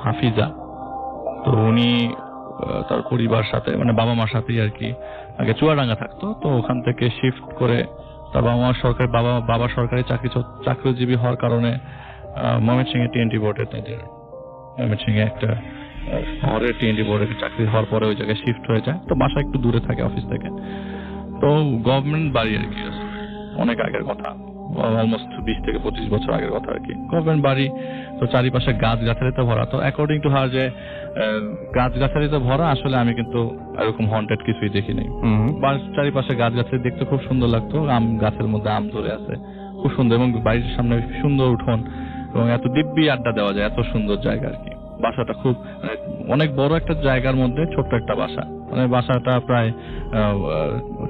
হাফিজা। তো উনি তার পরিবার সাথে মানে বাবা মার সাথেই আর কি আগে চুয়াডাঙ্গা থাকতো। তো ওখান থেকে শিফট করে তার বাবা সরকারি চাকরিজীবী হওয়ার কারণে ময়মনসিংহে টিএনটি বোর্ডে তাদের ময়মনসিংহে একটা শহরের টিএনটি বোর্ডে চাকরি হওয়ার পরে ওই জায়গায় শিফট হয়ে যায়। তো বাসা একটু দূরে থাকে অফিস থেকে। তো গভর্নমেন্ট বাড়ি আর কি, অনেক আগের কথা, অলমোস্ট 20 থেকে 25 বছর আগের কথা আর কি। গভর্নমেন্ট বাড়ি, তো চারিপাশে গাছ গাছালিতে ভরা। তো অ্যাকর্ডিং টু হার যে গাছ গাছালিতে ভরা, আসলে আমি কিন্তু এরকম হন্টেড কিছুই দেখিনি। চারিপাশে গাছ গাছালি দেখতে খুব সুন্দর লাগতো, আম গাছের মধ্যে আম ধরে আছে, খুব সুন্দর। এবং বাড়ির সামনে সুন্দর উঠোন এবং এত দিব্যি আড্ডা দেওয়া যায়, এত সুন্দর জায়গা আর কি। বাসাটা খুব অনেক বড় একটা জায়গার মধ্যে ছোট্ট একটা বাসা, মানে বাসাটা প্রায়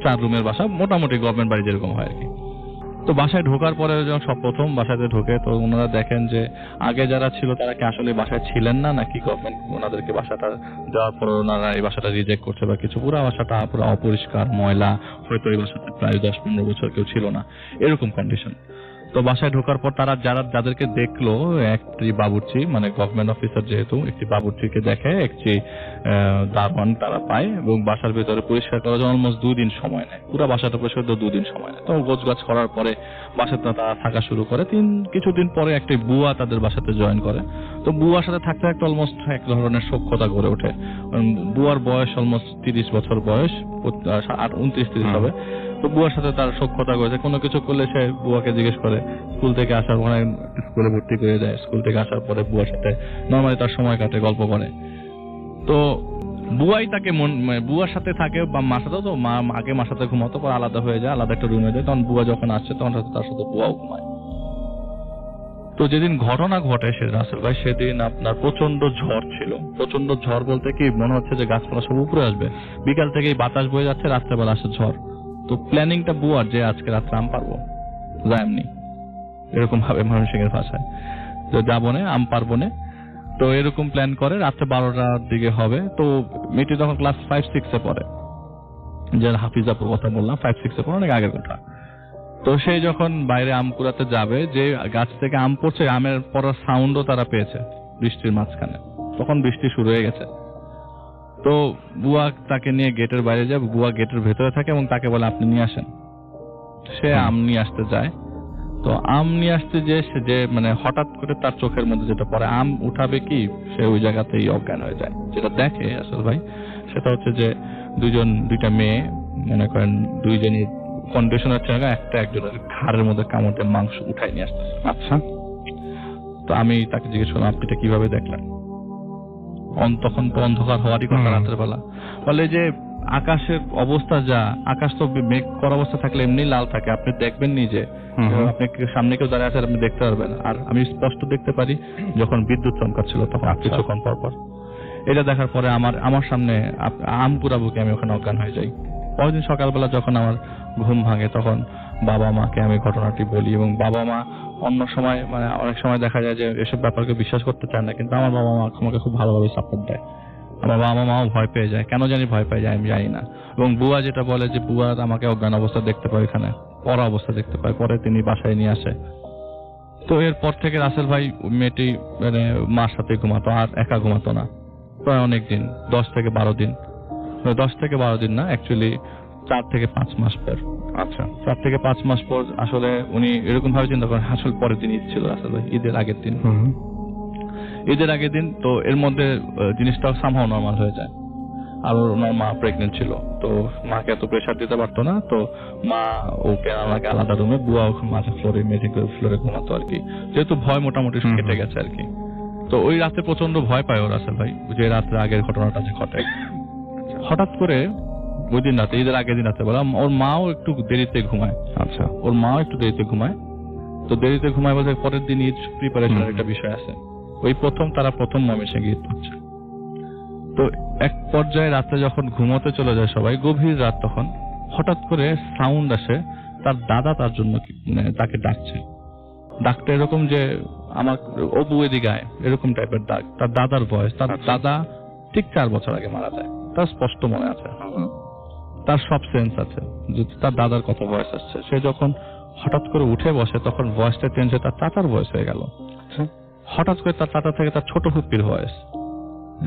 4 রুমের বাসা, মোটামুটি গভর্নমেন্ট বাড়ি যেরকম হয় আর কি। তো বাসায় ঢোকার পরে যখন সব প্রথম বাসাতে ঢোকে, তো ওনারা দেখেন যে আগে যারা ছিল তারা কি আসলে বাসায় ছিলেন না, নাকি গভর্নমেন্ট ওনাদেরকে বাসাটা দেওয়ার পর ওনারা এই বাসাটা রিজেক্ট করছে বা কিছু। পুরো বাসাটা পুরো অপরিষ্কার, ময়লা, হয়তো এই বাসাতে প্রায় 10-15 বছর কেউ ছিল না, এরকম কন্ডিশন। তো বাসায় ঢোকার পর তারা যাদেরকে দেখলো, একটি বাবুর্চি, মানে গভর্নমেন্ট অফিসার যেহেতু, একটি বাবুর্চিকে দেখে, একটি দারোয়ান তারা পায়, এবং বাসার ভেতরে পরিষ্কার করার জন্য অলমোস্ট 2 দিন সময় নেয়। পুরো বাসাটা পরিষ্কার করতে 2 দিন সময় নেয়। তো গোছগাছ করার পরে বাসাতে তারা থাকা শুরু করে। কিছুদিন পরে একটি বুয়া তাদের বাসাতে জয়েন করে। তো বুয়ার সাথে থাকতে থাকতে অলমোস্ট এক ধরনের সখ্যতা গড়ে ওঠে। বুয়ার বয়স অলমোস্ট 30 বছর বয়স, 29-30 হবে। তো বুয়ার সাথে তার সখ্যতা করেছে। কোনো কিছু করলে সে বুয়াকে জিজ্ঞেস করে। স্কুল থেকে আসার পরে স্কুলে ভর্তি করে দেয়। স্কুল থেকে আসার পরে বুয়ার সাথে নর্মালি তার সময় কাটে, গল্প করে। তো বুয়াই তাকে বুয়ার সাথে থাকে, বা মার সাথেও। তো আগে মার সাথে ঘুমাতো, পর আলাদা হয়ে যায়, আলাদা একটা রুমে যায়। তখন বুয়া যখন আসছে তখন তার সাথে বুয়াও ঘুমায়। তো যেদিন ঘটনা ঘটে সে রাসেল ভাই, সেদিন আপনার প্রচন্ড ঝড় ছিল। প্রচন্ড ঝড় বলতে কি, মনে হচ্ছে যে গাছপালা সব উপরে আসবে। বিকাল থেকেই বাতাস বয়ে যাচ্ছে, রাত্রেবেলা আসে ঝড়। তো প্ল্যানিংটা বুয়ার যে আজকে রাত্রে আম পারবো, যায়নি এরকম ভাবে ময়মনসিংহের ভাষায়, তো যাবো না, আম পারবো না। তো এরকম প্ল্যান করে রাত্রে 12টার দিকে হবে। তো মেয়েটি তখন ক্লাস 5-6 পড়ে, যে হাফিজাপুর কথা বললাম, 5-6 পড়ে, অনেক আগের কথা। তো সে যখন বাইরে আম কুড়াতে যাবে, যে গাছ থেকে আম পড়ছে, আমের পড়ার সাউন্ডও তারা পেয়েছে বৃষ্টির মাঝখানে। তখন বৃষ্টি শুরু হয়ে গেছে। তো বুয়া তাকে নিয়ে গেটের বাইরে যায়, বুয়া গেটের ভেতরে থাকে এবং তাকে বলে আপনি নিয়ে আসেন। সে আম নিয়ে আসতে যায়। তো আম নিয়ে আসতে যে মানে হঠাৎ করে তার চোখের মধ্যে যেটা পড়ে, আম উঠাবে কি, সে ওই জায়গাতেই অজ্ঞান হয়ে যায়। যেটা দেখে আসল ভাই, সেটা হচ্ছে যে দুইটা মেয়ে, মনে করেন দুইজনই কন্ডিশন হচ্ছে একজনের ঘাড়ের মধ্যে কামড়ে মাংস উঠাই নিয়ে আসতেছে। আচ্ছা। তো আমি তাকে জিজ্ঞেস করলাম আপনি এটা কিভাবে দেখলেন? তখন তো অন্ধকার হওয়ারই কথা, রাতের বেলা। বলে যে আকাশের অবস্থা যা, আকাশ তো মেঘ করা অবস্থা থাকলে এমনি লাল থাকে, আপনি দেখবেন নিজে, আপনি সামনে কেউ দাঁড়িয়ে আছে আপনি দেখতে পারবেন। আর আমি স্পষ্ট দেখতে পারি যখন বিদ্যুৎ চমকাচ্ছিল তখন, কিছুক্ষণ পর পর। এটা দেখার পরে আমার সামনে আম কুড়াবুকে আমি ওখানে অজ্ঞান হয়ে যাই। পরের দিন সকালবেলা যখন আমার ঘুম ভাঙে, তখন বাবা মাকে আমি ঘটনাটি বলি, এবং বাবা মা অন্য সময়, মানে অনেক সময় দেখা যায় যে এসব ব্যাপারকে বিশ্বাস করতে চায় না, কিন্তু আমার বাবা মা আমাকে খুব ভালোভাবে সাপোর্ট দেয়। আমার বাবা মাও ভয় পেয়ে যায়, কেন জানি ভয় পেয়ে যায়, আমি জানি না। এবং বুয়া যেটা বলে যে বুয়া আমাকে অজ্ঞান অবস্থা দেখতে পায়, এখানে পড়া অবস্থা দেখতে পায়, পরে তিনি বাসায় নিয়ে আসে। তো এরপর থেকে রাসেল ভাই মেয়েটি মানে মার সাথে ঘুমাতো, আর একা ঘুমাতো না প্রায় অনেক দিন, 10 থেকে 12 দিন, 10 থেকে 12 দিন না, অ্যাকচুয়ালি 4 থেকে 5 মাস পর। আচ্ছা, 4 থেকে 5 মাস পর আসলে উনি এরকম ভাবে চিন্তা করেন, আসলে পরের দিন ঈদ ছিল রাসেল ভাই, ঈদের আগের দিন। ঈদের আগের দিন। তো এর মধ্যে জিনিসটা সামহাও নর্মাল হয়ে যায়। আর ওনার মা প্রেগনেন্ট ছিল, তো মাকে এত প্রেশার দিতে পারতো না। তো মা ওকে আমাকে আলাদা রুমে, বুয়া মাঝে ফ্লোরে, মেঝে ফ্লোরে ঘুমাতো আর কি, যেহেতু ভয় মোটামুটি কেটে গেছে আর কি। তো ওই রাতে প্রচন্ড ভয় পায় ওর আসলে ভাই, যে রাত্রে আগের ঘটনাটা যে ঘটে। হঠাৎ করে ওই দিন রাতে, ঈদের আগের দিন রাতে বলা, ওর মাও একটু দেরিতে ঘুমায়। আচ্ছা, ওর মাও একটু দেরিতে ঘুমায়। তো দেরিতে ঘুমায় বলতে পরের দিন ঈদ প্রিপারেশনের একটা বিষয় আছে। ওই তারা প্রথম ময়মনসিংহে ঈদ করছে। তো এক পর্যায়ে রাতে যখন ঘুমোতে চলে যায় সবাই, গভীর রাত, তখন হঠাৎ করে সাউন্ড আসে, তার দাদা তার জন্য তাকে ডাকছে। ডাকটা এরকম যে আমার ও বউ এদিকে আয়, এরকম টাইপের ডাক। তার দাদার ভয়েস। তার দাদা ঠিক 4 বছর আগে মারা যায়, তার স্পষ্ট মনে আছে, তার সব সেন্স আছে যে তার দাদার কত ভয়েস আসছে। সে যখন হঠাৎ করে উঠে বসে, তখন ভয়েসটা চেঞ্জ হয়ে তার চাচার ভয়েস হয়ে গেল। হঠাৎ করে তার চাচা থেকে তার ছোট ফুপির ভয়েস,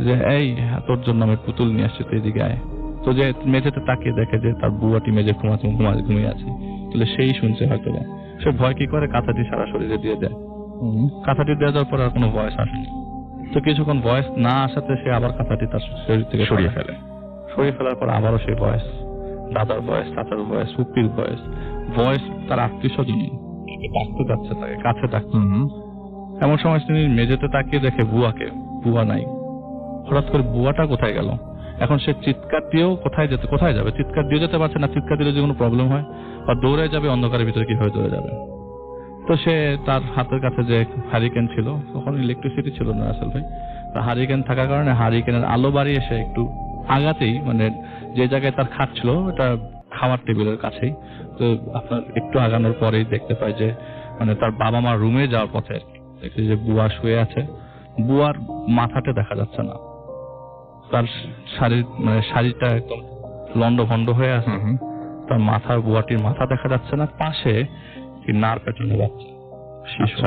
যে এই তোর জন্য আমি পুতুল নিয়ে আসছি, তুই এদিকে আয়। তো যে মেঝেতে তাকিয়ে দেখে যে তার বুয়াটি মেঝে ঘুমিয়ে আছে, তাহলে সেই শুনছে হয়তো বা, সে ভয় কি করে কাঁথাটি সারা শরীরে দিয়ে দেয়। কাঁথাটি দিয়ে দেওয়ার পর আর কোনো ভয়েস আসেনি। তো কিছুক্ষণ ভয়েস না আসাতে সে আবার কাঁথাটি তার শরীর থেকে সরিয়ে ফেলার পর আবারও সেই ভয়েস, দাদার ভয়েস, চাচার ভয়েস, ফুপির ভয়েস তার আত্মীয় স্বজন ডাকতে যাচ্ছে, তাকে কাছে ডাকছে। এমন সময় তিনি মেঝেতে তাকিয়ে দেখে বুয়া নাই। হঠাৎ করে বুয়াটা কোথায় গেল? এখন সে চিৎকার দিয়েও কোথায় যাবে? চিৎকার দিয়ে যেতে পারছে না। চিৎকার দিলে যে কোনো প্রবলেম হয়, বা দৌড়ে যাবে, অন্ধকারের ভিতরে কিভাবে দৌড়ে যাবে? তো সে তার হাতের কাছে যে হারিকেন ছিল, তখন ইলেকট্রিসিটি ছিল না রাসেল ভাই, হারিকেন থাকার কারণে হারিকেনের আলো বাড়িয়ে সে একটু আগাতেই, মানে যে জায়গায় তার খাট ছিল ওটা খাওয়ার টেবিলের কাছেই, তো আপনার একটু আগানোর পরেই দেখতে পায় যে মানে তার বাবা মা রুমে যাওয়ার পথে দেখছে যে বুয়া শুয়ে আছে। বুয়ার মাথাটা দেখা যাচ্ছে না, তার শাড়িটা একদম লন্ড ভন্ড হয়ে আছে, তার বুয়াটির মাথা দেখা যাচ্ছে না। পাশে নার পেছনে যাচ্ছে শিশু,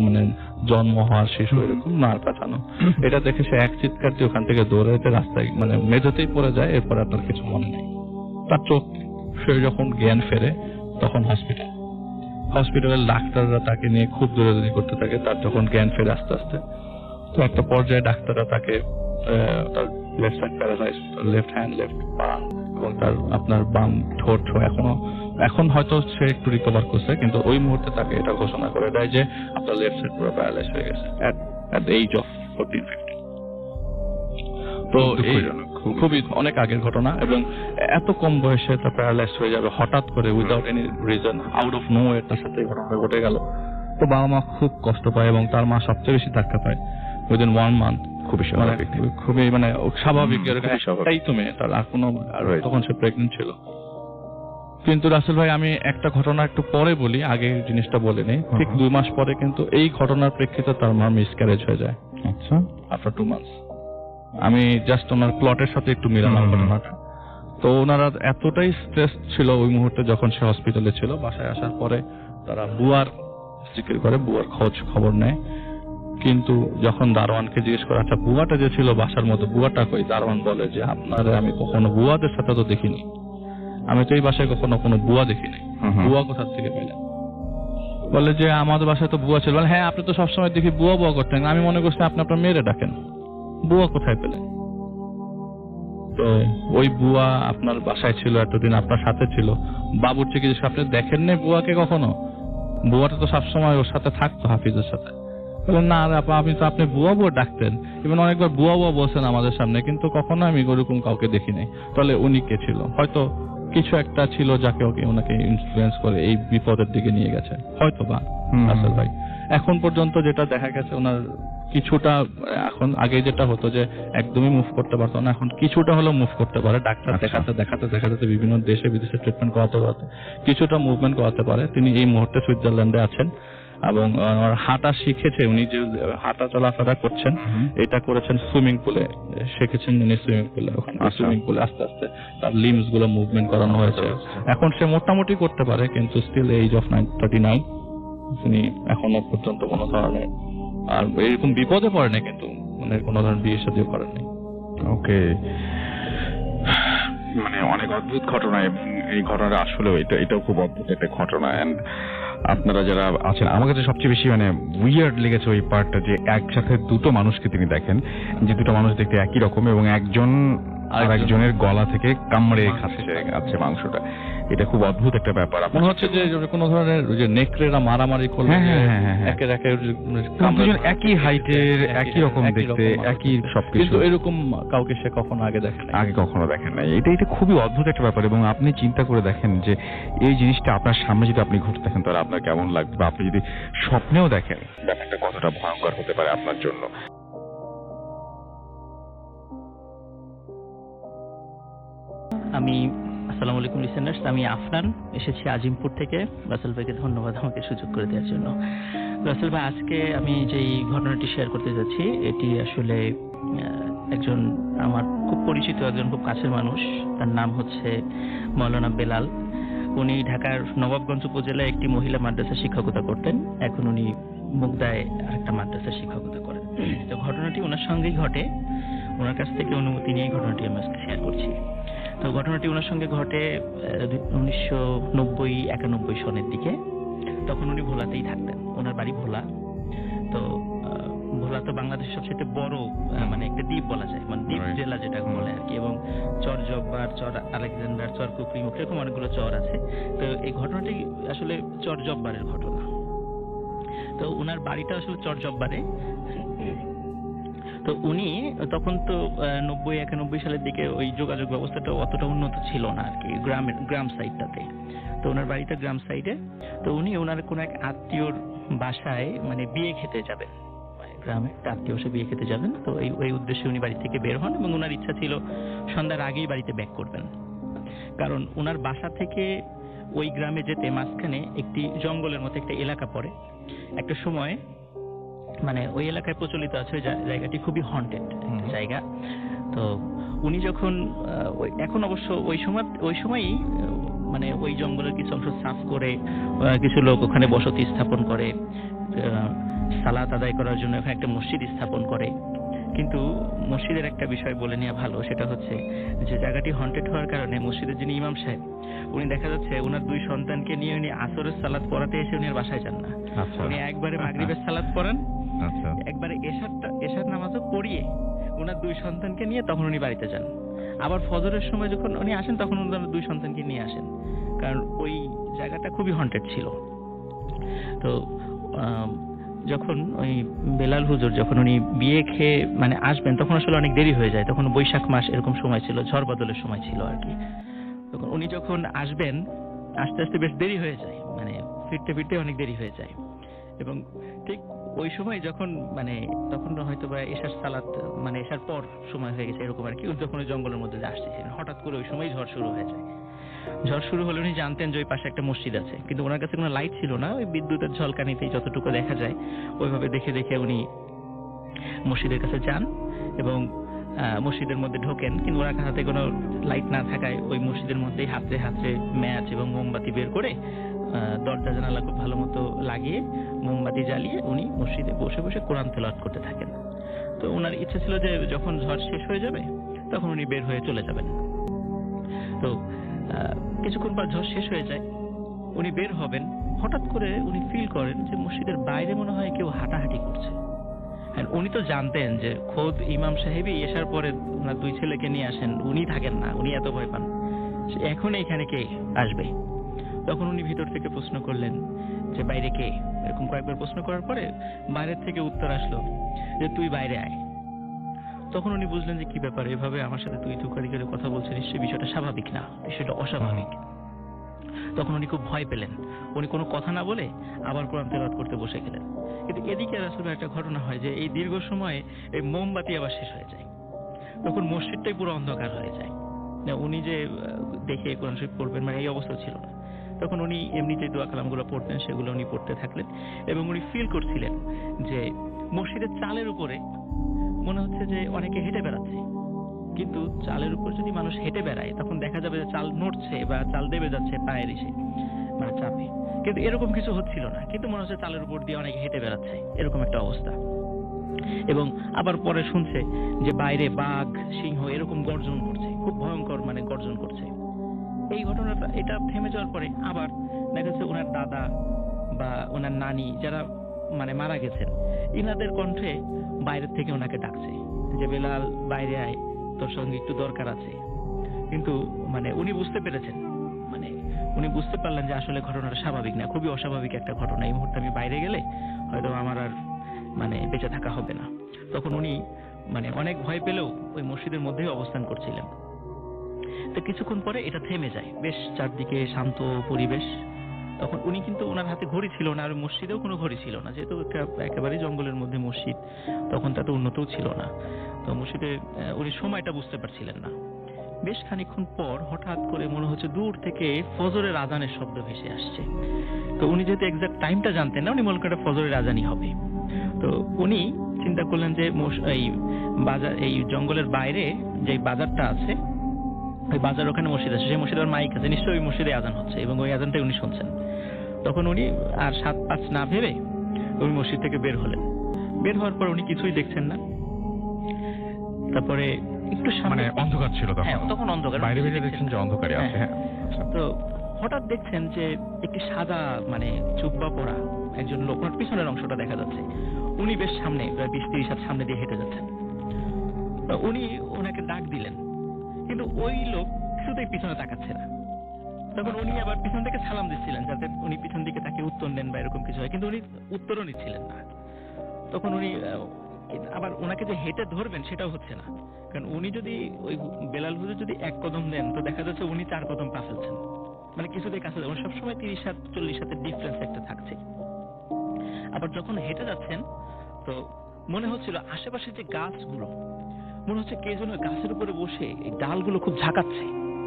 মানে জন্ম হওয়ার শিশু, এরকম নার পেছানো। এটা দেখে সে এক চিৎকার দিয়ে ওখান থেকে দৌড়ে রাস্তায়, মানে মেঝেতেই পড়ে যায়। এরপর আর তার কিছু মনে নেই। তার চোখ, সে যখন জ্ঞান ফেরে তখন হসপিটালের ডাক্তাররা তাকে নিয়ে খুব দৌড়াদৌড়ি করতে থাকে। তার যখন জ্ঞান ফেরে আস্তে আস্তে, তো একটা পর্যায়ে ডাক্তাররা তাকে তার left side paralyse, left hand, left পা এবং তার আপনার বাম ঠোঁট এখন হয়তো সে একটু রিকভার করছে, কিন্তু ওই মুহূর্তে তাকে এটা ঘোষণা করে দেয় যে আপনার লেফট সাইড পুরো প্যারালাইজ হয়ে গেছে at the age of 14-15। তো খুবই অনেক আগের ঘটনা, এবং এত কম বয়সে তার প্যারালাইজ হয়ে যাবে হঠাৎ করে, without any reason, out of nowhere তার সাথে এই ঘটনাটা ঘটে গেল। তো বাবা মা খুব কষ্ট পায়, এবং তার মা সবচেয়ে বেশি ধাক্কা পায়। উইদিন 1 month, খুবই স্বাভাবিক, তাই তো মেয়ে, তার আর কোনো, তখন সে প্রেগনেন্ট ছিল। কিন্তু রাসেল ভাই, আমি একটা ঘটনা একটু পরে বলি, আগে জিনিসটা বলিনি। ঠিক 2 মাস পরে কিন্তু এই ঘটনার প্রেক্ষিতে তার মা মিসক্যারেজ হয়ে যায়। আচ্ছা, আফটার 2 months। আমি জাস্ট ওনার প্লটের সাথে একটু মিলালাম ঘটনাটা। তো ওনারা এতটাই স্ট্রেস ছিল ওই মুহূর্তে, যখন সে হসপিটালে ছিল। বাসায় আসার পরে তারা বুয়ার জিকির করে, বুয়ার খবর নেয়। কিন্তু যখন দারোয়ানকে জিজ্ঞেস করে, আচ্ছা বুয়াটা যে ছিল বাসার মধ্যে, বুয়াটা কই? দারোয়ান বলে যে আপনারে আমি কখনো বুয়াদের সাথে তো দেখিনি, আমি তো এই বাসায় কখনো কোনো বুয়া দেখিনি, বুয়া কোথা থেকে পেলেন? বলে যে আমাদের বাসায় তো বুয়া ছিল। বলে হ্যাঁ, আপনি তো সবসময় দেখি বুয়া করতেন, আমি মনে করছি আপনি আপনার মেয়েরে ডাকেন, বুয়া কোথায় পেলেন? তো ওই বুয়া আপনার বাসায় ছিল এতদিন, আপনার সাথে ছিল। বাবুর্চি জিজ্ঞেস, আপনি দেখেন না বুয়াকে কখনো? বুয়াটা তো সবসময় ওর সাথে থাকতো, হাফিজের সাথে। বললেন না আপনি তো আপনি বুয়া ডাকতেন, এবং অনেকবার বুয়া বলছেন আমাদের সামনে, কিন্তু কখনো আমি ওরকম কাউকে দেখি নাই। তাহলে উনি কে ছিল? হয়তো কিছু একটা ছিল যাকে ওনাকে ইনফ্লুয়েন্স করে এই বিপদের দিকে নিয়ে গেছে, হয়তো বা। আসল ভাই, এখন পর্যন্ত যেটা দেখা গেছে, ওনার কিছুটা, এখন আগে যেটা হতো যে একদমই মুভ করতে পারতো না, এখন কিছুটা হলেও মুভ করতে পারে। ডাক্তার দেখাতে বিভিন্ন দেশে বিদেশে ট্রিটমেন্ট করাতে কিছুটা মুভমেন্ট করাতে পারে। তিনি এই মুহূর্তে সুইজারল্যান্ডে আছেন, এবং হাঁটা শিখেছে। উনি যে হাঁটা চলাফেরা করছেন, এটা করেছেন সুইমিং পুলে, শিখেছেন উনি সুইমিং পুলে। ওখানে সুইমিং পুলে আস্তে আস্তে তার লিমস গুলো মুভমেন্ট করানো হয়েছে। এখন সে মোটামুটি করতে পারে, কিন্তু স্টিল এজ অফ 39 তিনি এখনো পর্যন্ত কোনো ধরনের আর এরকম বিপদে পড়েনি, কিন্তু মানে কোনো ধরনের বিয়ে শাদীও করেননি। ওকে, মানে অনেক অদ্ভুত ঘটনা, এবং এই ঘটনাটা আসলে এটাও খুব অদ্ভুত একটা ঘটনা। এন্ড আপনারা যারা আছেন, আমার কাছে সবচেয়ে বেশি মানে উইয়ার্ড লেগেছে ওই পার্টটা, যে একসাথে দুটো মানুষকে তিনি দেখেন, যে দুটো মানুষ দেখতে একই রকম, এবং একজন আর একজনের গলা থেকে কামড়ে খাচ্ছে মাংসটা। এটা খুব অদ্ভুত একটা ব্যাপার। মনে হচ্ছে যে কোনো ধরনের যে নেকড়েরা মারামারি করলে একের দুজন একই হাইটের, একই রকম দেখতে, একই সবকিছু, কিন্তু এরকম কাউকে সে কখনো আগে কখনো দেখেন নাই। এটা খুবই অদ্ভুত একটা ব্যাপার। এবং আপনি চিন্তা করে দেখেন যে এই জিনিসটা আপনার সামনে যদি আপনি ঘটে দেখেন, তাহলে আপনার কেমন লাগবে, বা আপনি যদি স্বপ্নেও দেখেন, ব্যাপারটা কতটা ভয়ঙ্কর হতে পারে আপনার জন্য। আসসালামু আলাইকুম লিসেনার্স, আমি আফনান, এসেছি আজিমপুর থেকে। রাসেল ভাইকে ধন্যবাদ আমাকে সুযোগ করে দেওয়ার জন্য। রাসেল ভাই, আজকে আমি যেই ঘটনাটি শেয়ার করতে যাচ্ছি, এটি আসলে একজন আমার খুব পরিচিত, একজন খুব কাছের মানুষ। তার নাম হচ্ছে মাওলানা বেলাল। উনি ঢাকার নবাবগঞ্জ উপজেলায় একটি মহিলা মাদ্রাসা শিক্ষকতা করতেন। এখন উনি মুগদায় আরেকটা মাদ্রাসার শিক্ষকতা করেন। তো ঘটনাটি ওনার সঙ্গেই ঘটে, ওনার কাছ থেকে অনুমতি নিয়ে ঘটনাটি আমি আজকে শেয়ার করছি। তো ঘটনাটি ওনার সঙ্গে ঘটে 1990-91 সনের দিকে। তখন উনি ভোলাতেই থাকতেন, ওনার বাড়ি ভোলা। তো ভোলা তো বাংলাদেশের সবচেয়ে বড় মানে একটা দ্বীপ বলা যায়, মানে দ্বীপ জেলা যেটা বলে আর কি, এবং চর জব্বার, চর আলেকজান্ডার, চর কুকরিমুখ এরকম অনেকগুলো চর আছে। তো এই ঘটনাটি আসলে চর জব্বারের ঘটনা। তো ওনার বাড়িটা আসলে চর জব্বারে। তো উনি তখন তো 90-91 সালের দিকে ওই যোগাযোগ ব্যবস্থাটা অতটা উন্নত ছিল না আর কি, গ্রাম সাইডটাতে। তো ওনার বাড়িটা গ্রাম সাইডে। তো উনি ওনার কোন এক আত্মীয়র বাসায় মানে বিয়ে খেতে যাবেন, গ্রামে আত্মীয় সে বিয়ে খেতে যাবেন। তো এই উদ্দেশ্যে উনি বাড়ি থেকে বের হন এবং ওনার ইচ্ছা ছিল সন্ধ্যার আগেই বাড়িতে ব্যাক করবেন, কারণ ওনার বাসা থেকে ওই গ্রামে যেতে মাঝখানে একটি জঙ্গলের মতো একটা এলাকা পড়ে। একটা সময় মানে ওই এলাকায় প্রচলিত আছে ওই জায়গাটি খুবই হন্টেড জায়গা। তো উনি যখন এখন অবশ্য ওই সময়ই মানে ওই জঙ্গলের কিছু অংশ সাফ করে কিছু লোক ওখানে বসতি স্থাপন করে, সালাত আদায় করার জন্য ওখানে একটা মসজিদ স্থাপন করে। কিন্তু মসজিদের একটা বিষয় বলে নেওয়া ভালো, সেটা হচ্ছে যে জায়গাটি হন্টেড হওয়ার কারণে মসজিদের যিনি ইমাম সাহেব উনি দেখা যাচ্ছে ওনার 2 সন্তানকে নিয়ে উনি আসরের সালাত পড়াতে এসে উনি আর বাসায় যান না। উনি একবারে মাগরিবের সালাত পড়ান, একবারে এশার নামাজও পড়িয়ে ওনার 2 সন্তানকে নিয়ে তখন উনি বাড়িতে যান। আবার ফজরের সময় যখন উনি আসেন তখন ওনার 2 সন্তানকে নিয়ে আসেন, কারণ ওই জায়গাটা খুবই হন্টেড ছিল। তো যখন ওই বেলাল হুজুর যখন উনি বিয়ে খেয়ে মানে আসবেন তখন আসলে অনেক দেরি হয়ে যায়, তখন বৈশাখ মাস এরকম সময় ছিল, ঝড় বাদলের সময় ছিল আর কি। তখন উনি যখন আসবেন আস্তে আস্তে বেশ দেরি হয়ে যায়, মানে ফিরতে ফিরতে অনেক দেরি হয়ে যায়। এবং ঠিক ওই সময় যখন মানে তখন হয়তো বা এশার সালাত মানে এশার পর সময় হয়ে গেছে এরকম আর কি, যখন ওই জঙ্গলের মধ্যে আসতেছিলেন হঠাৎ করে ওই সময় ঝড় শুরু হয়ে যায়। ঝড় শুরু হলে উনি জানতেন যে ওই পাশে একটা মসজিদ আছে, কিন্তু ওনার কাছে কোনো লাইট ছিল না, ওই বিদ্যুতের ঝলকানিতেই যতটুকু দেখা যায় ওইভাবে দেখে দেখে উনি মসজিদের কাছে যান এবং মসজিদের মধ্যে ঢোকেন। কিন্তু ওনার হাতে কোনো লাইট না থাকায় ওই মসজিদের মধ্যেই হাতে হাতে ম্যাচ এবং মোমবাতি বের করে দরজা জানালা খুব ভালো মতো লাগিয়ে মোমবাতি জ্বালিয়ে উনি মসজিদে বসে বসে কোরআন তেলাওয়াত করতে থাকেন। তো ওনার ইচ্ছা ছিল যে যখন ঝড় শেষ হয়ে যাবে তখন উনি বের হয়ে চলে যাবেন। তো কিছুক্ষণ পর ঝড় শেষ হয়ে যায়, উনি বের হবেন, হঠাৎ করে উনি ফিল করেন যে মসজিদের বাইরে মনে হয় কেউ হাঁটাহাঁটি করছে। আর উনি তো জানতেন যে খোদ ইমাম সাহেবই এসার পরে ওনার 2 ছেলেকে নিয়ে আসেন, উনি থাকেন না, উনি এত ভয় পান এখন এখানে কে আসবে। তখন উনি ভিতর থেকে প্রশ্ন করলেন যে বাইরে কে, এরকম কয়েকবার প্রশ্ন করার পরে বাইরের থেকে উত্তর আসলো যে তুই বাইরে আয়। তখন উনি বুঝলেন যে কি ব্যাপার, এভাবে আমার সাথে তুই তুকারি করে কথা বলছে, নিশ্চয়ই বিষয়টা স্বাভাবিক না, বিষয়টা অস্বাভাবিক। তখন উনি খুব ভয় পেলেন, উনি কোনো কথা না বলে আবার কোরআন তেলাওয়াত করতে বসে গেলেন। কিন্তু এদিকে আসলে একটা ঘটনা হয় যে এই দীর্ঘ সময়ে এই মোমবাতি আবার শেষ হয়ে যায়, তখন মসজিদটাই পুরো অন্ধকার হয়ে যায়। উনি যে দেখে কোরআন শরীফ পড়বেন মানে এই অবস্থা ছিল না। তখন উনি এমনি যে দোয়া কালামগুলো পড়তেন সেগুলো উনি পড়তে থাকলেন এবং উনি ফিল করছিলেন যে মসজিদের চালের উপরে মনে হচ্ছে যে অনেকে হেঁটে বেড়াচ্ছে, কিন্তু চালের উপর যদি মানুষ হেঁটে বেড়ায় তখন দেখা যাবে যে চাল নড়ছে বা চাল দেবে যাচ্ছে পায়ের এসে মানে চাপে, কিন্তু এরকম কিছু হচ্ছিল না, কিন্তু মনে হচ্ছে চালের উপর দিয়ে অনেকে হেঁটে বেড়াচ্ছে এরকম একটা অবস্থা। এবং আবার পরে শুনছে যে বাইরে বাঘ সিংহ এরকম গর্জন করছে, খুব ভয়ঙ্কর মানে গর্জন করছে। এই ঘটনাটা এটা থেমে যাওয়ার পরে আবার দেখা যাচ্ছে ওনার দাদা বা ওনার নানি যারা মানে মারা গেছেন ইনাদের কণ্ঠে বাইরের থেকে ওনাকে ডাকছে যে বেলাল বাইরে আয়, তোর সঙ্গে একটু দরকার আছে। কিন্তু মানে উনি বুঝতে পেরেছেন, মানে উনি বুঝতে পারলেন যে আসলে ঘটনাটা স্বাভাবিক না, খুবই অস্বাভাবিক একটা ঘটনা, এই মুহূর্তে আমি বাইরে গেলে হয়তো আমার আর মানে বেঁচে থাকা হবে না। তখন উনি মানে অনেক ভয় পেলেও ওই মসজিদের মধ্যেই অবস্থান করছিলেন। তো কিছুক্ষণ পরে এটা থেমে যায়, বেশ চারদিকে শান্ত পরিবেশ। তখন উনি কিন্তু ওনার হাতে ঘড়ি ছিল না, আর মসজিদেও কোনো ঘড়ি ছিল না, যেহেতু একেবারেই জঙ্গলের মধ্যে মসজিদ, তখন তা তো উন্নতও ছিল না। তো মসজিদে উনি সময়টা বুঝতে পারছিলেন না। বেশ খানিকক্ষণ পর হঠাৎ করে মনে হচ্ছে দূর থেকে ফজরের আজানের শব্দ ভেসে আসছে। তো উনি যেহেতু এক্সাক্ট টাইমটা জানতেন না, উনি মনে করেন ফজরের আজানই হবে। তো উনি চিন্তা করলেন যে এই বাজার, এই জঙ্গলের বাইরে যে বাজারটা আছে ওই বাজার ওখানে মসজিদ আছে, সেই মসজিদের মাইক আছে, নিশ্চয়ই ওই মসজিদে আজান হচ্ছে এবং ওই আজানটাই উনি শুনছেন। তখন উনি আর 7-5 না ভেবে উনি মসজিদ থেকে বের হলেন। বের হওয়ার পর উনি কিছুই দেখছেন না। তারপরে একটু মানে সামনে অন্ধকার ছিল তখন? হ্যাঁ, তখন অন্ধকার, বাইরে কিছু বেরিয়ে দেখছেন দেখছেন যে না। অন্ধকারে আছে। হ্যাঁ। হ্যাঁ, আচ্ছা। তো হঠাৎ দেখছেন যে একটি সাদা মানে জুব্বা পরা একজন লোক, ওনার পিছনের অংশটা দেখা যাচ্ছে। উনি বেশ সামনে, প্রায় 20-30 হাত সামনে দিয়ে হেঁটে যাচ্ছেন। তো উনি ওনাকে ডাক দিলেন, কিন্তু ওই লোক কিছুতেই পিছনে তাকাচ্ছে না। তখন উনি আবার পিছন থেকে সালাম দিচ্ছিলেন যাতে উনি পিছন দিকে তাকে উত্তর নেন বা এরকম কিছু হয়, কিন্তু উনি উত্তরও নিচ্ছিলেন না। তখন উনি আবার ওনাকে যে হেঁটে ধরবেন সেটাও হচ্ছে না, কারণ উনি যদি ওই বেলাল হুজুর যদি 1 কদম দেন তো দেখা যাচ্ছে উনি 4 কদম পা ফেলছেন, মানে কিছুতেই কাছে যাবেন। সবসময় 30 হাত 40 হাতের ডিফারেন্স একটা থাকছে। আবার যখন হেঁটে যাচ্ছেন তো মনে হচ্ছিল আশেপাশে যে গাছগুলো, মনে হচ্ছে কে যেন গাছের উপরে বসে এই ডালগুলো খুব ঝাঁকাচ্ছে,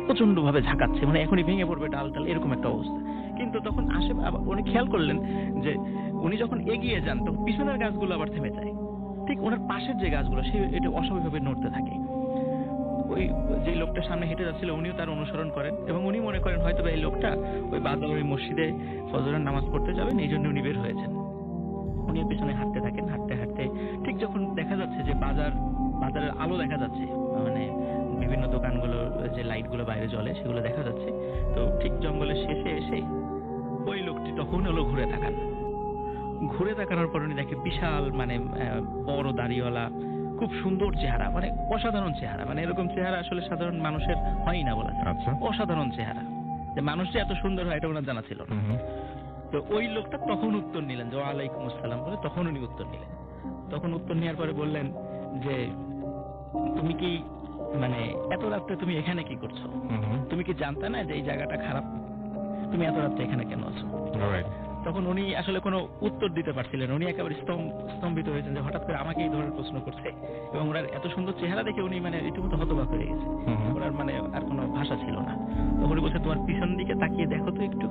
প্রচন্ড ভাবে ঝাঁকাচ্ছে, মানে এখনই ভেঙে পড়বে ডাল এরকম একটা অবস্থা। কিন্তু তখন আবার উনি খেয়াল করলেন যে উনি যখন এগিয়ে যান তখন পিছনের গাছগুলো আবার থেমে যায়, ঠিক ওনার পাশের যে গাছগুলো সে এটা অস্বাভাবিকভাবে নড়তে থাকে। ওই যে লোকটা সামনে হেঁটে যাচ্ছিল উনিও তার অনুসরণ করেন এবং উনি মনে করেন হয়তো এই লোকটা ওই বাজারের মসজিদে ফজরের নামাজ পড়তে যাবেন, এই জন্য উনি বের হয়েছেন। উনি পিছনে হাঁটতে থাকেন, হাঁটতে হাঁটতে ঠিক যখন দেখা যাচ্ছে যে বাজারের আলো দেখা যাচ্ছে, মানে বিভিন্ন দোকানগুলোর যে লাইটগুলো বাইরে জ্বলে সেগুলো দেখা যাচ্ছে, তো ঠিক জঙ্গলের শেষে এসে ওই লোকটি তখন হলো ঘুরে তাকান। ঘুরে তাকানোর পর উনি দেখে বিশাল মানে বড় দাড়িওয়ালা, খুব সুন্দর চেহারা, মানে অসাধারণ চেহারা, মানে এরকম চেহারা আসলে সাধারণ মানুষের হয় না বলা যায়। আচ্ছা। অসাধারণ চেহারা, যে মানুষ যে এত সুন্দর হয় এটা ওনার জানা ছিল না। তো ওই লোকটা তখন উত্তর নিলেন যে ওয়ালাইকুম আসসালাম বলে, তখন উনি উত্তর নিলেন। তখন উত্তর নেওয়ার পরে বললেন যে তুমি কি মানে এত রাত্রে তুমি এখানে কি করছো? তুমি কি জানতে না যে এই জায়গাটা খারাপ? তুমি এত রাত্রে এখানে কেন আছো? তখন উনি আসলে কোনো উত্তর দিতে পারছিলেন, উনি একেবারে স্তম্ভিত হয়েছেন যে হঠাৎ করে আমাকে এই ধরনের প্রশ্ন করছে, এবং ওনার এত সুন্দর চেহারা দেখে উনি মানে রীতিমতো হতবাক হয়ে গেছে। ওনার মানে আর কোনো ভাষা ছিল না। তখন উনি বলছে তোমার পিছন দিকে তাকিয়ে দেখো তো একটু।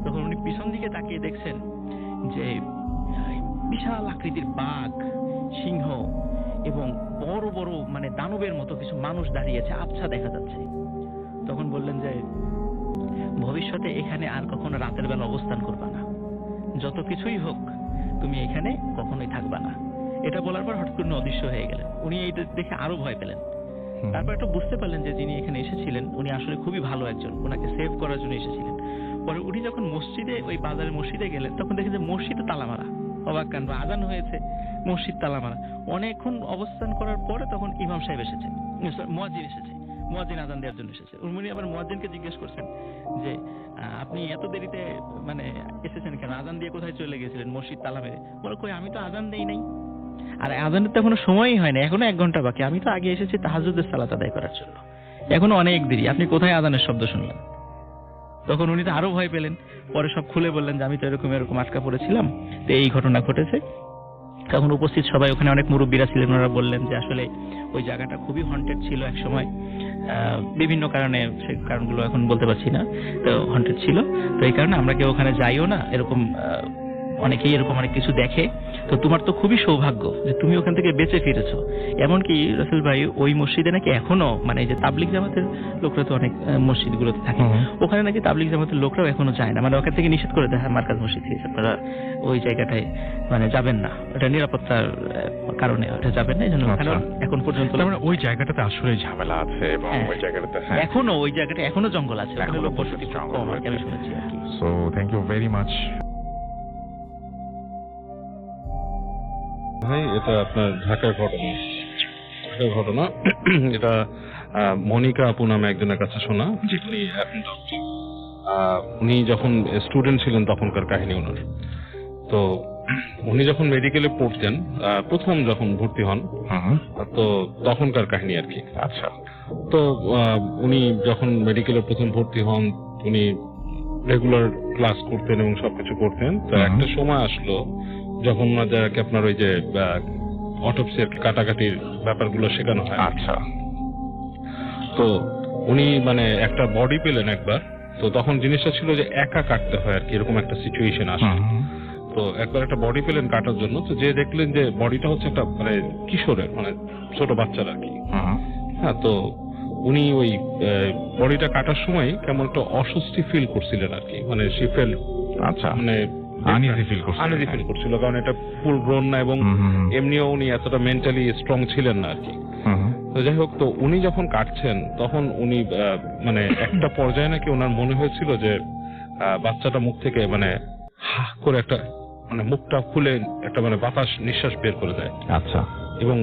তখন উনি পিছন দিকে তাকিয়ে দেখছেন যে বিশাল আকৃতির বাঘ, সিংহ এবং বড় বড় মানে দানবের মতো কিছু মানুষ দাঁড়িয়েছে, আবছা দেখা যাচ্ছে। তখন বললেন যে ভবিষ্যতে এখানে আর কখনো রাতের বেলা অবস্থান করবা না, যত কিছুই হোক তুমি এখানে কখনোই থাকবা না। এটা বলার পর হঠাৎ করে অদৃশ্য হয়ে গেলেন। উনি এইটা দেখে আরো ভয় পেলেন। তারপর একটু বুঝতে পারলেন যে যিনি এখানে এসেছিলেন উনি আসলে খুবই ভালো একজন, ওনাকে সেভ করার জন্য এসেছিলেন। পরে উনি যখন মসজিদে, ওই বাজারের মসজিদে গেলেন তখন দেখেন যে মসজিদে তালা মারা, অবাক কাণ্ড, আজান হয়েছে, মসজিদ তালা মারা। অনেকক্ষণ অবস্থান করার পরে তখন ইমাম সাহেব এসেছে, মুয়াজ্জিন এসেছে, মুয়াজ্জিন আজান দেওয়ার জন্য এসেছে। উনি আবার মুয়াজ্জিনকে জিজ্ঞেস করছেন যে আপনি এত দেরিতে মানে এসেছেন কেন? আজান দিয়ে কোথায় চলে গেছিলেন মসজিদ তালা মেরে? বলে কই আমি তো আজান দেই নাই, আর আজানের তো এখনো সময়ই হয় না, এখনো 1 ঘন্টা বাকি, আমি তো আগে এসেছি তাহাজ্জুদের সালাত আদায় করার জন্য, এখনো অনেক দেরি, আপনি কোথায় আজানের শব্দ শুনলেন? তখন উনি তো আরো ভয় পেলেন। পরে সব খুলে বললেন যে আমি তো এরকম আটকা পড়েছিলাম, তো এই ঘটনা ঘটেছে। তখন উপস্থিত সবাই, ওখানে অনেক মুরব্বীরা ছিলেন, ওনারা বললেন যে আসলে ওই জায়গাটা খুবই হন্টেড ছিল এক সময়, বিভিন্ন কারণে, সেই কারণগুলো এখন বলতে পারছি না, তো হন্টেড ছিল, তো এই কারণে আমরা কেউ ওখানে যাইও না, এরকম অনেকেই এরকম অনেক কিছু দেখে। তো তোমার তো খুবই সৌভাগ্য যে তুমি ওখান থেকে বেঁচে ফিরেছো। এমনকি রাসেল ভাই ওই মসজিদে নাকি এখনো মানে এই যে তাবলিগ জামাতের লোকরা তো অনেক মসজিদগুলোতে থাকে, ওখানে নাকি তাবলিগ জামাতের লোকরাও এখনো যায় না, মানে ওখান থেকে নিষেধ করে দেয় মার্কাজ মসজিদ থেকে আপনারা ওই জায়গাটায় মানে যাবেন না, ওটা নিরাপত্তার কারণে ওটা যাবেন না, এই জন্য ওখানে এখন পর্যন্ত ওই জায়গাটাতে আসলে ঝামেলা আছে এবং ওই জায়গাটাতে এখনো ওই জায়গাটা এখনো জঙ্গল আছে, লোক বসতি কম আর কি, আমি শুনেছি আর কি। So thank you very much ভাই। এটা আপনার ঢাকার ঘটনা। এটা মনিকা আপু নামে একজনের কাছে শোনা। উনি এখন উনি যখন স্টুডেন্ট ছিলেন তখনকার কাহিনী ওনার। তো উনি যখন মেডিকেলে পড়তেন, প্রথম যখন ভর্তি হন, তো তখনকার কাহিনী আর কি। আচ্ছা। তো উনি যখন মেডিকেলে প্রথম ভর্তি হন উনি রেগুলার ক্লাস করতেন এবং সবকিছু করতেন। তো একটা সময় আসলো যখন ওনাদেরকে আপনার ওই যে অটোপসি কাটাকাটির ব্যাপারগুলো শেখানো হয়। আচ্ছা। তো উনি মানে একটা বডি পেলেন একবার, তো তখন জিনিসটা ছিল যে একা কাটতে হয় আর কি, এরকম একটা সিচুয়েশন আসে। তো একবার একটা বডি পেলেন কাটার জন্য, তো যে দেখলেন যে বডিটা হচ্ছে একটা মানে কিশোরের, মানে ছোট বাচ্চার আর কি। হ্যাঁ, তো উনি ওই বডিটা কাটার সময় কেমন একটা অস্বস্তি ফিল করছিলেন আর কি, মানে সে ফেল, আচ্ছা, মানে Uneasy feel করছিলেন। আনইজি ফিল করছিল, কারণ এটা ফুল গ্রোন না, এবং এমনিও উনি এতটা মেন্টালি স্ট্রং ছিলেন না আর কি। তো যাই হোক, তো উনি যখন কাটছেন তখন উনি মানে একটা পর্যায়ে নাকি ওনার মনে হয়েছিল যে বাচ্চাটা মুখ থেকে মানে হা করে একটা মানে মুখটা খুলে একটা মানে বাতাস নিঃশ্বাস বের করে দেয়। আচ্ছা। এবং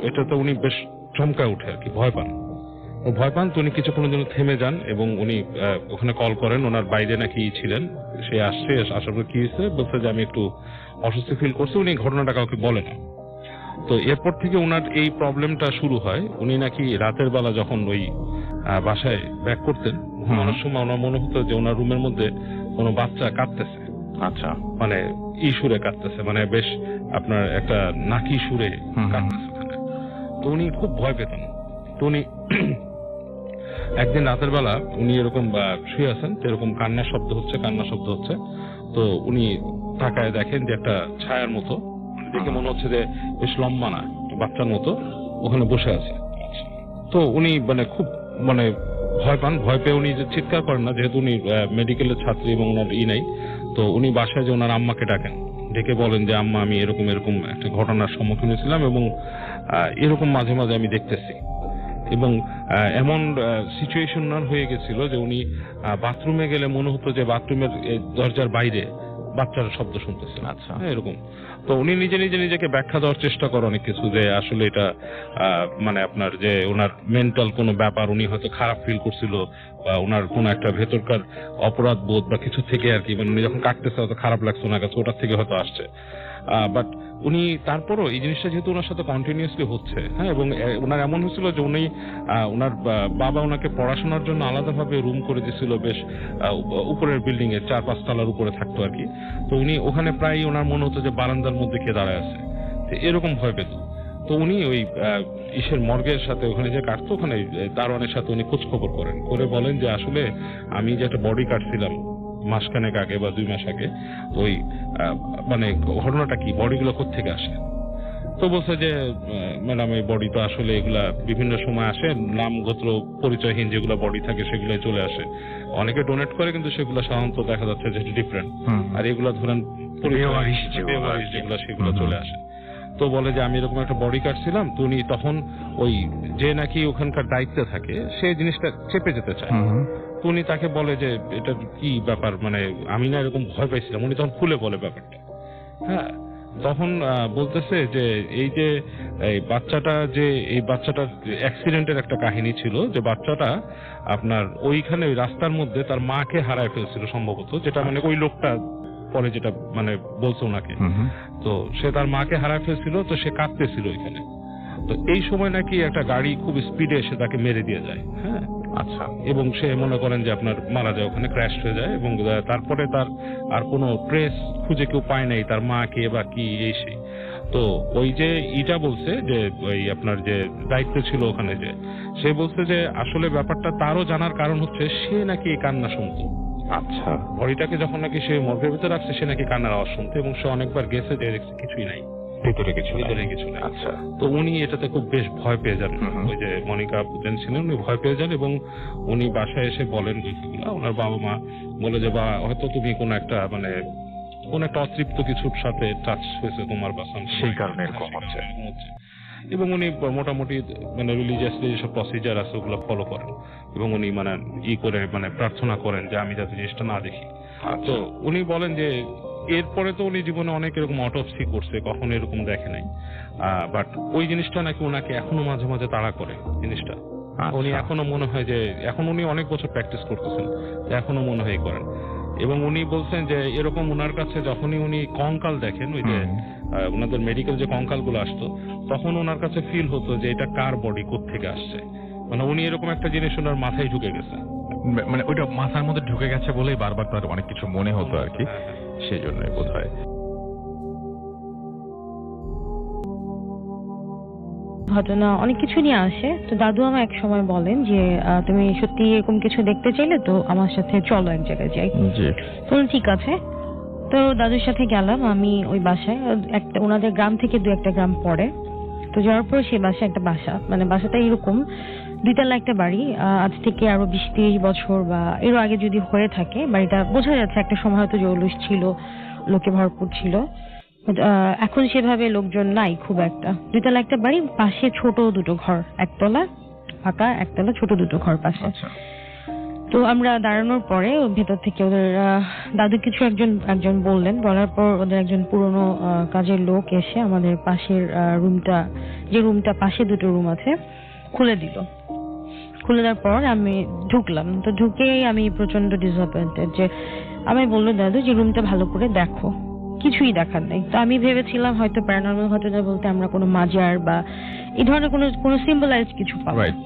এটা তো উনি বেশ চমকায় উঠে আর কি, ভয় পান। ও ভয় পান, তো উনি কিছুক্ষণের জন্য থেমে যান এবং উনি ওখানে কল করেন। ওনার বাইরে নাকি ছিলেন, সে আসছে, আসার পর কি হয়েছে বলছে যে আমি একটু অস্বস্তি ফিল করছি। উনি ঘটনাটা কাউকে বলে না। তো এরপর থেকে ওনার এই প্রবলেমটা শুরু হয়। উনি নাকি রাতের বেলা যখন ওই বাসায় ব্যাক করতেন, ঘুমানোর সময় ওনার মনে হতো যে ওনার রুমের মধ্যে কোনো বাচ্চা কাঁদতেছে। আচ্ছা। মানে সুরে কাঁদতেছে, মানে বেশ আপনার একটা নাকি সুরে কাঁদতেছে ওখানে। তো উনি খুব ভয় পেতেন। তো উনি একদিন রাতের বেলা উনি এরকম শুয়ে আছেন, তো এরকম কান্নার শব্দ হচ্ছে। তো উনি তাকায় দেখেন যে একটা ছায়ার মতো, দেখে মনে হচ্ছে যে বেশ লম্বা না, বাচ্চার মতো ওখানে বসে আছে। তো উনি মানে খুব মানে ভয় পান। ভয় পেয়ে উনি যে চিৎকার করেন না, যেহেতু উনি মেডিকেলের ছাত্রী এবং ওনার নাই। তো উনি বাসায় যে ওনার আম্মাকে ডাকেন, ডেকে বলেন যে আম্মা, আমি এরকম একটা ঘটনার সম্মুখীন হয়েছিলাম এবং এরকম মাঝে মাঝে আমি দেখতেছি। এবং এমন সিচুয়েশন হয়ে গেছিল যে উনি বাথরুমে গেলে মনে হতো যে বাথরুমের দরজার বাইরে বাচ্চার শব্দ শুনতেছেন। আচ্ছা। এরকম। তো উনি নিজেকে ব্যাখ্যা দেওয়ার চেষ্টা করেন অনেক কিছু, যে আসলে এটা মানে আপনার যে ওনার মেন্টাল কোনো ব্যাপার, উনি হয়তো খারাপ ফিল করছিল, বা ওনার কোনো একটা ভেতরকার অপরাধ বোধ বা কিছু থেকে আর কি, মানে উনি যখন কাটতেছে হয়তো খারাপ লাগছে ওনার কাছে, ওটার থেকে হয়তো আসছে। বাট উনি তারপরও এই জিনিসটা যেহেতু ওনার সাথে কন্টিনিউয়াসলি হচ্ছে, হ্যাঁ, এবং ওনার এমন হয়েছিল যে উনি ওনার বাবা ওনাকে পড়াশোনার জন্য আলাদাভাবে রুম করে দিয়েছিল, বেশ উপরের বিল্ডিং এর 4-5 তলার উপরে থাকতো আর কি। তো উনি ওখানে প্রায় ওনার মনে হতো যে বারান্দার মধ্যে কে দাঁড়ায় আছে, এরকম ভয় পেত। তো উনি ওই মর্গের সাথে ওখানে যে কাটতো, ওখানে দারোয়ানের সাথে উনি খোঁজ খবর করেন, করে বলেন যে আসলে আমি যে একটা বডি কাটছিলাম মাসখানেক আগে বা 2 মাস আগে, ওই মানে ঘটনাটা কি, বডিগুলো কোত্থেকে আসে। তো বলছে যে ম্যাডাম, এই বডি তো আসলে এগুলা বিভিন্ন সময় আসে, নাম গোত্র পরিচয়হীন যেগুলো বডি থাকে সেগুলো চলে আসে। অনেকে ডোনেট করে, কিন্তু সেগুলো সাধারণত দেখা যাচ্ছে যে ডিফারেন্ট। আর এগুলা ধরেন যেগুলো সেগুলো চলে আসে। তো বলে যে আমি এরকম একটা বডি কাটছিলাম। তো উনি তখন ওই যে নাকি ওখানকার দায়িত্বে থাকে, সে জিনিসটা চেপে যেতে চায়। তো উনি তাকে বলে যে এটা কি ব্যাপার, মানে আমি না এরকম ভয় পাইছিলাম। উনি তখন খুলে বলে ব্যাপারটা। হ্যাঁ, তখন বলতেছে যে এই যে এই বাচ্চাটার অ্যাক্সিডেন্টের একটা কাহিনী ছিল, যে বাচ্চাটা আপনার ওইখানে ওই রাস্তার মধ্যে তার মাকে হারায় ফেলছিল সম্ভবত, যেটা মানে ওই লোকটা পরে যেটা মানে বলছে ওনাকে। তো সে তার মাকে হারায় ফেলছিল, তো সে কাঁদতেছিল ওইখানে। তো এই সময় নাকি একটা গাড়ি খুব স্পিডে এসে তাকে মেরে দিয়ে যায়। হ্যাঁ, আচ্ছা। এবং সে মনে করেন যে আপনার মারা যায়, ওখানে ক্র্যাশ হয়ে যায়। এবং তারপরে তার আর কোনো ট্রেস খুঁজে কেউ পায় নাই, তার মা কে বা কি এই সেই। তো ওই যে বলছে যে ওই আপনার যে দায়িত্ব ছিল ওখানে, যে সে বলছে যে আসলে ব্যাপারটা তারও জানার কারণ হচ্ছে সে নাকি এই কান্না শুনতো। আচ্ছা। বডিটাকে যখন নাকি সে মর্গের ভিতরে রাখছে, সে নাকি কান্নার আওয়াজ শুনতো, এবং সে অনেকবার গেছে যে কিছুই নাই, ভিতরে কিছু নাই। আচ্ছা। তো উনি এটাতে খুব বেশ ভয় পেয়ে যান। ওই যে মনিকা পুতেন ছিলেন, উনি ভয় পেয়ে যান এবং উনি বাসায় এসে বলেন বিষয়গুলো। ওনার বাবা মা বলে যে বা হয়তো তুমি কোন একটা মানে কোন একটা অতৃপ্ত কিছুর সাথে টাচ হয়েছে তোমার বাসা, সেই কারণে এরকম হচ্ছে। এবং উনি মোটামুটি মানে রিলিজিয়াসলি যেসব প্রসিজার আছে ওগুলো ফলো করেন, এবং উনি মানে করে মানে প্রার্থনা করেন যে আমি যাতে জিনিসটা না দেখি। তো উনি বলেন যে এরপরে তো উনি জীবনে অনেক এরকম অটোপসি করছে, কখনো এরকম দেখে নাই। বাট ওই জিনিসটা নাকি ওনাকে এখনো মাঝে মাঝে তাড়া করে জিনিসটা। উনি এখনো মনে হয় যে, এখন উনি অনেক বছর প্র্যাকটিস করতেছেন, এখনো মনে হয় করেন। এবং উনি বলছেন যে এরকম ওনার কাছে যখনই উনি কঙ্কাল দেখেন, ওই যে ওনাদের মেডিকেল যে কঙ্কাল গুলো আসতো, তখন ওনার কাছে ফিল হতো যে এটা কার বডি, কোত্থেকে আসছে। মানে উনি এরকম একটা জিনিস ওনার মাথায় ঢুকে গেছে, মানে ওইটা মাথার মধ্যে ঢুকে গেছে বলেই বারবার তার অনেক কিছু মনে হতো আর কি, সেই জন্যই বোধ হয়। ঘটনা অনেক কিছু নিয়ে আসে। তো দাদু আমার এক সময় বলেন যে তুমি সত্যি এরকম কিছু দেখতে চাইলে তো আমার সাথে চলো এক জায়গায় যাই। তো ঠিক আছে, তো দাদুর সাথে গেলাম আমি ওই বাসায়। একটা ওনাদের গ্রাম থেকে 2-1 গ্রাম পরে। তো যাওয়ার পর সেই বাসায় একটা বাসা, মানে বাসাটা এরকম দুইতলা একটা বাড়ি, আজ থেকে আরো 20-30 বছর বা এরও আগে যদি হয়ে থাকে, বাড়িটা বোঝা যাচ্ছে একটা সময় হয়তো জৌলুস ছিল, লোকে ভরপুর ছিল। But, এখন সেভাবে লোকজন নাই খুব একটা। দুইতলা একটা বাড়ি, পাশে ছোট দুটো ঘর, একতলা ফাঁকা, একতলা ছোট দুটো ঘর পাশে। আচ্ছা তো আমরা দাঁড়ানোর পরে ওর ভেতর থেকে ওদের দাদু কিছু একজন বললেন, বলার পর ওদের একজন পুরনো কাজের লোক এসে আমাদের পাশের রুমটা পাশে দুটো রুম আছে খুলে দিল। খুলে দেওয়ার পর আমি ঢুকলাম। তো ঢুকেই আমি প্রচন্ড ডিসঅ্যাপয়েন্টেড, যে আমি বললো দাদু যে রুমটা ভালো করে দেখো, কিছুই দেখার নেই। তো আমি ভেবেছিলাম হয়তো প্যারানর্মাল ঘটনা বলতে আমরা কোনো মাজার বা এই ধরনের কোনো সিম্বলাইজ কিছু পাবো, রাইট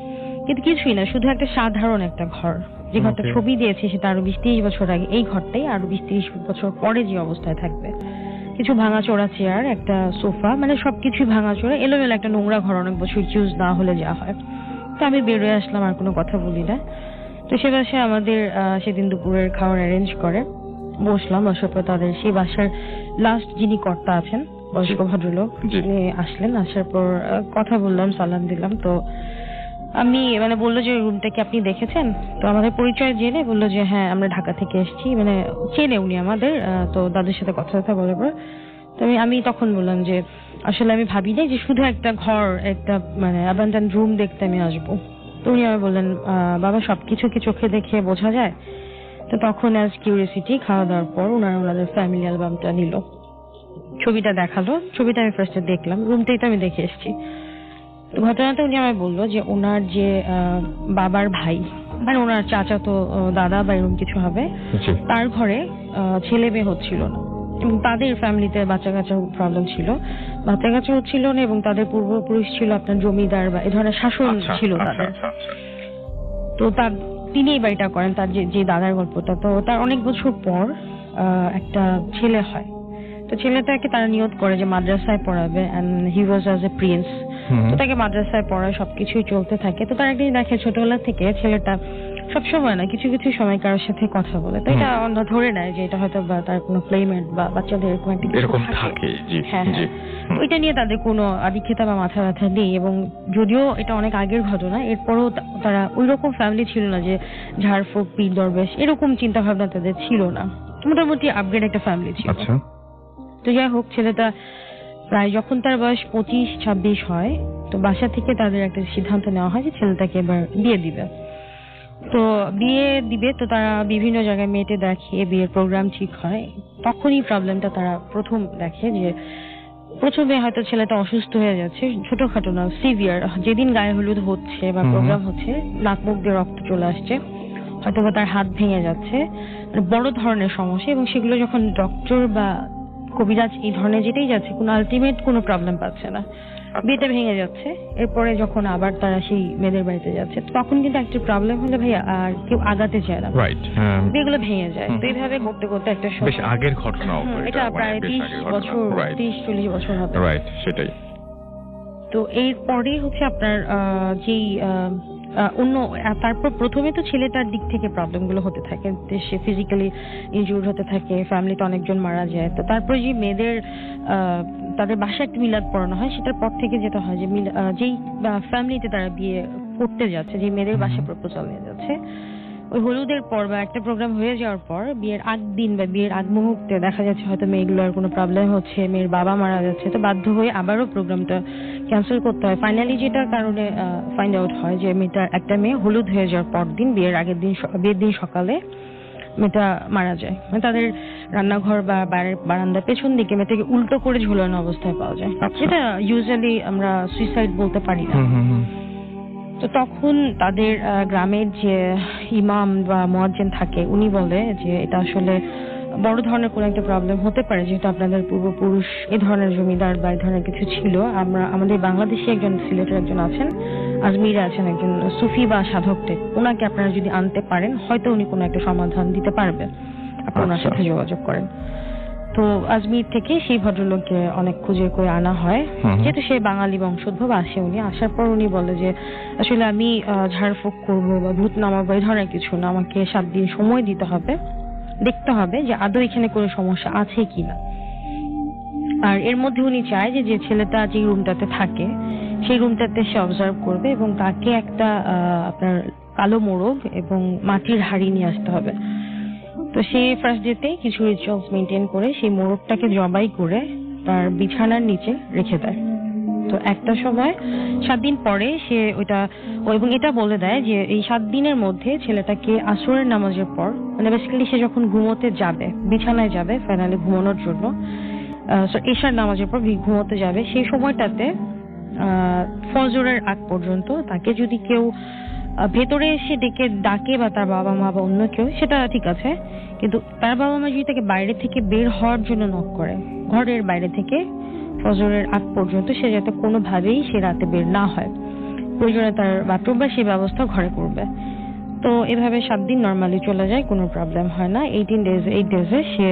কিন্তু কিছুই না, শুধু একটা সাধারণ একটা ঘর। যে ঘরটা Okay. ছবি দিয়েছে সেটা আরো 20-30 বছর আগে, এই ঘরটাই আরো 20-30 বছর পরে যে অবস্থায় থাকবে। কিছু ভাঙাচোরা চেয়ার, একটা সোফা, মানে সবকিছুই ভাঙাচোরা, এলোমেলো একটা নোংরা ঘর, অনেক বছর ইউজ না হলে যা হয়। তো আমি বেরোয় আসলাম, আর কোনো কথা বলি না। তো সে বাসায় আমাদের সেদিন দুপুরের খাওয়ার অ্যারেঞ্জ করে বসলাম। বসার পর তাদের সেই বাসার লাস্ট যিনি কর্তা আছেন, বয়স্ক ভদ্রলোক, জি। তিনি আসলেন। আসার পর কথা বললাম, সালাম দিলাম। তো আমি মানে বললো যে রুমটা কি আপনি দেখেছেন? তো আমাদের পরিচয় জেনে বললো যে হ্যাঁ আমরা ঢাকা থেকে এসেছি, মানে চেনে উনি আমাদের। তো দাদুর সাথে কথা বলার পর তো আমি তখন বললাম যে আসলে আমি ভাবি নাই যে শুধু একটা ঘর, একটা মানে অ্যাবান্ডেন্ট রুম দেখতে আমি আসবো। তো উনি আমায় বললেন বাবা সবকিছু কি চোখে দেখে বোঝা যায়? তো তখন অ্যাজ কিউরিয়াসিটি খাওয়া দাওয়ার পর ওনাদের ফ্যামিলি অ্যালবামটা নিল, ছবিটা দেখালো। ছবিটা আমি ফার্স্টে দেখলাম, রুমটাই তো আমি দেখে এসেছি। তো ঘটনাটা উনি আমায় বললো যে ওনার যে বাবার ভাই, মানে ওনার চাচা তো দাদা বা এরকম কিছু হবে, জি তার ঘরে ছেলে মেয়ে হচ্ছিল না, এবং তাদের ফ্যামিলিতে বাচ্চা কাচ্চা প্রবলেম ছিল, বাচ্চা কাচ্চা হচ্ছিল না, এবং তাদের পূর্বপুরুষ ছিল আপনার জমিদার বা এ ধরনের শাসন আচ্ছা ছিল আচ্ছা তাদের। আচ্ছা আচ্ছা। তো তিনি এই বাড়িটা করেন, তার যে দাদার গল্পটা। তো তার অনেক বছর পর একটা ছেলে হয়। তো ছেলেটাকে তারা নিয়ত করে যে মাদ্রাসায় পড়াবে, and he was as a prince. হুম, তো তাকে মাদ্রাসায় পড়ায়, সবকিছুই চলতে থাকে। তো তার একদিন দেখে ছোটবেলা থেকে ছেলেটা সবসময় না, কিছু কিছু সময় কারোর সাথে কথা বলে। তো এটা অন্য ধরে নেয় যে এটা হয়তো বা তার কোনো প্লেমেট বা বাচ্চাদের এরকম একটা কিছু এরকম থাকে। থাকে জি হ্যাঁ জি হ্যাঁ। ওইটা নিয়ে তাদের কোনো আদিক্ষেতা বা মাথা ব্যথা নেই, এবং যদিও এটা অনেক আগের ঘটনা, এরপরও তারা ওই রকম ফ্যামিলি ছিল না যে ঝাড়ফুঁক পীর দরবেশ এরকম চিন্তা ভাবনা তাদের ছিল না, মোটামুটি আপগ্রেড একটা ফ্যামিলি ছিল। আচ্ছা তো যাই হোক, ছেলেটা প্রায় যখন তার বয়স 25-26 হয়, তো বাসা থেকে তাদের একটা সিদ্ধান্ত নেওয়া হয় যে ছেলেটাকে এবার বিয়ে দিবে। তো বিয়ে দিবে, তো তারা বিভিন্ন জায়গায় মেয়েটে দেখে, বিয়ের প্রোগ্রাম ঠিক হয়। তখনই প্রবলেমটা তারা প্রথম দেখে যে প্রথমে হয়তো ছেলেটা অসুস্থ হয়ে যাচ্ছে, ছোটখাটো না, সিভিয়ার। যেদিন গায়ে হলুদ হচ্ছে বা প্রোগ্রাম হচ্ছে, নাক মুখ দিয়ে রক্ত চলে আসছে, হয়তো বা তার হাত ভেঙে যাচ্ছে, মানে বড় ধরনের সমস্যা। এবং সেগুলো যখন ডক্টর বা কবিরাজ এই ধরনের যেটাই যাচ্ছে, কোনো আলটিমেট কোনো প্রবলেম পাচ্ছে না, বিয়েটা ভেঙে যাচ্ছে। এরপরে যখন আবার তারা সেই মেয়েদের বাড়িতে যাচ্ছে, তখন কিন্তু একটা প্রবলেম হলে ভাই আর কেউ আগাতে চায় না, রাইট বিয়েগুলো ভেঙে যায়। তো এইভাবে করতে করতে একটা বেশ সময়, আগের ঘটনা এটা প্রায় 30 বছর, 30-40 বছর হবে। রাইট সেটাই তো এরপরে হচ্ছে আপনার যেই তারপর প্রথমে তো ছেলেটার দিক থেকে প্রবলেম গুলো হতে থাকে, সে ফিজিক্যালি ইনজুর্ড হতে থাকে, ফ্যামিলিতে অনেকজন মারা যায়। তো তারপর যে মেয়েদের তাদের বাসায় একটা মিলাদ পড়ানো হয়, সেটার পর থেকে যেটা হয় যে যেই ফ্যামিলিতে তারা বিয়ে করতে যাচ্ছে, যে মেয়েদের বাসায় প্রপোজাল নিয়ে যাচ্ছে, ওই হলুদের পর বা একটা প্রোগ্রাম হয়ে যাওয়ার পর বিয়ের আগ দিন বা বিয়ের আগ মুহূর্তে দেখা যাচ্ছে হয়তো মেয়েগুলোর কোনো প্রবলেম হচ্ছে, মেয়ের বাবা মারা যাচ্ছে, তো বাধ্য হয়ে আবারও প্রোগ্রামটা ক্যান্সেল করতে হয়। ফাইনালি যেটার কারণে ফাইন্ড আউট হয় যে একটা মেয়ে হলুদ হয়ে যাওয়ার পর দিন, বিয়ের দিন সকালে মেয়েটা মারা যায়। মানে তাদের রান্নাঘর বা বারান্দার পেছন দিকে মেয়েটাকে উল্টো করে ঝুলানো অবস্থায় পাওয়া যায়। যেটা ইউজুয়ালি আমরা সুইসাইড বলতে পারি না। তো তখন তাদের গ্রামের যে ইমাম বা মুয়াজ্জিন থাকে, উনি বলে যে এটা আসলে বড় ধরনের কোনো একটা প্রবলেম হতে পারে, যেহেতু আপনাদের পূর্বপুরুষ এই ধরনের জমিদার বা এই ধরনের কিছু ছিল। আমাদের বাংলাদেশি একজন, সিলেটের একজন আছেন, আজমিরে আছেন একজন সুফি বা সাধক টাইপ, ওনাকে আপনারা যদি আনতে পারেন হয়তো উনি কোনো একটা সমাধান দিতে পারবে, আপনি ওনার সাথে যোগাযোগ করেন। তো আজমির থেকে সেই ভদ্রলোককে অনেক খুঁজে করে আনা হয়, যেহেতু সে বাঙালি বংশোদ্ভব। আসে উনি, আসার পর উনি বলে যে আসলে আমি ঝাড়ফুঁক করবো বা ভূত নামাবো এই ধরনের কিছু না, আমাকে 7 দিন সময় দিতে হবে, দেখতে হবে যে আদৌ এখানে কোনো সমস্যা আছে কিনা। আর এর মধ্যে উনি চায় যে ছেলেটা যে রুমটাতে থাকে সেই রুমটাতে সে অবজার্ভ করবে এবং তাকে একটা আপনার কালো মোড়ক এবং মাটির হাড়ি নিয়ে আসতে হবে। তো সে ফার্স্ট ডেতে কিছু রিচুয়ালস মেনটেন করে সেই মোড়কটাকে জবাই করে তার বিছানার নিচে রেখে দেয়। তো একটা সময় 7 দিন পরে সে ওইটা এবং এটা বলে দেয় যে এই 7 দিনের মধ্যে ছেলেটাকে আসরের নামাজের পর, মানে বেসিক্যালি সে যখন ঘুমোতে যাবে, বিছানায় যাবে ফাইনালি ঘুমানোর জন্য, এশার নামাজের পর ঘুমোতে যাবে, সেই সময়টাতে ফজরের আগ পর্যন্ত তাকে যদি কেউ ভেতরে এসে ডাকে বা তার বাবা মা বা অন্য কেউ, সেটা ঠিক আছে, কিন্তু তার বাবা মা যদি তাকে বাইরে থেকে বের হওয়ার জন্য নক করে, ঘরের বাইরে থেকে ফজরের আগ পর্যন্ত সে যাতে কোনোভাবেই সে রাতে বের না হয়, প্রয়োজনে তার বাথরুম বা সেই ব্যবস্থা ঘরে করবে। তো এভাবে 7 দিন নর্মালি চলে যায়, কোনো প্রবলেম হয় না। 8 ডেজে সে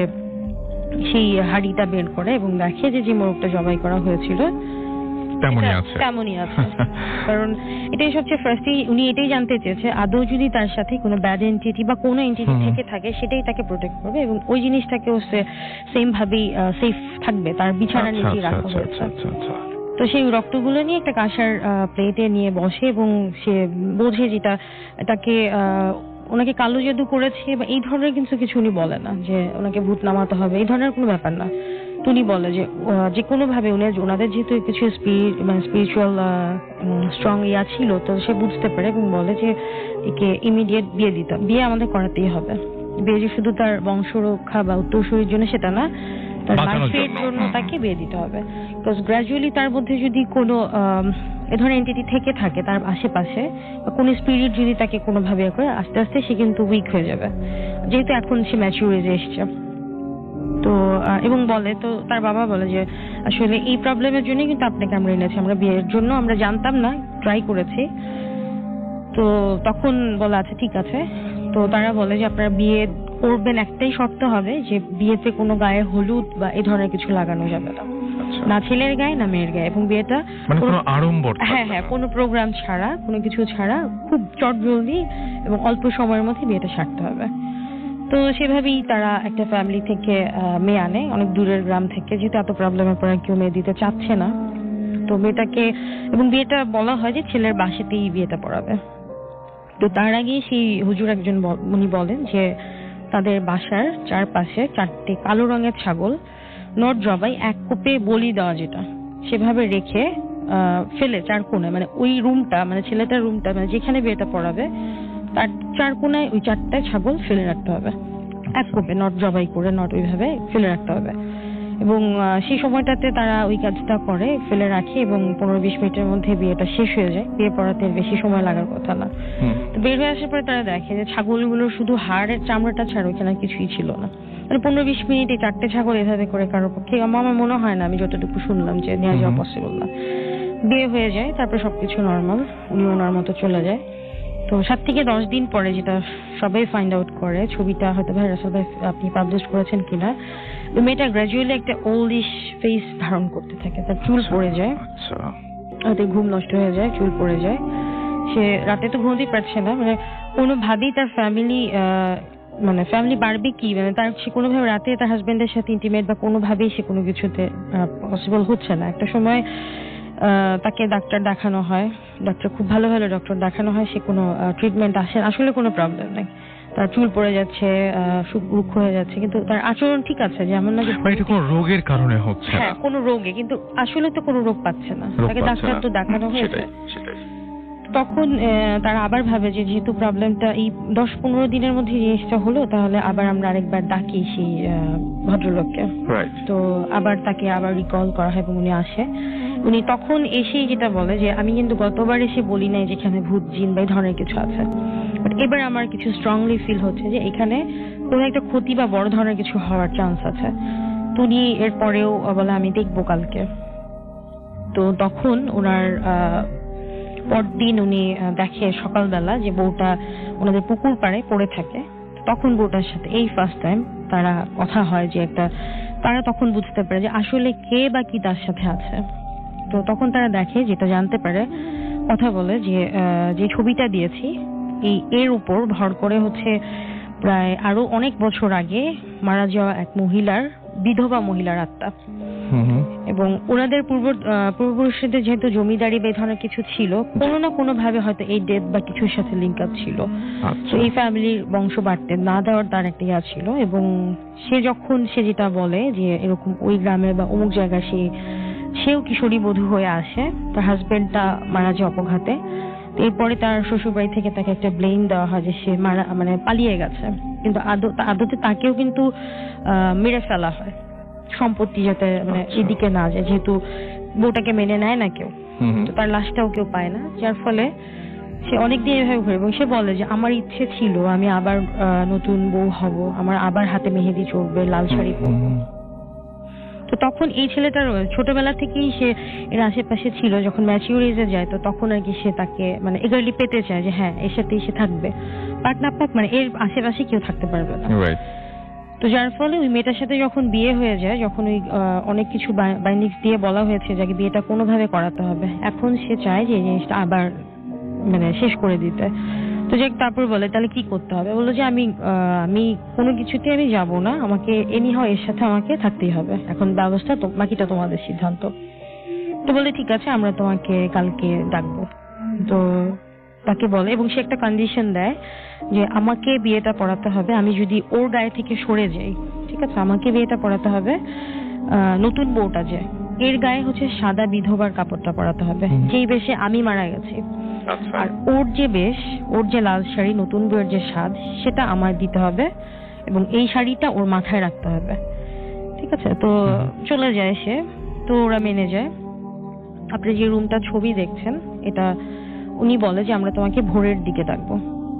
সেই হাড়িটা বের করে এবং দেখে যে মোরগটা জবাই করা হয়েছিল তেমনই আছে। কারণ এটাই সবচেয়ে ফার্স্টে উনি এটাই জানতে চেয়েছে আদৌ যদি তার সাথে কোনো ব্যাড এন্টিটি বা কোনো এন্টিটি থেকে থাকে সেটাই তাকে প্রোটেক্ট করবে এবং ওই জিনিসটাকেও সে সেম ভাবেই সেফ থাকবে, তার বিছানার নিচে রাখা হয়েছে। তো সেই রক্তগুলো নিয়ে একটা কাঁসার প্লেটে নিয়ে বসে এবং সে বোঝে যেটা তাকে ওনাকে কালো জাদু করেছে বা এই ধরনের কিন্তু কিছু উনি বলে না যে ওনাকে ভূত নামাতে হবে, এই ধরনের কোনো ব্যাপার না। উনি বলে যে কোনো ভাবে ওনাদের যেহেতু কিছু স্পিরিচুয়াল স্ট্রং ইয়া ছিল, তো সে বুঝতে পারে এবং বলে যে একে ইমিডিয়েট বিয়ে আমাদের করাতেই হবে। বিয়ে যে শুধু তার বংশ রক্ষা বা উত্তরসূরির জন্য সেটা না, তার লাইফের জন্য তাকে বিয়ে দিতে হবে। বিকজ গ্র্যাজুয়ালি তার মধ্যে যদি কোনো এ ধরনের এন্টিটি থেকে থাকে তার আশেপাশে বা কোনো স্পিরিট যদি তাকে কোনোভাবে করে, আস্তে আস্তে সে কিন্তু উইক হয়ে যাবে, যেহেতু এখন সে ম্যাচিউর এজে এসছে। তো এবং বলে, তো তার বাবা বলে যে আসলে এই প্রবলেমের জন্যই কিন্তু আপনাকে আমরা এনেছি, আমরা বিয়ের জন্য আমরা জানতাম না, ট্রাই করেছি। তো তখন বলা আছে ঠিক আছে। তো তারা বলে যে আপনারা বিয়ে করবেন, একটাই শর্ত হবে যে বিয়েতে কোনো গায়ে হলুদ বা এই ধরনের কিছু লাগানো যাবে না, না ছেলের গায়ে না মেয়ের গায়ে, এবং বিয়েটা কোনো আড়ম্বর, হ্যাঁ কোনো প্রোগ্রাম ছাড়া, কোনো কিছু ছাড়া খুব চটজলদি এবং অল্প সময়ের মধ্যে বিয়েটা সারতে হবে। তো সেভাবেই তারা একটা ফ্যামিলি থেকে মেয়ে আনে, অনেক দূরের গ্রাম থেকে, যেহেতু এত প্রবলেমের পরে কেউ মেয়ে দিতে চাচ্ছে না। তো মেয়েটাকে, এবং বিয়েটা বলা হয় যে ছেলের বাসাতেই বিয়েটা পড়াবে। তো তার আগে সেই হুজুর একজন উনি বলেন যে তাদের বাসার চারপাশে 4টে কালো রঙের ছাগল নট জবাই এক কোপে বলি দেওয়া, যেটা সেভাবে রেখে ফেলে 4 কোণায়, মানে ওই রুমটা, মানে ছেলেটার রুমটা, মানে যেখানে বিয়েটা পড়াবে তার 4 কোণায় ওই 4টা ছাগল ফেলে রাখতে হবে, এক কোপে, নট জবাই করে, নট ওইভাবে ফেলে রাখতে হবে। এবং সেই সময়টাতে তারা ওই কাজটা করে, ফেলে রাখে এবং 15-20 মিনিটের মধ্যে বিয়েটা শেষ হয়ে যায়। বিয়ে পড়াতে বেশি সময় লাগার কথা না। তো বের হয়ে আসার পরে তারা দেখে যে ছাগলগুলোর শুধু হাড়ের চামড়াটা ছাড়া ওইখানে কিছুই ছিল না। মানে 15-20 মিনিটে 4টে ছাগল এভাবে করে কারোর পক্ষে, আমার মনে হয় না, আমি যতটুকু শুনলাম, যে নিয়ে যাওয়া পসিবল না। বিয়ে হয়ে যায়, তারপর সবকিছু নর্মাল, উনি ওনার মতো চলে যায়। তো 7 থেকে 10 দিন পরে যেটা সবাই ফাইন্ড আউট করে, ছবিটা হয়তো ভাই রাসেল ভাই আপনি পাবলিশ করেছেন কিনা, মেয়েটা গ্র্যাজুয়ালি একটা ওল্ডিশ ফেস ধারণ করতে থাকে, তার চুল পড়ে যায়, হয়তো ঘুম নষ্ট হয়ে যায়, চুল পড়ে যায়, সে রাতে তো ঘুমোতেই পারছে না, মানে কোনোভাবেই তার ফ্যামিলি বাড়বে কি, মানে তার সে কোনোভাবে রাতে তার হাজবেন্ডের সাথে ইন্টিমেট বা কোনোভাবেই সে কোনো কিছুতে পসিবল হচ্ছে না। একটা সময় তাকে ডাক্তার দেখানো হয়, ডাক্তার খুব ভালো ডক্টর দেখানো হয়, সে কোনো ট্রিটমেন্ট আসলে কোনো প্রবলেম নেই, তার চুল পড়ে যাচ্ছে, রুক্ষ হয়ে যাচ্ছে, কিন্তু তার আচরণ ঠিক আছে, যেমন না যে এটা কোনো রোগের কারণে হচ্ছে না, কোনো রোগে, কিন্তু আসলে তো কোনো রোগ পাচ্ছে না, তাকে ডাক্তার তো দেখানো হয়েছে। তখন তারা আবার ভাবে যে যেহেতু প্রবলেমটা এই 10-15 দিনের মধ্যে জিনিসটা হলো, তাহলে আবার আমরা আরেকবার ডাকি সেই ভদ্রলোককে। তো আবার তাকে আবার রিকল করা হয় এবং উনি আসে। উনি তখন এসেই যেটা বলে যে আমি কিন্তু গতবার এসে বলি নাই যেখানে ভূত জিন বা এই ধরনের কিছু আছে, বাট এবার আমার কিছু স্ট্রংলি ফিল হচ্ছে যে এখানে কোনো একটা ক্ষতি বা বড় ধরনের কিছু হওয়ার চান্স আছে। তো উনি এরপরেও বলে আমি দেখবো কালকে। তো তখন ওনার পরদিন উনি দেখে সকালবেলা যে বউটা ওনাদের পুকুর পাড়ে পড়ে থাকে। তখন বউটার সাথে এই ফার্স্ট টাইম তারা কথা হয়, যে তারা তখন বুঝতে পারে যে আসলে কে বা কি তার সাথে আছে। তো তখন তারা দেখে, যেটা জানতে পারে, কথা বলে যে ছবিটা দিয়েছি এর উপর ভর করে হচ্ছে প্রায় আরো অনেক বছর আগে মারা যাওয়া এক বিধবা মহিলার আত্মা। এবং ওনাদের পূর্বপুরুষদের যেহেতু জমিদারি বা এই ধরনের কিছু ছিল, কোনো না কোনো ভাবে হয়তো এই ডেথ বা কিছুর সাথে লিঙ্ক আপ ছিল। আচ্ছা তো এই ফ্যামিলির বংশ বাড়তে না দেওয়ার তার একটা ইয়া ছিল। এবং সে যেটা বলে যে এরকম ওই গ্রামে বা অমুক জায়গায় সেও কিশোরী বধূ হয়ে আসে, তার হাজবেন্ডটা মারা যায় অপঘাতে। এরপরে তার শ্বশুরবাড়ি থেকে তাকে একটা ব্লেম দেওয়া হয় যে সে পালিয়ে গেছে, কিন্তু আদতে তাকেও কিন্তু মেরে ফেলা হয়, সম্পত্তি যাতে এদিকে না যায়, যেহেতু বউটাকে মেনে নেয় না কেউ, তো তার লাশটাও কেউ পায় না, যার ফলে সে অনেকদিন এভাবে ঘুরে। এবং সে বলে যে আমার ইচ্ছে ছিল আমি আবার নতুন বউ হব, আমার আবার হাতে মেহেদি চড়বে, লাল শাড়ি পরবো। তো তখন এই ছেলেটার ছোটবেলা থেকেই সে এর আশেপাশে ছিল, যখন ম্যাচিউর এজে যায় তো তখন আর কি সে তাকে এগারলি পেতে চায় যে হ্যাঁ এর সাথেই সে থাকবে, পাক না পাক এর আশেপাশে কেউ থাকতে পারবে না। তো যার ফলে ওই মেয়েটার সাথে যখন বিয়ে হয়ে যায়, যখন ওই অনেক কিছু বাইন্ডিংস দিয়ে বলা হয়েছে যে বিয়েটা কোনোভাবে করাতে হবে, এখন সে চায় যে এই জিনিসটা আবার শেষ করে দিতে। তো যাক, তারপর বলে তাহলে কি করতে হবে, বললো যে আমি কোনো কিছুতে আমি যাব না, আমাকে এনিহাও এর সাথে আমাকে থাকতেই হবে, এখন ব্যবস্থা তো বাকিটা তোমাদের সিদ্ধান্ত। তো বলে ঠিক আছে আমরা তোমাকে কালকে ডাকবো। তো তাকে বলে, এবং সে একটা কন্ডিশন দেয় যে আমাকে বিয়েটা পড়াতে হবে, আমি যদি ওর গায়ে থেকে সরে যাই, ঠিক আছে, আমাকে বিয়েটা পড়াতে হবে নতুন বউটা যে এর গায়ে হচ্ছে সাদা বিধবার কাপড়টা পরাতে হবে, যেই বেশে আমি মারা গেছি। আর ওর যে বেশ, ওর যে লাল শাড়ি, নতুন বউয়ের যে সাজ, সেটা আমার দিতে হবে এবং এই শাড়িটা ওর মাথায় রাখতে হবে, ঠিক আছে। তো চলে যায় সে, তো ওরা মেনে যায়। আপনি যে রুমটা ছবি দেখছেন, এটা উনি বলে যে আমরা তোমাকে ভোরের দিকে ডাকবো,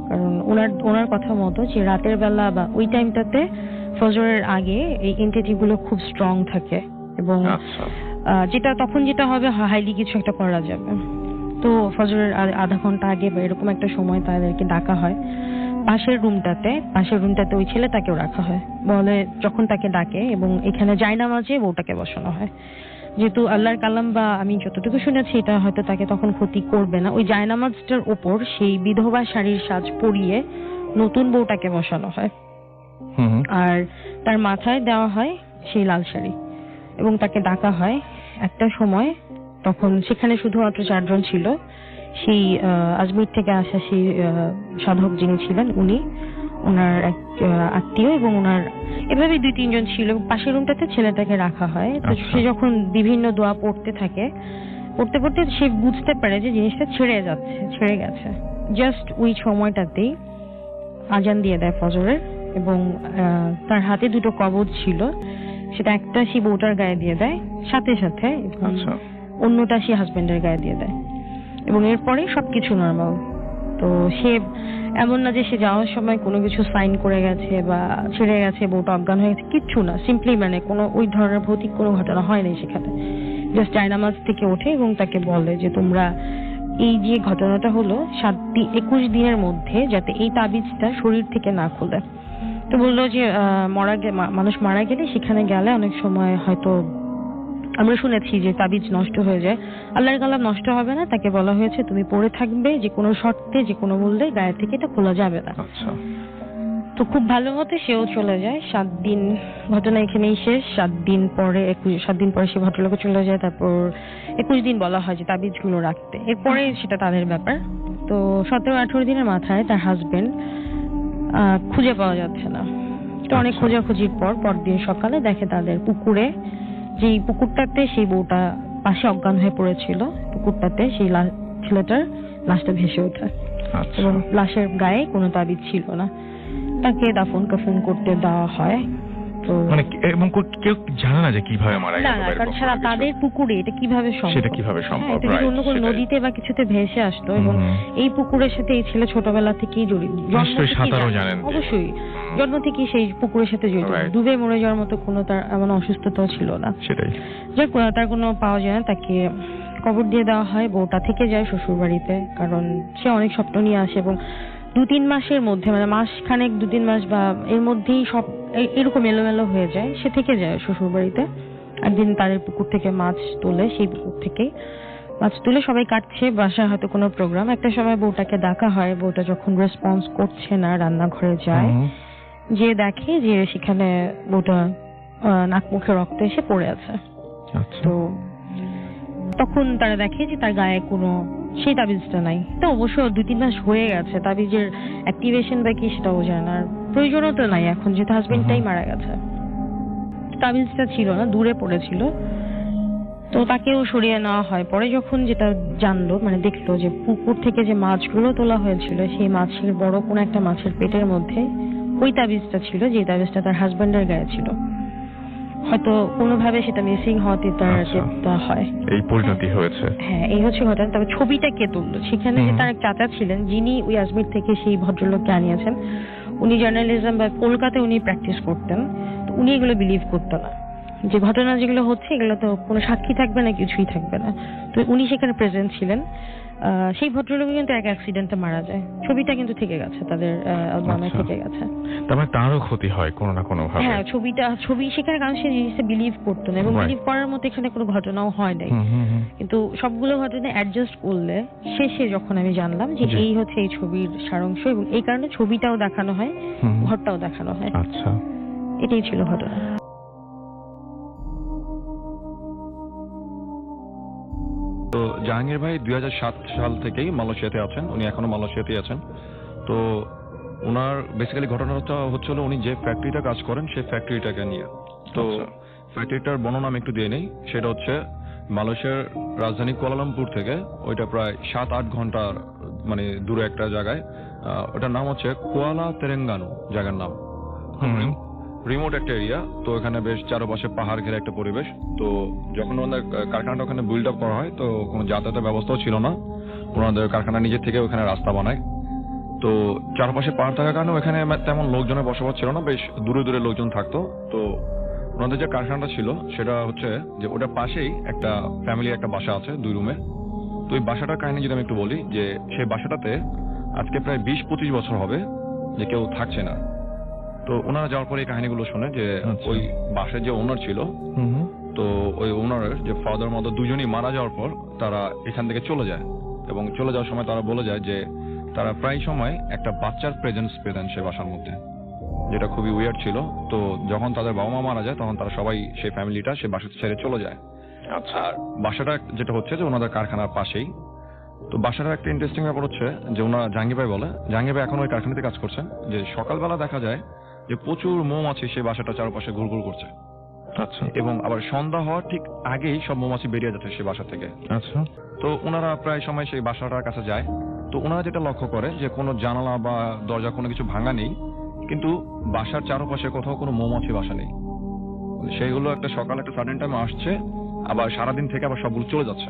কারণ ওনার কথা মতো যে রাতের বেলা বা ওই টাইমটাতে ফজরের আগে এই এন্টিটি গুলো খুব স্ট্রং থাকে, এবং তখন যেটা হবে হাইলি কিছু একটা করা যাবে। তো ফজরের আধা ঘন্টা আগে বা এরকম একটা সময় তাদেরকে ডাকা হয় পাশের রুমটাতে ওই ছেলেটাকেও রাখা হয়। বলে যখন তাকে ডাকে, এবং এখানে জায়নামাজে বউটাকে বসানো হয়, যেহেতু আল্লাহর কালাম বা আমি যতটুকু শুনেছি এটা হয়তো তাকে তখন ক্ষতি করবে না, ওই জায়নামাজটার ওপর সেই বিধবা শাড়ির সাজ পরিয়ে নতুন বউটাকে বসানো হয়, আর তার মাথায় দেওয়া হয় সেই লাল শাড়ি, এবং তাকে ডাকা হয় একটা সময়। তখন সেখানে শুধুমাত্র 4 জন ছিল, সেই আজমির থেকে আসা সেই সাধক যিনি ছিলেন উনি, ওনার এক আত্মীয়, এবং ওনার এভাবে 2-3 জন ছিল। পাশের রুমটাতে ছেলেটাকে রাখা হয়। তো সে যখন বিভিন্ন দোয়া পড়তে থাকে, পড়তে পড়তে সে বুঝতে পারে যে জিনিসটা ছেড়ে গেছে। জাস্ট ওই সময়টাতেই আজান দিয়ে দেয় ফজরের, এবং তার হাতে 2টো কবজ ছিল, সেটা একটা সে বউটার গায়ে দিয়ে দেয় সাথে সাথে, অন্যটা সে হাজবেন্ডের গায়ে দিয়ে দেয়, এবং এরপরে সবকিছু নর্মাল। তো সে এমন না যে সে যাওয়ার সময় কোনো কিছু সাইন করে গেছে বা ছেড়ে গেছে, বউটা অজ্ঞান হয়ে গেছে, কিচ্ছু না। সিম্পলি কোনো ওই ধরনের ভৌতিক কোনো ঘটনা হয়নি সেখানে। জাস্ট জায়নামাজ থেকে ওঠে এবং তাকে বলে যে তোমরা এই যে ঘটনাটা হলো 21 দিনের মধ্যে যাতে এই তাবিজটা শরীর থেকে না খুলে। তো বললো যে মানুষ মারা গেলে সেখানে গেলে অনেক সময় হয়তো আমরা শুনেছি যে তাবিজ নষ্ট হয়ে যায়, আল্লাহর কালাম নষ্ট হবে না। তাকে বলা হয়েছে তুমি পড়ে থাকবে, যে কোনো শর্তে যে কোনো মূল্যে গায়ে থেকে এটা খোলা যাবে না। তো খুব ভালো মতে সেও চলে যায়। 7 দিন ঘটনা এখানেই শেষ। 7 দিন পরে সে ভদ্রলোকে চলে যায়। তারপর 21 দিন বলা হয় যে তাবিজগুলো রাখতে, এরপরে সেটা তাদের ব্যাপার। তো 17-18 দিনের মাথায় তার হাজবেন্ড খুঁজে পাওয়া যাচ্ছে না। তো অনেক খোঁজাখুঁজির পরদিন সকালে দেখে তাদের পুকুরে, যেই পুকুরটাতে সেই বউটা পাশে অজ্ঞান হয়ে পড়েছিল, পুকুরটাতে সেই ছেলেটার লাশটা ভেসে ওঠে, এবং লাশের গায়ে কোনো তাবিজ ছিল না। তাকে দাফন কাফন করতে দেওয়া হয়। তো এবং কেউ জানে না যে কিভাবে মারা গেল, না, কারণ সারা তাদের পুকুরে এটা কিভাবে সম্ভব, এটা যদি অন্য কোনো নদীতে বা কিছুতে ভেসে আসতো। এবং এই পুকুরের সাথে এই ছেলে ছোটবেলা থেকেই জড়িত, অবশ্যই জন্ম থেকেই সেই পুকুরের সাথে জড়িত, ডুবে মরে যাওয়ার মতো কোনো তার এমন অসুস্থতাও ছিল না। যাক, তার কোনো পাওয়া যায় না, তাকে কবর দিয়ে দেওয়া হয়। বউটা থেকে যায় শ্বশুর বাড়িতে, কারণ সে অনেক স্বপ্ন নিয়ে আসে, এবং 2-3 মাসের মধ্যে মাসখানেক 2-3 মাস বা এর মধ্যেই সব এরকম এলোমেলো হয়ে যায়। সে থেকে যায় শ্বশুর বাড়িতে। একদিন তাদের পুকুর থেকে মাছ তোলে, সেই পুকুর থেকে মাছ তুলে সবাই কাটছে, বাসায় হয়তো কোনো প্রোগ্রাম। একটা সময় বউটাকে ডাকা হয়, বউটা যখন রেসপন্স করছে না রান্নাঘরে যায়, যে দেখে যে সেখানে বউটা নাক মুখে রক্ত এসে পড়ে আছে। আচ্ছা তো তখন তারা দেখে যে তার গায়ে কোনো সেই তাবিজটা নাই। তো অবশ্য 2-3 মাস হয়ে গেছে, তাবিজের অ্যাক্টিভেশন বা কি সেটা বোঝা না, আর প্রয়োজনও তো নাই এখন, যেহেতু হাজবেন্ডটাই মারা গেছে। তাবিজটা ছিল না, দূরে পড়েছিল, তো তাকেও সরিয়ে নেওয়া হয়। পরে যখন যেটা জানলো, মানে দেখলো যে পুকুর থেকে যে মাছগুলো তোলা হয়েছিল, সেই মাছের বড় কোনো একটা মাছের পেটের মধ্যে ওই তাবিজটা ছিল, যে তাবিজটা তার হাজবেন্ডের গায়ে ছিল। হয়তো কোনোভাবে সেটা মিসিং হতে তার আচ্ছা। যেটা হয়। এই পরিণতি হয়েছে। হ্যাঁ, এই হচ্ছে ঘটনা। তবে ছবিটা কে তুললো, সেখানে যে তার এক চাচা ছিলেন, যিনি ওই আজমির থেকে সেই ভদ্রলোককে আনিয়েছেন, উনি জার্নালিজম বা কলকাতায় উনি প্র্যাকটিস করতেন, তো উনি এগুলো বিলিভ করতো না, যে ঘটনা যেগুলো হচ্ছে এগুলো তো কোনো সাক্ষী থাকবে না, কিছুই থাকবে না। তো উনি সেখানে প্রেজেন্ট ছিলেন। সেই ভদ্রলোক কিন্তু এক অ্যাক্সিডেন্টে মারা যায়। ছবিটা কিন্তু থেকে গেছে, তাদের অ্যালবামে আচ্ছা। থেকে গেছে। তার মানে তারও ক্ষতি হয় কোনো না কোনো ভাবে। হ্যাঁ, ছবি সেখানে, কারণ সে জিনিসটা বিলিভ করতো না, এবং Right. বিলিভ করার মতো এখানে কোনো ঘটনাও হয় নাই। হুম। কিন্তু সবগুলো ঘটনা অ্যাডজাস্ট করলে শেষে যখন আমি জানলাম যে জি। এই হচ্ছে এই ছবির সারাংশ, এবং এই কারণে ছবিটাও দেখানো হয়, হুম। ঘরটাও দেখানো হয়। আচ্ছা এটাই ছিল ঘটনা। তো জাহাঙ্গীর ভাই 2007 সাল থেকেই মালয়েশিয়াতে আছেন, উনি এখনো মালয়েশিয়াতেই আছেন। তো ওনার বেসিক্যালি ঘটনাটা হচ্ছিল উনি যে ফ্যাক্টরিটা কাজ করেন সেই ফ্যাক্টরিটাকে নিয়ে। তো আচ্ছা। ফ্যাক্টরিটার বর্ণনা আমি একটু দিয়ে নেই। সেটা হচ্ছে মালয়েশিয়ার রাজধানী কুয়ালালামপুর থেকে ওইটা প্রায় 7-8 ঘন্টা মানে দূরে একটা জায়গায়। ওটার নাম হচ্ছে কুয়ালা তেরেঙ্গানু জায়গার নাম। রিমোট একটা এরিয়া। তো এখানে বেশ চারপাশে পাহাড় ঘেরা একটা পরিবেশ। তো যখন ওনাদের কারখানাটা ওখানে বিল্ড আপ করা হয়, তো কোনো যাতায়াতের ব্যবস্থাও ছিল না। ওনাদের কারখানা নিজের থেকে ওখানে রাস্তা বানায়। তো চারপাশে পাহাড় থাকার কারণে ওখানে তেমন লোকজনের বসবাস ছিল না, বেশ দূরে দূরে লোকজন থাকতো। তো ওনাদের যে কারখানাটা ছিল সেটা হচ্ছে যে ওটার পাশেই একটা ফ্যামিলি একটা বাসা আছে 2 রুমে। তো ওই বাসাটার কাহিনী যদি আমি একটু বলি, যে সেই বাসাটাতে আজকে প্রায় 20-25 বছর হবে যে কেউ থাকছে না। তো ওনারা যাওয়ার পরে এই কাহিনীগুলো শুনে যে আচ্ছা। ওই বাসার যে ওনার ছিল, তো ওই ওনারের যে ফাদার মাদার দুজনেই মারা যাওয়ার পর তারা এখান থেকে চলে যায়, এবং চলে যাওয়ার সময় তারা বলে যায় যে তারা প্রায় সময় একটা বাচ্চার প্রেজেন্স পেতেন সে বাসার মধ্যে, যেটা খুবই উইয়ার্ড ছিল। তো যখন তাদের বাবা মা মারা যায় তখন তারা সবাই সেই ফ্যামিলিটা সেই বাসা ছেড়ে চলে যায়। আচ্ছা। আর বাসাটা যেটা হচ্ছে যে ওনাদের কারখানার পাশেই। তো বাসাটার একটা ইন্টারেস্টিং ব্যাপার হচ্ছে যে ওনারা জাহাঙ্গীর ভাই বলে, জাহাঙ্গীর ভাই এখন ওই কারখানাতে কাজ করছেন, যে সকালবেলা দেখা যায় যে প্রচুর মৌমাছি সেই বাসাটা চারপাশে ঘুরঘুর করছে, আচ্ছা এবং আবার সন্ধ্যা হওয়ার ঠিক আগেই সব মৌমাছি বেরিয়ে যাচ্ছে সেই বাসা থেকে। আচ্ছা। তো ওনারা প্রায় সময় সেই বাসাটার কাছে যায়। তো ওনারা যেটা লক্ষ্য করে যে কোনো জানালা বা দরজা কোনো কিছু ভাঙা নেই, কিন্তু বাসার চারপাশে কোথাও কোনো মৌমাছি বাসা নেই। সেইগুলো একটা সকালে একটা সাডেন টাইমে আসছে, আবার সারাদিন থেকে আবার সবগুলো চলে যাচ্ছে।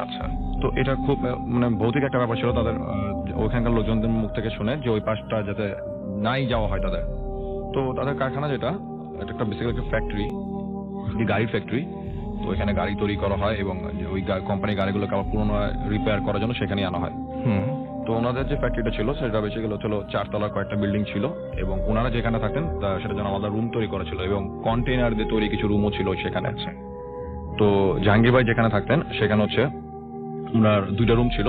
আচ্ছা। তো এটা খুব মানে ভৌতিক একটা ব্যাপার ছিল তাদের, ওইখানকার লোকজনদের মুখ থেকে শুনে যে ওই পাশটা যাতে নাই যাওয়া হয় তাদের। তো তাদের কারখানা যেটা, এটা একটা বেসিক্যালি একটা ফ্যাক্টরি, গাড়ি ফ্যাক্টরি। তো এখানে গাড়ি তৈরি করা হয়, এবং ওই কোম্পানির গাড়িগুলোকে আবার পুনরায় রিপেয়ার করার জন্য সেখানে আনা হয়। তো ওনাদের যে ফ্যাক্টরিটা ছিল সেটা বেসিক্যালি ছিল 4 তলার কয়েকটা বিল্ডিং ছিল, এবং ওনারা যেখানে থাকতেন সেটা যেন আলাদা রুম তৈরি করা ছিল, এবং কন্টেইনার দিয়ে তৈরি কিছু রুমও ছিল সেখানে। তো জাহাঙ্গীর ভাই যেখানে থাকতেন সেখানে হচ্ছে ওনার 2টা রুম ছিল।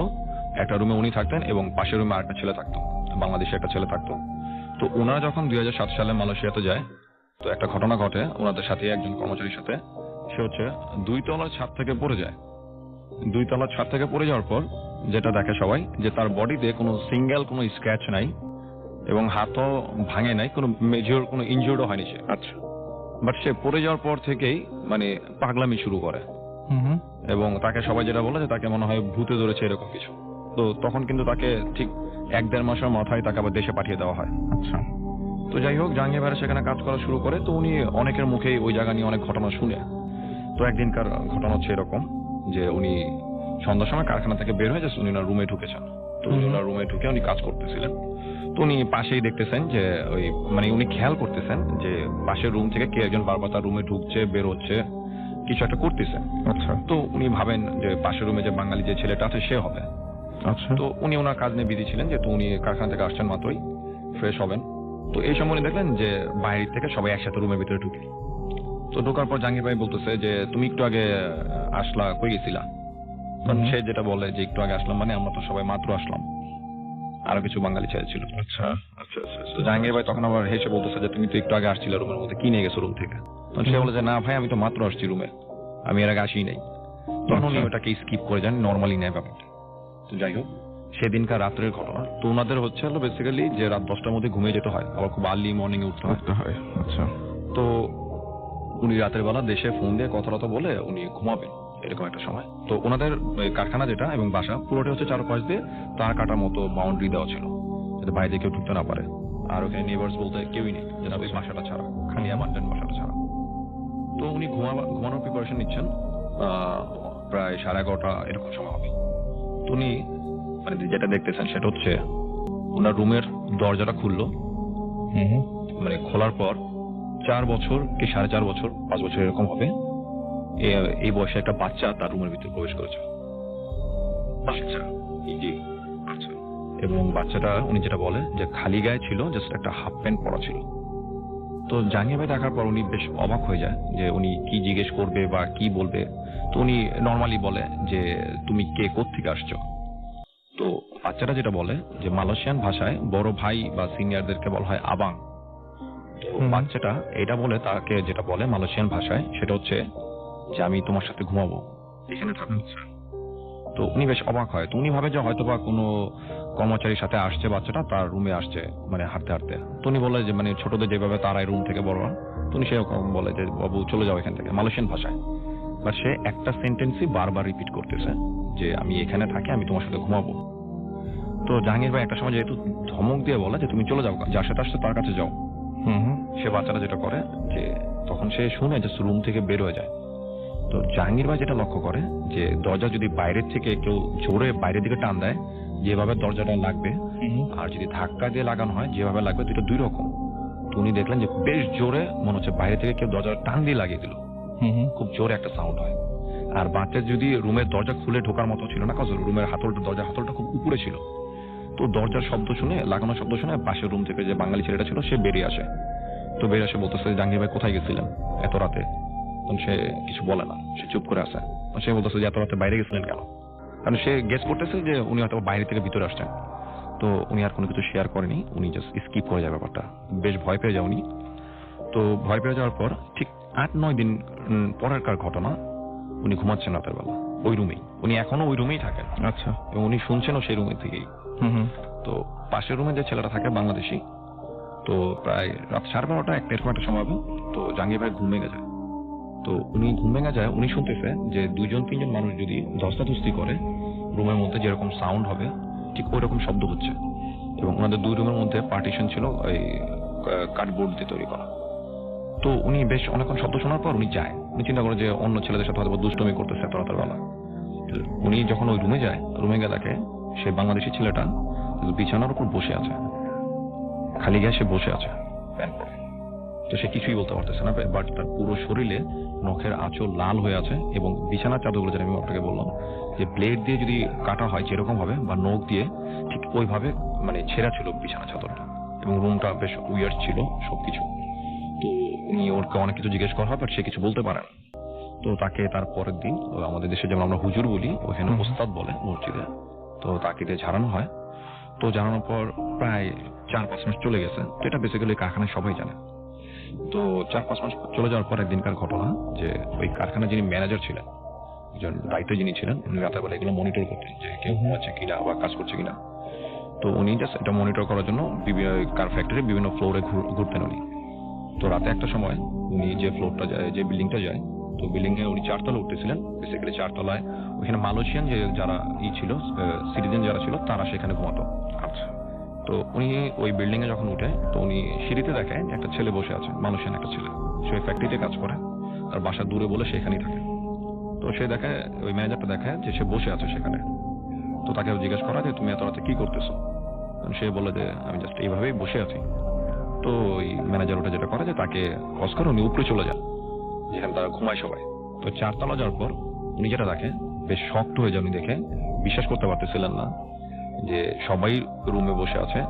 একটা রুমে উনি থাকতেন, এবং পাশের রুমে আরেকটা ছেলে থাকতো, বাংলাদেশে একটা ছেলে থাকতো। তো ওনারা যখন 2007 সালে মালয়েশিয়াতে যায়, তো একটা ঘটনা ঘটে ওনাদের সাথে, একজন কর্মচারীর সাথে। সে হচ্ছে 2 তলার ছাদ থেকে পড়ে যায়। 2 তলার ছাদ থেকে পড়ে যাওয়ার পর যেটা দেখে সবাই, যে তার বডিতে কোনো সিঙ্গেল কোনো স্ক্র্যাচ নাই, এবং হাতও ভাঙে নাই, কোনো মেজর কোনো ইনজুর্ডও হয়নি সে। আচ্ছা। বাট সে পড়ে যাওয়ার পর থেকেই মানে পাগলামি শুরু করে, এবং তাকে সবাই যেটা বলে যে তাকে মনে হয় ভূতে ধরেছে এরকম কিছু। তো তখন কিন্তু তাকে ঠিক 1-1.5 মাসের মাথায় তাকে আবার দেশে পাঠিয়ে দেওয়া হয়। আচ্ছা। তো যাই হোক, জাহাঙ্গীর ভাই সেখানে কাজ করা শুরু করে। তো উনি অনেকের মুখেই ওই জায়গা নিয়ে অনেক ঘটনা শুনে। তো একদিনকার ঘটনা হচ্ছে এরকম যে উনি সন্ধ্যার সময় কারখানা থেকে বের হয়ে যাচ্ছে, উনি ওনার রুমে ঢুকেছেন। তো ওনার রুমে ঢুকে উনি কাজ করতেছিলেন। তো উনি পাশেই দেখতেছেন যে ওই মানে উনি খেয়াল করতেছেন যে পাশের রুম থেকে কে একজন বারবার তার রুমে ঢুকছে, বের হচ্ছে, কিছু একটা করতেছে। আচ্ছা। তো উনি ভাবেন যে পাশের রুমে যে বাঙালি যে ছেলেটা আছে সে হবে। আচ্ছা। তো উনি ওনার কাজ নিয়ে বিজি ছিলেন, যেহেতু উনি কারখানা থেকে আসছেন মাত্রই, ফ্রেশ হবেন। তো এই সময় উনি দেখলেন যে বাইরে থেকে সবাই একসাথে রুমের ভিতরে ঢুকে। তো ঢোকার পর জাহাঙ্গীর ভাই বলতেছে যে তুমি একটু আগে আসলা, কই গেছিলা? তখন সে যেটা বলে যে একটু আগে আসলাম মানে আমরা তো সবাই মাত্র আসলাম, আরো কিছু বাঙালি ছেলে ছিল। আচ্ছা। আচ্ছা। তো জাহাঙ্গীর ভাই তখন আবার হেসে বলতেছে যে তুমি তো একটু আগে আসছিলে রুমের মধ্যে, কি নিয়ে গেছো রুম থেকে? তখন সে বলে যে না ভাই, আমি তো মাত্র আসছি রুমে, আমি এর আগে আসি নাই। তখন উনি ওটাকে স্কিপ করে যান, নর্মালি নেয় ব্যাপারটা। তো যাই হোক, সেদিনকার রাত্রের ঘটনা। তো ওনাদের হচ্ছে হলো বেসিক্যালি যে রাত 10টার মধ্যে ঘুমিয়ে যেতে হয়, আবার খুব আর্লি মর্নিং এ উঠতে হয়। আচ্ছা। তো উনি রাতের বেলা দেশে ফোন দিয়ে কথা বলে উনি ঘুমাবেন এরকম একটা সময়। তো ওনাদের ওই কারখানা যেটা এবং বাসা পুরোটা হচ্ছে চারপাশ দিয়ে তার কাটার মতো বাউন্ডারি দেওয়া ছিল, যাতে বাইরে কেউ ঢুকতে না পারে। আর ওখানে নেবার্স বলতে কেউই নেই, যেটা ওই বাসাটা ছাড়া, খালি অ্যাপার্টমেন্ট বাসাটা ছাড়া। তো উনি ঘুমানোর প্রিপারেশন নিচ্ছেন, প্রায় 11:30 এরকম সময় হবে। তো উনি মানে যেটা দেখতেছেন সেটা হচ্ছে ওনার রুমের দরজাটা খুললো, মানে খোলার পর 4 বছর কি 4.5 বছর 5 বছর এরকম হবে, এই বয়সে একটা বাচ্চা তার রুমের ভিতরে প্রবেশ করেছে। বাচ্চা, জি, আচ্ছা। এবং বাচ্চাটা উনি যেটা বলে যে খালি গায়ে ছিল, জাস্ট একটা হাফ প্যান্ট পরা ছিল। তো জাহাঙ্গীর ভাই দেখার পর উনি বেশ অবাক হয়ে যায় যে উনি কি জিজ্ঞেস করবে বা কি বলবে। তো উনি নর্মালি বলে যে তুমি কে, কোত্থেকে আসছো। তো বাচ্চাটা যেটা বলে যে মালয়েশিয়ান ভাষায় বড় ভাই বা সিনিয়রদেরকে বলা হয় আবাং। তো বাচ্চাটা এটা বলে তাকে যেটা বলে মালয়েশিয়ান ভাষায় সেটা হচ্ছে যে আমি তোমার সাথে ঘুমাবো, এখানে থাকো। তো উনি বেশ অবাক হয়। তো উনি ভাবে যে হয়তো বা কোনো কর্মচারীর সাথে আসছে বাচ্চাটা, তার রুমে আসছে মানে হাঁটতে হাঁটতে। তো উনি বলে যে মানে ছোটদের যেভাবে তারাই রুম থেকে বড়রা, তো উনি সেরকম বলে যে বাবু চলে যাও এখান থেকে, মালয়েশিয়ান ভাষায়। বা সে একটা সেন্টেন্সই বারবার রিপিট করতেছে যে আমি এখানে থাকি, আমি তোমার সাথে ঘুমাবো। তো জাহাঙ্গীর ভাই একটা সময় যেহেতু ধমক দিয়ে বলে যে তুমি চলে যাও, যার সাথে আসছে তার কাছে যাও। সে বাচ্চাটা যেটা করে যে তখন সে শুনে যে রুম থেকে বের হয়ে যায়। তো জাহাঙ্গীর ভাই যেটা লক্ষ্য করে যে দরজা যদি বাইরের থেকে কেউ জোরে বাইরের দিকে টান দেয় যেভাবে দরজাটা লাগবে, আর যদি ধাক্কা দিয়ে লাগানো হয় যেভাবে লাগবে, দুটো দুই রকম। তো উনি দেখলেন যে বেশ জোরে মনে হচ্ছে বাইরে থেকে কেউ দরজা টান দিয়ে লাগিয়ে দিল, খুব জোরে একটা সাউন্ড হয়। আর বাচ্চা যদি রুমের দরজা খুলে ঢোকার মতো ছিল না, কারণ রুমের দরজার হাতলটা খুব উপরে ছিল। তো দরজার শব্দ শুনে, লাগানোর শব্দ শুনে পাশের রুম থেকে যে বাঙালি ছেলেটা ছিল সে বেরিয়ে আসে। তো বেরিয়ে আসে বলতেছে জাহাঙ্গীর ভাই কোথায় গেছিলেন এত রাতে। তখন সে কিছু বলে না, সে চুপ করে আসে। সে বলতেছে যে এত রাতে বাইরে গেছিলেন কেন, কারণ সে গেস করতেছে যে উনি হয়তো বাইরে থেকে ভিতরে আসছেন। তো উনি আর কোনো কিছু শেয়ার করেনি, উনি জাস্ট স্কিপ করে যায় ব্যাপারটা। বেশ ভয় পেয়ে যায় উনি। তো ভয় পেয়ে যাওয়ার পর ঠিক 8-9 দিন পরেরকার ঘটনা, উনি ঘুমাচ্ছেন রাতের বেলা ওই রুমেই। উনি এখনো ওই রুমেই থাকেন। আচ্ছা। এবং উনি শুনছেনও সেই রুমের থেকেই। তো পাশের রুমে যে ছেলেটা থাকে বাংলাদেশি, তো প্রায় রাত 12:30 একটা এরকম একটা সময় হবে। তো জাহাঙ্গীর ভাই ঘুম ভেঙে যায়। তো উনি ঘুম ভেঙে যায়, উনি শুনতেছে যে 2-3 মানুষ যদি ধস্তাধস্তি করে রুমের মধ্যে যেরকম সাউন্ড হবে ঠিক ওই রকম শব্দ হচ্ছে। এবং ওনাদের 2 রুমের মধ্যে পার্টিশন ছিল ওই কার্ডবোর্ড দিয়ে তৈরি করা। তো উনি বেশ অনেকক্ষণ শব্দ শোনার পর উনি যায়। উনি চিন্তা করে যে অন্য ছেলেদের সাথে হয়তো দুষ্টমি করতেছে এত রাতের বেলা। উনি যখন ওই রুমে যায়, রুমে গিয়ে দেখে সে বাংলাদেশি ছেলেটা বিছানার উপর বসে আছে, খালি গায়ে সে বসে আছে প্যান্ট পরে। তো সে কিছুই বলতে পারতেছে না, বাট তার পুরো শরীরে নখের আঁচল লাল হয়ে আছে। এবং বিছানার চাদরগুলো যেটা আমি আপনাকে বললাম যে ব্লেড দিয়ে যদি কাটা হয় যেরকম হবে বা নখ দিয়ে, ঠিক ওইভাবে মানে ছেঁড়া ছিল বিছানা চাদরটা। এবং রুমটা বেশ উইয়ার্ড ছিল সবকিছু। তো উনি ওরকে অনেক কিছু জিজ্ঞেস করা হয়, বাট সে কিছু বলতে পারে না। তো তাকে তার পরের দিন আমাদের দেশে যেমন আমরা হুজুর বলি, ওখানে ওস্তাদ বলে মসজিদে, তো তাকে দিয়ে ঝাড়ানো হয়। তো জানানোর পর প্রায় 4-5 মাস চলে গেছে। তো এটা বেসিক্যালি কারখানায় সবাই জানে। তো 4-5 মাস চলে যাওয়ার পর একদিনকার ঘটনা যে ওই কারখানার যিনি ম্যানেজার ছিলেন, একজন দায়িত্বে যিনি ছিলেন, উনি রাতের বেলা এগুলো মনিটর করতেন যে কেউ ঘুমাচ্ছে কিনা বা কাজ করছে কিনা। তো উনি জাস্ট এটা মনিটর করার জন্য কার ফ্যাক্টরি বিভিন্ন ফ্লোরে ঘুরতেন উনি। তো রাতে একটা সময় উনি যে ফ্লোরটা যায়, যে বিল্ডিংটা যায়, তো বিল্ডিং এ উনি 4 তলা উঠতেছিলেন। বেসিক্যালি 4 তলায় ওইখানে মালয়েশিয়ান যে যারা ছিল সিটিজেন যারা ছিল তারা সেখানে ঘুমাতো। আচ্ছা। তো উনি ওই বিল্ডিং এ যখন উঠে, তো উনি সিঁড়িতে দেখে একটা ছেলে বসে আছে, মালয়েশিয়ান একটা ছেলে। সে ফ্যাক্টরিতে কাজ করে, তার বাসা দূরে বলে সেখানেই থাকে। তো সে দেখে, ওই ম্যানেজারটা দেখে যে সে বসে আছে সেখানে। তো তাকে জিজ্ঞেস করা যে তুমি এত রাতে কি করতেছো। সে বলে যে আমি জাস্ট এইভাবেই বসে আছি। তো ওই ম্যানেজার ওটা যেটা করে যে তাকে কস করে উনি উপরে চলে যান, যেখানে তারা ঘুমায় সবাই। তো 4 তলা যাওয়ার পর উনি যেটা দেখে, বেশ শকড হয়ে যায়। উনি দেখে বিশ্বাস করতে পারতেছিলেন না যে সবাই রুমে বসে আছে,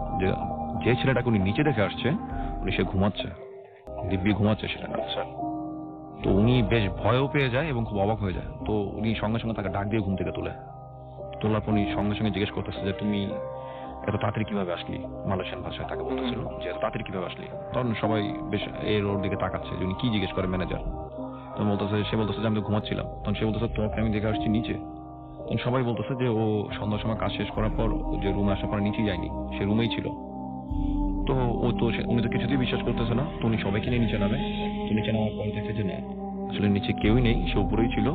যে ছেলেটাকে উনি নিচে দেখে আসছে উনি সে ঘুমাচ্ছে, দিব্যি ঘুমাচ্ছে সেটা। আচ্ছা। তো উনি বেশ ভয়ও পেয়ে যায় এবং খুব অবাক হয়ে যায়। তো উনি সঙ্গে সঙ্গে তাকে ডাক দিয়ে ঘুম থেকে তোলার পর উনি সঙ্গে সঙ্গে জিজ্ঞেস করতেছে যে তুমি এত তাড়াতাড়ি কিভাবে আসলি, মালয়েশিয়ান ভাষায় তাকে বলতেছিল যে এত তাড়াতাড়ি কিভাবে আসলি। তখন সবাই বেশ এর ওর দিকে তাকাচ্ছে যে উনি কি জিজ্ঞেস করে ম্যানেজার। তো সে বলতেছে যে আমি তো ঘুমাচ্ছিলাম। তখন সে বলতেছে তোমাকে আমি দেখে আসছি নিচে। তখন সবাই বলতেছে যে ও সন্ধ্যার সময় কাজ শেষ করার পর যে রুমে আসার পর নিচেই যায়নি, সে রুমেই ছিল। তো উনি তো কিছুতেই বিশ্বাস করতেছে না। তো উনি সবাইকে নিয়ে নিচে নামে। তো নিচে নামার পর দেখে যে না, আসলে নিচে কেউই নেই, সে উপরেই ছিল।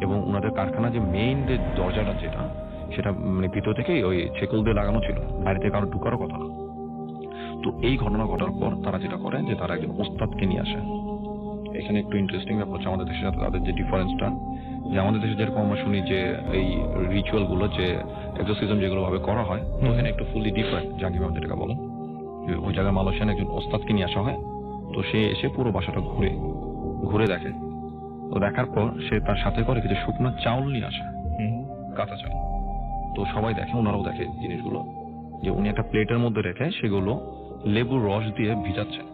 এবং ওনাদের কারখানা যে মেইন যে দরজাটা যেটা, সেটা মানে ভিতর থেকেই ওই ছেকল দিয়ে লাগানো ছিল, বাইরে থেকে কারো ঢুকারও কথা না। তো এই ঘটনা ঘটার পর তারা যেটা করে যে তারা একজন ওস্তাদকে নিয়ে আসে। এখানে একটু ইন্টারেস্টিং ব্যাপার হচ্ছে আমাদের দেশের সাথে তাদের যে ডিফারেন্সটা, যে আমাদের দেশে যেরকম আমরা শুনি যে এই রিচুয়াল গুলো যে এক্সোরসিজম যেগুলো ভাবে করা হয়, তো এখানে একটু ফুললি ডিফারেন্ট। জাহাঙ্গীর ভাবে যেটাকে বলেন, ওই জায়গায় মালয়েশিয়ান একজন ওস্তাদকে নিয়ে আসা হয়। তো সে এসে পুরো বাসাটা ঘুরে দেখে। তো দেখার পর সে তার সাথে করে কিছু শুকনো চাউল নিয়ে আসে, কাঁচা চাউল। তো সবাই দেখে, ওনারাও দেখে জিনিসগুলো, যে উনি একটা প্লেটের মধ্যে রেখে সেগুলো লেবুর রস দিয়ে ভিজাচ্ছেন।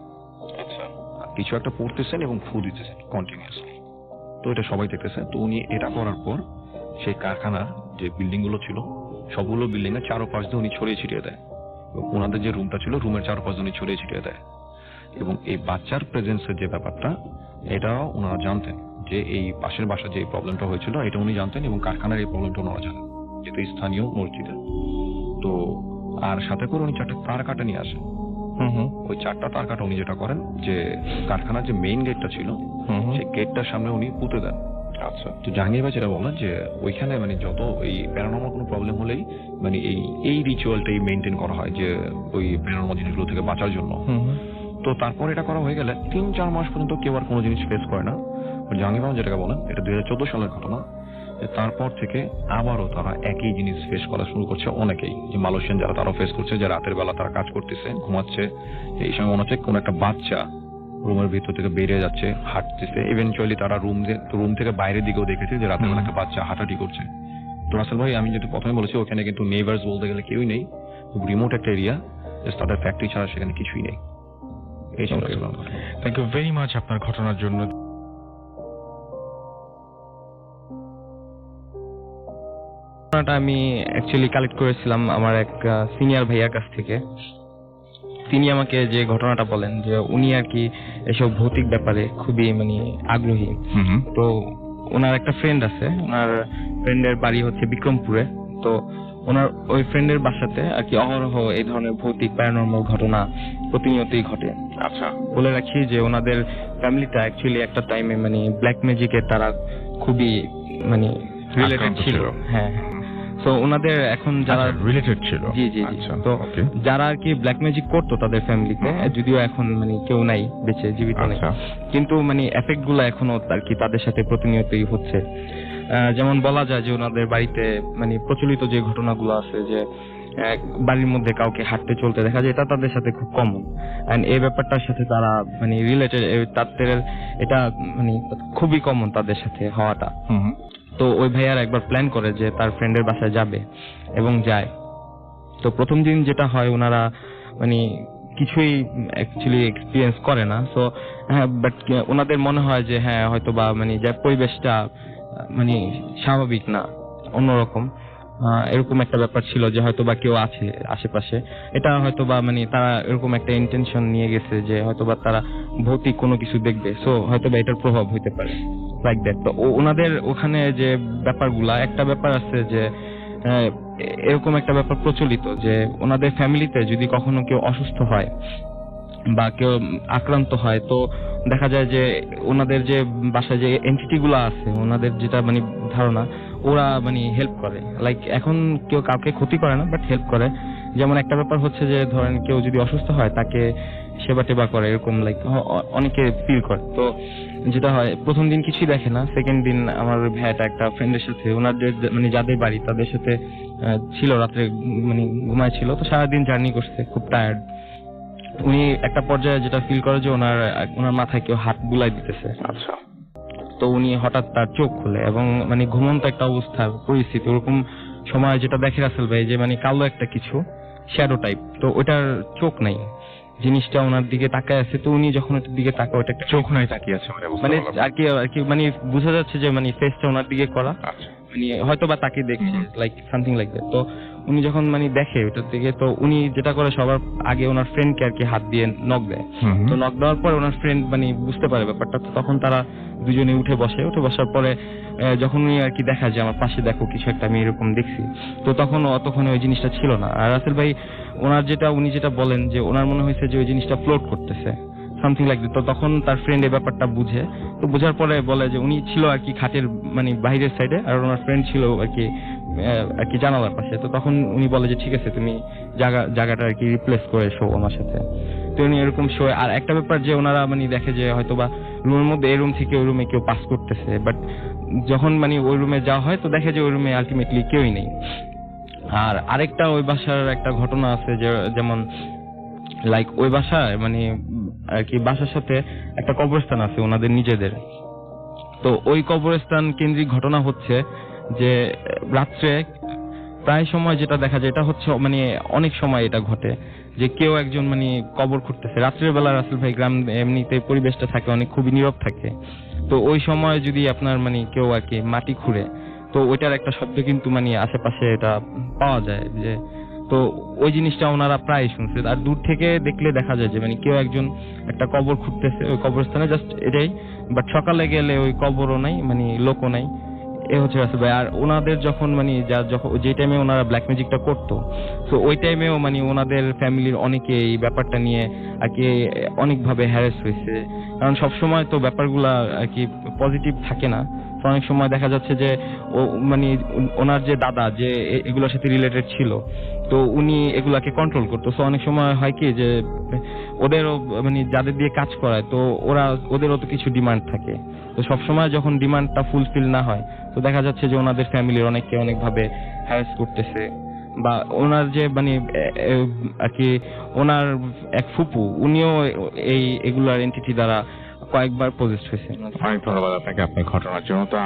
আচ্ছা, কিছু একটা পড়তেছেন এবং ফু দিতেছেন কন্টিনিউয়াসলি। তো এটা সবাই দেখতেছে। তো উনি এটা করার পর সেই কারখানার যে বিল্ডিং গুলো ছিল সবগুলো বিল্ডিং এর চারপাশ দিয়ে উনি ছড়িয়ে ছিটিয়ে দেয়। ওনাদের যে রুমটা ছিল রুমের চারপাশ দিয়ে উনি ছড়িয়ে ছিটিয়ে দেয়। এবং এই বাচ্চার প্রেজেন্সের যে ব্যাপারটা, এটাও ওনারা জানতেন, যে এই পাশের বাসা যে প্রবলেমটা হয়েছিল এটা উনি জানতেন, এবং কারখানার এই প্রবলেমটা ওনারা জানেন, যেহেতু স্থানীয় মসজিদে। তো আর সাথে করে উনি 4টা তার কাটা নিয়ে আসেন। ওই 4টা তার কাটা উনি যেটা করেন যে কারখানার যে মেইন গেটটা ছিল সেই গেটটার সামনে উনি পুঁতে দেন। আচ্ছা, তো জাহাঙ্গীর ভাই যেটা বলেন যে ওইখানে মানে যত এই প্যারানর্মাল কোনো প্রবলেম হলেই মানে এই রিচুয়ালটাই মেনটেন করা হয়, যে ওই প্যারানর্মাল জিনিসগুলো থেকে বাঁচার জন্য। তো তারপর এটা করা হয়ে গেলে 3-4 মাস পর্যন্ত কেউ আর কোনো জিনিস ফেস করে না। জাহাঙ্গীর ভাই যেটাকে বলেন এটা 2014 সালের ঘটনা। তারপর থেকে আবারও তারা একই জিনিস ফেস করা শুরু করছে অনেকেই, যে মালয়েশিয়ান যারা তারা ফেস করছে, যে রাতের বেলা তারা কাজ করতেছে, ঘুমাচ্ছে, এই সময় মনে হচ্ছে কোন একটা বাচ্চা রুমের ভিতর থেকে বেরিয়ে যাচ্ছে, হাঁটতেছে। ইভেনচুয়ালি তারা রুম থেকে বাইরের দিকেও দেখেছে যে রাতের বেলা একটা বাচ্চা হাঁটাহাঁটি করছে। তো রাসেল ভাই, আমি যেটা প্রথমে বলেছি, ওখানে কিন্তু নেইবার্স বলতে গেলে কেউই নেই, খুব রিমোট একটা এরিয়া, তাদের ফ্যাক্টরি ছাড়া সেখানে কিছুই নেই। এই ছিল থ্যাংক ইউ ভেরি মাচ আপনার ঘটনার জন্য। ঘটনাটা আমি অ্যাকচুয়ালি কালেক্ট করেছিলাম আমার এক সিনিয়র ভাইয়ার কাছ থেকে। তিনি আমাকে যে ঘটনাটা বলেন যে উনি আর কি এসব ভৌতিক ব্যাপারে খুবই মানে আগ্রহী। তো ওনার একটা ফ্রেন্ড আছে, ওনার ফ্রেন্ডের বাড়ি হচ্ছে বিক্রমপুরে। তো ওনার ওই ফ্রেন্ডের বাসাতে আর কি অহরহ এই ধরনের ভৌতিক প্যারানর্মাল ঘটনা প্রতিনিয়তই ঘটে। আচ্ছা, বলে রাখি যে ওনাদের ফ্যামিলিটা অ্যাকচুয়ালি একটা টাইমে মানে ব্ল্যাক ম্যাজিকের তারা খুবই মানে রিলেটেড ছিল। হ্যাঁ, তো ওনাদের এখন যারা রিলেটেড ছিল, জি জি জি, তো যারা আর কি ব্ল্যাক ম্যাজিক করতো তাদের ফ্যামিলিতে, যদিও এখন মানে কেউ নাই বেঁচে, জীবিত নেই, কিন্তু মানে এফেক্ট গুলো এখনো আর কি তাদের সাথে প্রতিনিয়তই হচ্ছে। যেমন বলা যায় যে ওনাদের বাড়িতে মানে প্রচলিত যে ঘটনাগুলো আছে, যে বাড়ির মধ্যে কাউকে হাঁটতে চলতে দেখা যায়, এটা তাদের সাথে খুব কমন। এন্ড এই ব্যাপারটার সাথে তারা মানে রিলেটেড, তাদের এটা মানে খুবই কমন তাদের সাথে হওয়াটা। তো ওই ভাইয়ার একবার প্ল্যান করে যে তার ফ্রেন্ডের বাসায় যাবে, এবং যায়। তো প্রথম দিন যেটা হয়, ওনারা মানে কিছুই অ্যাকচুয়ালি এক্সপিরিয়েন্স করে না। সো হ্যাঁ, বাট ওনাদের মনে হয় যে হ্যাঁ হয়তো বা মানে যে পরিবেশটা মানে স্বাভাবিক না, অন্যরকম এরকম একটা ব্যাপার ছিল, যে হয়তো বা কেউ আছে আশেপাশে। এটা হয়তো বা মানে তারা এরকম একটা ইন্টেনশন নিয়ে গেছে যে হয়তো বা তারা ভৌতিক কোনো কিছু দেখবে, সো হয়তো বা এটার প্রভাব হইতে পারে, লাইক দ্যাট। তো ওনাদের ওখানে যে ব্যাপারগুলা, একটা ব্যাপার আছে যে এরকম একটা ব্যাপার প্রচলিত, যে ওনাদের ফ্যামিলিতে যদি কখনো কেউ অসুস্থ হয় বা কেউ আক্রান্ত হয়, তো দেখা যায় যে ওনাদের যে বাসায় যে এন্টিটি গুলা আছে, ওনাদের যেটা মানে ধারণা, ওরা মানে হেল্প করে। লাইক এখন কেউ কাউকে ক্ষতি করে না, বাট হেল্প করে। যেমন একটা ব্যাপার হচ্ছে যে ধরেন কেউ যদি অসুস্থ হয়, তাকে সেবা টেবা করে, এরকম লাইক অনেকে ফিল করে। তো যেটা হয়, প্রথম দিন কিছুই দেখে না, সেকেন্ড দিন আমার ভাইয়াটা একটা ফ্রেন্ডের সাথে, ওনাদের মানে যাদের বাড়ি তাদের সাথে ছিল, রাত্রে মানে ঘুমাইছিল। তো সারাদিন জার্নি করছে, খুব টায়ার্ড। উনি একটা পর্যায়ে যেটা ফিল করে যে ওনার মাথায় কেউ হাত বুলাই দিতেছে। আচ্ছা, তো উনি হঠাৎ তার চোখ খুলে, এবং মানে ঘুমন্ত একটা অবস্থা পরিস্থিতি, ওরকম সময় যেটা দেখে রাসেল ভাই, যে মানে কালো একটা কিছু শ্যাডো টাইপ, তো ওটার চোখ নাই, জিনিসটা ওনার দিকে তাকায় আছে। তো উনি যখন ওটার দিকে তাকায়, ওটা একটা চোখ নাই তাকিয়ে আছে, মানে আর কি মানে বোঝা যাচ্ছে যে মানে ফেসটা ওনার দিকে করা, মানে হয়তো বা তাকে দেখছে, লাইক সামথিং লাইক দ্যাট। তো উনি যখন মানে দেখে ওটার দিকে, তো উনি যেটা করে সবার আগে ওনার ফ্রেন্ডকে আর কি হাত দিয়ে নক দেয়। তো নক দেওয়ার পর ওনার ফ্রেন্ড মানে বুঝতে পারে ব্যাপারটা, তো তখন তারা দুজনে উঠে বসার পরে যখন উনি আর কি দেখা যায় আমার পাশে দেখো কিছু একটা আমি এরকম দেখছি, তো তখন অতক্ষণে ওই জিনিসটা ছিল না। আর রাসেল ভাই উনি যেটা বলেন যে ওনার মনে হয়েছে যে ওই জিনিসটা ফ্লোট করতেছে সামথিং লাইক দ্যাট। তো তখন তার ফ্রেন্ড এই ব্যাপারটা বুঝে, তো বোঝার পরে বলে যে উনি ছিল আর কি খাটের মানে বাইরের সাইডে, আর ওনার ফ্রেন্ড ছিল আর কি জানালার পাশে। তো তখন উনি বলে যে ঠিক আছে তুমি জায়গাটা আর কি রিপ্লেস করে শো আমার সাথে। তো উনি এরকম শো। আর একটা ব্যাপার যে ওনারা মানে দেখে যে হয়তো বা রুমের মধ্যে এই রুম থেকে ওই রুমে কেউ পাস করতেছে, বাট যখন মানে ওই রুমে যাওয়া হয় তো দেখে যে ওই রুমে আলটিমেটলি কেউই নেই। আর আরেকটা ওই বাসার একটা ঘটনা আছে যে যেমন লাইক ওই বাসায় মানে আর কি বাসার সাথে একটা কবরস্থান আছে ওনাদের নিজেদের। তো ওই কবরস্থান কেন্দ্রিক ঘটনা হচ্ছে যে রাত্রে প্রায় সময় যেটা দেখা যায়, এটা হচ্ছে মানে অনেক সময় এটা ঘটে যে কেউ একজন মানে কবর খুঁড়তেছে রাত্রের বেলা। রাসেল ভাই গ্রাম এমনিতে পরিবেশটা থাকে অনেক খুবই নীরব থাকে, তো ওই সময় যদি আপনার মানে কেউ আর কি মাটি খুঁড়ে, তো ওইটার একটা শব্দ কিন্তু মানে আশেপাশে এটা পাওয়া যায় যে, তো ওই জিনিসটা ওনারা প্রায় শুনছে। আর দূর থেকে দেখলে দেখা যায় যে মানে কেউ একজন একটা কবর খুঁড়তেছে ওই কবরস্থানে, জাস্ট এটাই। বাট সকালে গেলে ওই কবরও নাই, মানে লোকও নাই। এ হচ্ছে রাসেল ভাই। আর ওনাদের যখন মানে যে টাইমে ওনারা ব্ল্যাক ম্যাজিকটা করতো, তো ওই টাইমেও মানে ওনাদের ফ্যামিলির অনেকে এই ব্যাপারটা নিয়ে আর কি অনেকভাবে হ্যারাস হয়েছে। কারণ সবসময় তো ব্যাপারগুলা আর কি পজিটিভ থাকে না। তো অনেক সময় দেখা যাচ্ছে যে মানে ওনার যে দাদা যে এগুলোর সাথে রিলেটেড ছিল, তো উনি এগুলাকে কন্ট্রোল করতো। তো অনেক সময় হয় কি যে ওদেরও মানে যাদের দিয়ে কাজ করায়, তো ওদেরও তো কিছু ডিমান্ড থাকে। তো সবসময় যখন ডিমান্ডটা ফুলফিল না হয়, তো দেখা যাচ্ছে যে ওনাদের ফ্যামিলির অনেককে অনেকভাবে হ্যারাস করতেছে। বা ওনার যে মানে আর কি ওনার এক ফুপু, উনিও এগুলার এন্টিটি দ্বারা কয়েকবার পজেসড হয়েছে। অনেক ধন্যবাদ আপনাকে আপনার ঘটনার জন্য। তো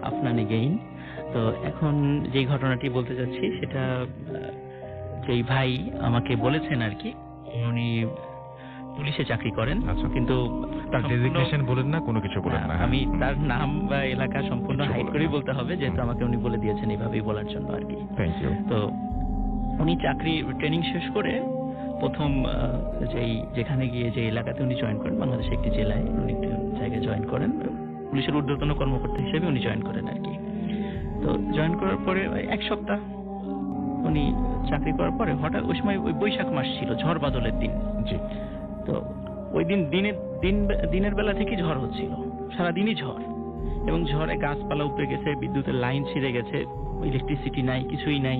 আফনান এগেইন। তো এখন যে ঘটনাটি বলতে যাচ্ছি সেটা যেই ভাই আমাকে বলেছেন আর কি, উনি পুলিশে চাকরি করেন। আচ্ছা। কিন্তু তার ডেজিগনেশন বলেন না, কোনো কিছু বলেন না। আমি তার নাম বা এলাকা সম্পূর্ণ কিছু হাইড বলেন করেই না। বলতে হবে, যেহেতু আমাকে উনি বলে দিয়েছেন এইভাবেই বলার জন্য আর কি। Thank you. তো উনি চাকরি ট্রেনিং শেষ করে প্রথম যেখানে গিয়ে যে এলাকাতে উনি জয়েন করেন, বাংলাদেশে একটি জেলায় উনি একটি জায়গায় জয়েন করেন, পুলিশের ঊর্ধ্বতন কর্মকর্তা হিসেবে উনি জয়েন করেন আর কি। তো জয়েন করার পরে এক সপ্তাহ উনি চাকরি করার পরে হঠাৎ ওই সময় ওই বৈশাখ মাস ছিল, ঝড় বাদলের দিন। জি। তো ওই দিনের বেলা থেকে ঝড় হচ্ছিল, সারাদিনই ঝড়, এবং ঝড়ে গাছপালা উপড়ে গেছে, বিদ্যুতের লাইন ছিঁড়ে গেছে, ইলেকট্রিসিটি নাই, কিছুই নাই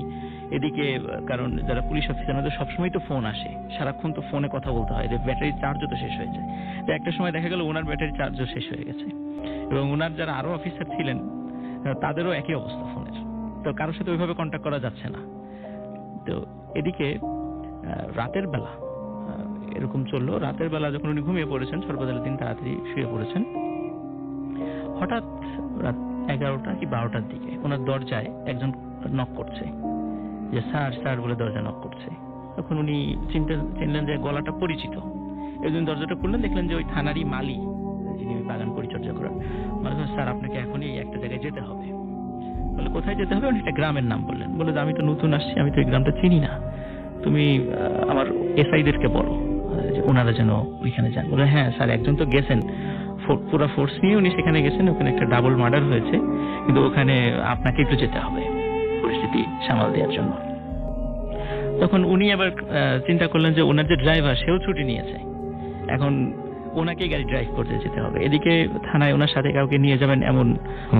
এদিকে। কারণ যারা পুলিশ অফিসার আমাদের সবসময় তো ফোন আসে, সারাক্ষণ তো ফোনে কথা বলতে হয়, যে ব্যাটারি চার্জও তো শেষ হয়ে যায়। তো একটা সময় দেখা গেল ওনার ব্যাটারি চার্জও শেষ হয়ে গেছে, এবং ওনার যারা আরো অফিসার ছিলেন তাদেরও একই অবস্থা ফোনের। তো কারোর সাথে ওইভাবে কন্ট্যাক্ট করা যাচ্ছে না। তো এদিকে রাতের বেলা এরকম চললো। রাতের বেলা যখন উনি ঘুমিয়ে পড়েছেন, সর্বদালের দিন তাড়াতাড়ি শুয়ে পড়েছেন, হঠাৎ রাত 11টা কি 12টার দিকে ওনার দরজায় একজন নক করছে, যে স্যার স্যার বলে দরজা নক করছে। তখন উনি চিনলেন যে গলাটা পরিচিত। একজন দরজাটা খুললেন, দেখলেন যে ওই থানারই মালি, যিনি বাগান পরিচর্যা করেন। মানে স্যার আপনাকে এখনই একটা জায়গায় যেতে হবে। বলে কোথায় যেতে হবে? উনি একটা গ্রামের নাম বললেন। বলে আমি তো নতুন আসছি, আমি তো এই গ্রামটা চিনি না, তুমি আমার এসআইদেরকে বলো যে ওনারা যেন ওইখানে যান। বলে হ্যাঁ স্যার, একজন তো গেছেন, পুরো ফোর্স নিয়ে উনি সেখানে গেছেন, ওখানে একটা ডাবল মার্ডার হয়েছে, কিন্তু ওখানে আপনাকে একটু যেতে হবে পরিস্থিতি সামাল দেওয়ার জন্য। তখন উনি আবার চিন্তা করলেন যে ওনার যে ড্রাইভার সেও ছুটি নিয়েছে, এখন ওনাকে গাড়ি ড্রাইভ করতে যেতে হবে। এদিকে থানায় ওনার সাথে কাউকে নিয়ে যাবেন এমন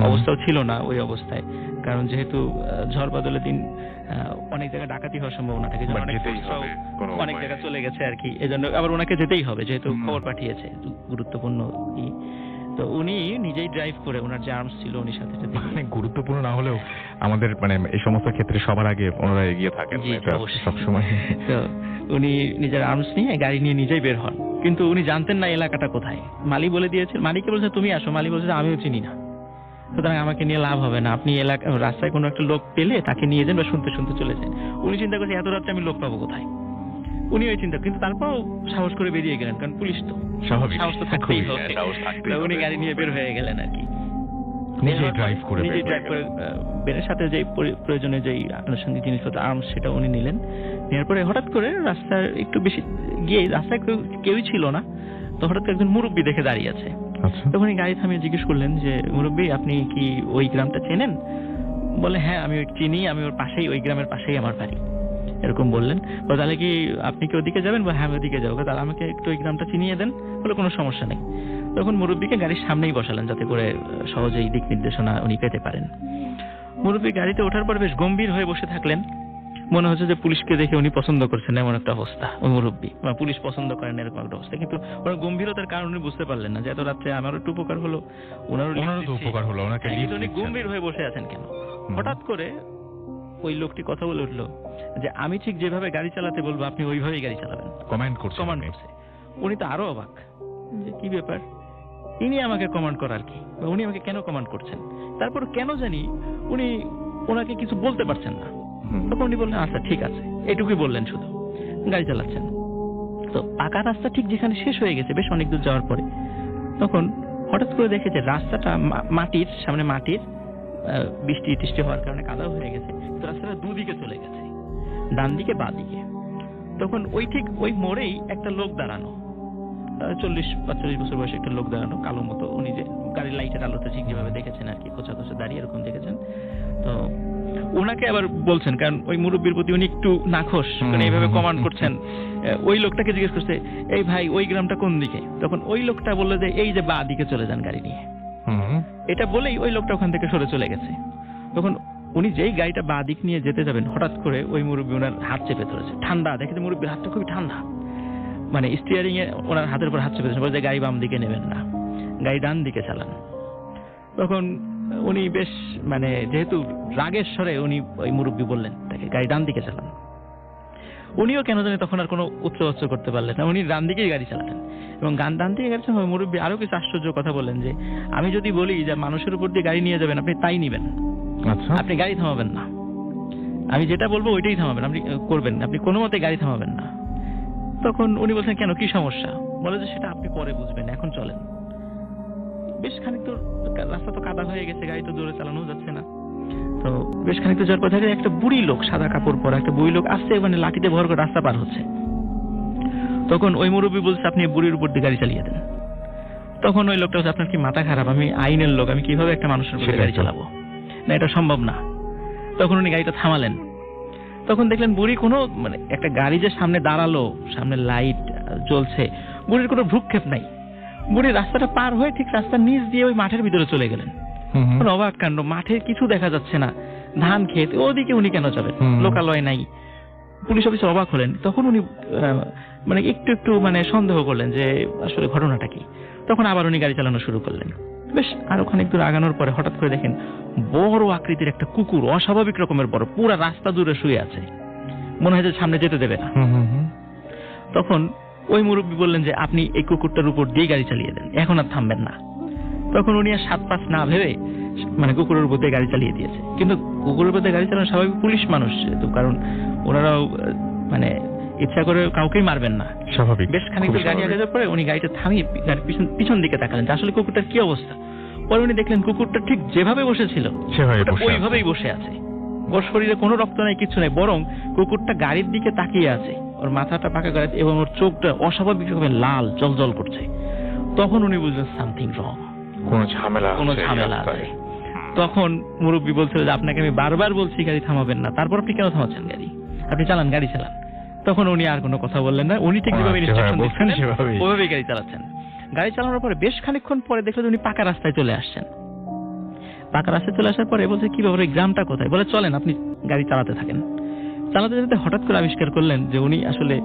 অবস্থাও ছিল না ওই অবস্থায়, কারণ যেহেতু ঝড় বাদলের দিন অনেক জায়গায় ডাকাতি হওয়ার সম্ভাবনা থাকে, অনেক জায়গায় চলে গেছে আর কি। এজন্য আবার ওনাকে যেতেই হবে, যেহেতু খবর পাঠিয়েছে গুরুত্বপূর্ণ। তো উনি নিজেই ড্রাইভ করে, ওনার যে আর্মস ছিল উনি সাথে সাথে, অনেক গুরুত্বপূর্ণ না হলেও আমাদের মানে এই সমস্ত ক্ষেত্রে সবার আগে ওনারা এগিয়ে থাকেন সবসময়। তো উনি নিজের আর্মস নিয়ে গাড়ি নিয়ে নিজেই বের হন, কিন্তু উনি জানতেন না এলাকাটা কোথায়। মালি বলে দিয়েছে, মালিককে বলছে তুমি আসো। মালিক বলছে আমিও চিনি না, সুতরাং আমাকে নিয়ে লাভ হবে না, আপনি রাস্তায় কোনো একটা লোক পেলে তাকে নিয়ে যান বা শুনতে শুনতে চলে যান। উনি চিন্তা করছে এত রাত্রে আমি লোক পাবো কোথায়, উনি ওই চিন্তা, কিন্তু তারপরও সাহস করে বেরিয়ে গেলেন, কারণ পুলিশ তো স্বাভাবিক। সাহস তো থাকতেই হবে। হ্যাঁ, সাহস থাকতেই তো উনি হবে। গাড়ি নিয়ে বের হয়ে গেলেন আর কি। নিজেই ড্রাইভ করে নিজেই বের হয়ে ড্রাইভ করে বেরের সাথে যে প্রয়োজনীয় যেই আনুষঙ্গিক জিনিসপত্র আর্মস সেটা উনি নিলেন। নেওয়ার পরে হঠাৎ করে রাস্তার একটু বেশি গিয়ে রাস্তায় কেউই ছিল না, তো হঠাৎ করে একজন মুরব্বী দেখে দাঁড়িয়ে আছে। আচ্ছা। তখন গাড়ি থামিয়ে জিজ্ঞেস করলেন যে মুরব্বী আপনি কি ওই গ্রামটা চেনেন? বলে হ্যাঁ আমি চিনি, আমি ওর পাশেই, ওই গ্রামের পাশেই আমার বাড়ি, এরকম বললেন। তাহলে কি আপনি কি ওদিকে যাবেন? হ্যাঁ আমি ওদিকে যাবো। তাহলে আমাকে একটু ওই গ্রামটা চিনিয়ে দেন। বলে কোনো সমস্যা নেই। তখন মুরব্বীকে গাড়ির সামনেই বসালেন যাতে করে সহজেই দিক নির্দেশনা উনি পেতে পারেন। মুরব্বী গাড়িতে ওঠার পর বেশ গম্ভীর হয়ে বসে থাকলেন। মনে হচ্ছে যে পুলিশকে দেখে উনি পছন্দ করছেন এমন একটা অবস্থা, ওই মুরব্বী বা পুলিশ পছন্দ করেন এরকম একটা অবস্থা। কিন্তু ওনার গম্ভীরতার কারণ উনি বুঝতে পারলেন না যে এত রাত্রে আমারও একটু উপকার হলো, ওনারও তো উপকার হলো, ওনাকে কিন্তু লিফট উনি দিচ্ছেন। গম্ভীর হয়ে বসে আছেন কেন? হঠাৎ করে ওই লোকটি কথা বলে উঠলো যে আমি ঠিক যেভাবে গাড়ি চালাতে বলবো আপনি ওইভাবেই গাড়ি চালাবেন। কমেন্ট করছে। কমান্ড করছে। উনি তো আরো অবাক যে কি ব্যাপার, ইনি আমাকে কমান্ড করার কি, বা উনি আমাকে কেন কমান্ড করছেন? তারপর কেন জানি উনি ওনাকে কিছু বলতে পারছেন না। তখন উনি বললেন আচ্ছা ঠিক আছে, এটুকুই বললেন, শুধু গাড়ি চালাচ্ছেন। তো পাকা রাস্তা ঠিক যেখানে শেষ হয়ে গেছে বেশ অনেক দূর যাওয়ার পরে, তখন হঠাৎ করে দেখে যে রাস্তাটা মাটির, সামনে মাটির, বৃষ্টি টিষ্টি হওয়ার কারণে কাদা হয়ে গেছে, তো রাস্তাটা দুদিকে চলে গেছে, ডান দিকে বাঁ দিকে। তখন ঠিক ওই মোড়েই একটা লোক দাঁড়ানো, 40-45 বছর বয়সে একটা লোক দাঁড়ানো, কালো মতো। উনি যে গাড়ির লাইটের আলোতে ঠিক যেভাবে দেখেছেন আর কি, কোচা কোচা দাঁড়িয়ে এরকম দেখেছেন। তো ওনাকে আবার বলছেন, কারণ ওই মুরব্বীর প্রতি উনি একটু নাখোশ, কারণ এইভাবে কমান্ড করছেন। ওই লোকটাকে জিজ্ঞেস করছে এই ভাই ওই গ্রামটা কোন দিকে? তখন ওই লোকটা বললো যে এই যে বাঁ দিকে চলে যান গাড়ি নিয়ে। এটা বলেই ওই লোকটা ওখান থেকে সরে চলে গেছে। তখন উনি যেই গাড়িটা বাঁ দিক নিয়ে যেতে যাবেন, হঠাৎ করে ওই মুরব্বী ওনার হাত চেপে ধরেছে। ঠান্ডা দেখে যে মুরব্বীর হাতটা খুবই ঠান্ডা, মানে স্টিয়ারিং এ ওনার হাতের উপর হাত চেপে ধরেছে, বলে যে গাড়ি বাম দিকে নেবেন না, গাড়ি ডান দিকে চালান। তখন উনি বেশ মানে যেহেতু রাগের স্বরে উনি ওই মুরব্বী বললেন তাকে গাড়ি ডান দিকে চালান। উনিও কেন জানি তখন আর কোনো উচ্চ করতে পারলেন না, উনি ডান দিকেই গাড়ি চালাতেন। এবং ডান দিকে গাড়ি চালান মুরব্বী আরো কিছু আশ্চর্য কথা বললেন যে আমি যদি বলি যে মানুষের উপর দিয়ে গাড়ি নিয়ে যাবেন আপনি তাই নিবেন, আচ্ছা, আপনি গাড়ি থামাবেন না, আমি যেটা বলবো ওইটাই থামাবেন, আপনি করবেন, আপনি কোনো মতে গাড়ি থামাবেন না। তখন উনি বলছেন কেন, কি সমস্যা? বলে যে সেটা আপনি পরে বুঝবেন, এখন চলেন। বেশ খানিকটা রাস্তা তো কাদা হয়ে গেছে, গাড়ি তো জোরে চালানো যাচ্ছে না। তো বেশ খানিকটা যাওয়ার পর থেকে একটা বুড়ি লোক, সাদা কাপড় পরা একটা বুড়ি লোক আসছে, মানে লাঠিতে ভর করে রাস্তা পার হচ্ছে। তখন ওই মুরব্বী বলছে আপনি বুড়ির উপর দিয়ে গাড়ি চালিয়ে দেন। তখন ওই লোকটা বলছে আপনার কি মাথা খারাপ? আমি আইনের লোক, আমি কিভাবে একটা মানুষের উপর গাড়ি চালাবো? না, এটা সম্ভব না। তখন উনি গাড়িটা থামালেন। তখন দেখলেন বুড়ি কোনো মানে একটা গাড়ি যে সামনে দাঁড়ালো, সামনে লাইট জ্বলছে, বুড়ির কোনো ভ্রুক্ষেপ নাই। বুড়ি রাস্তাটা পার হয়ে ঠিক রাস্তার নিচ দিয়ে ওই মাঠের ভিতরে চলে গেলেন। অবাক কাণ্ড, মাঠে কিছু দেখা যাচ্ছে না, ধান ক্ষেত, ওদিকে উনি কেন যাবেন? লোকালয় নাই। পুলিশ অফিসার অবাক হলেন। তখন উনি মানে একটু মানে সন্দেহ করলেন যে আসলে ঘটনাটা কি। তখন আবার উনি গাড়ি চালানো শুরু করলেন। বেশ আরো খানিক দূর আগানোর পরে হঠাৎ করে দেখেন বড় আকৃতির একটা কুকুর, অস্বাভাবিক রকমের বড়, পুরা রাস্তা জুড়ে শুয়ে আছে, মনে হয় যে সামনে যেতে দেবে না। তখন ওই মুরব্বী বললেন যে আপনি এই কুকুরটার উপর দিয়ে গাড়ি চালিয়ে দেন, এখন আর থামবেন না। তখন উনি আর 7-5 না ভেবে মানে কুকুরের উপর দিয়ে গাড়ি চালিয়ে দিয়েছে। কিন্তু কুকুরের উপর দিয়ে গাড়ি চালানো স্বাভাবিক, পুলিশ মানুষ তো, কারণ ওনারাও মানে ইচ্ছা করে কাউকেই মারবেন না, স্বাভাবিক। বেশ খানিকটা গাড়ি আগে যাওয়ার পরে উনি গাড়িটা থামিয়ে গাড়ির পিছন দিকে তাকালেন যে আসলে কুকুরটার কি অবস্থা। পরে উনি দেখলেন কুকুরটা ঠিক যেভাবে বসেছিল ওইভাবেই বসে আছে, ওর শরীরে কোনো রক্ত নাই, কিছু নাই, বরং কুকুরটা গাড়ির দিকে তাকিয়ে আছে, ওর মাথাটা পাকা গাড়ি এবং ওর চোখটা অস্বাভাবিক রকমের লাল জল করছে। তখন উনি বুঝলেন সামথিং রং, কোনো ঝামেলা আছে। তখন মুরব্বী বলছিল যে আপনাকে আমি বারবার বলছি গাড়ি থামাবেন না, তারপর আপনি কেন থামাচ্ছেন গাড়ি? আপনি চালান, গাড়ি চালান। তখন উনি আর কোনো কথা বললেন না, উনি ঠিক যেভাবে ইনস্ট্রাকশন দিচ্ছেন ওইভাবেই গাড়ি চালাচ্ছেন। গাড়ি চালানোর পরে বেশ খানিকক্ষণ পরে দেখলেন উনি পাকা রাস্তায় চলে আসছেন। পাকা রাস্তায় চলে আসার পরে বলছে কি ব্যাপার, এই গ্রামটা কোথায়? বলে চলেন আপনি গাড়ি চালাতে থাকেন। চালাতে চালাতে হঠাৎ করে আবিষ্কার করলেন যে উনি আসলে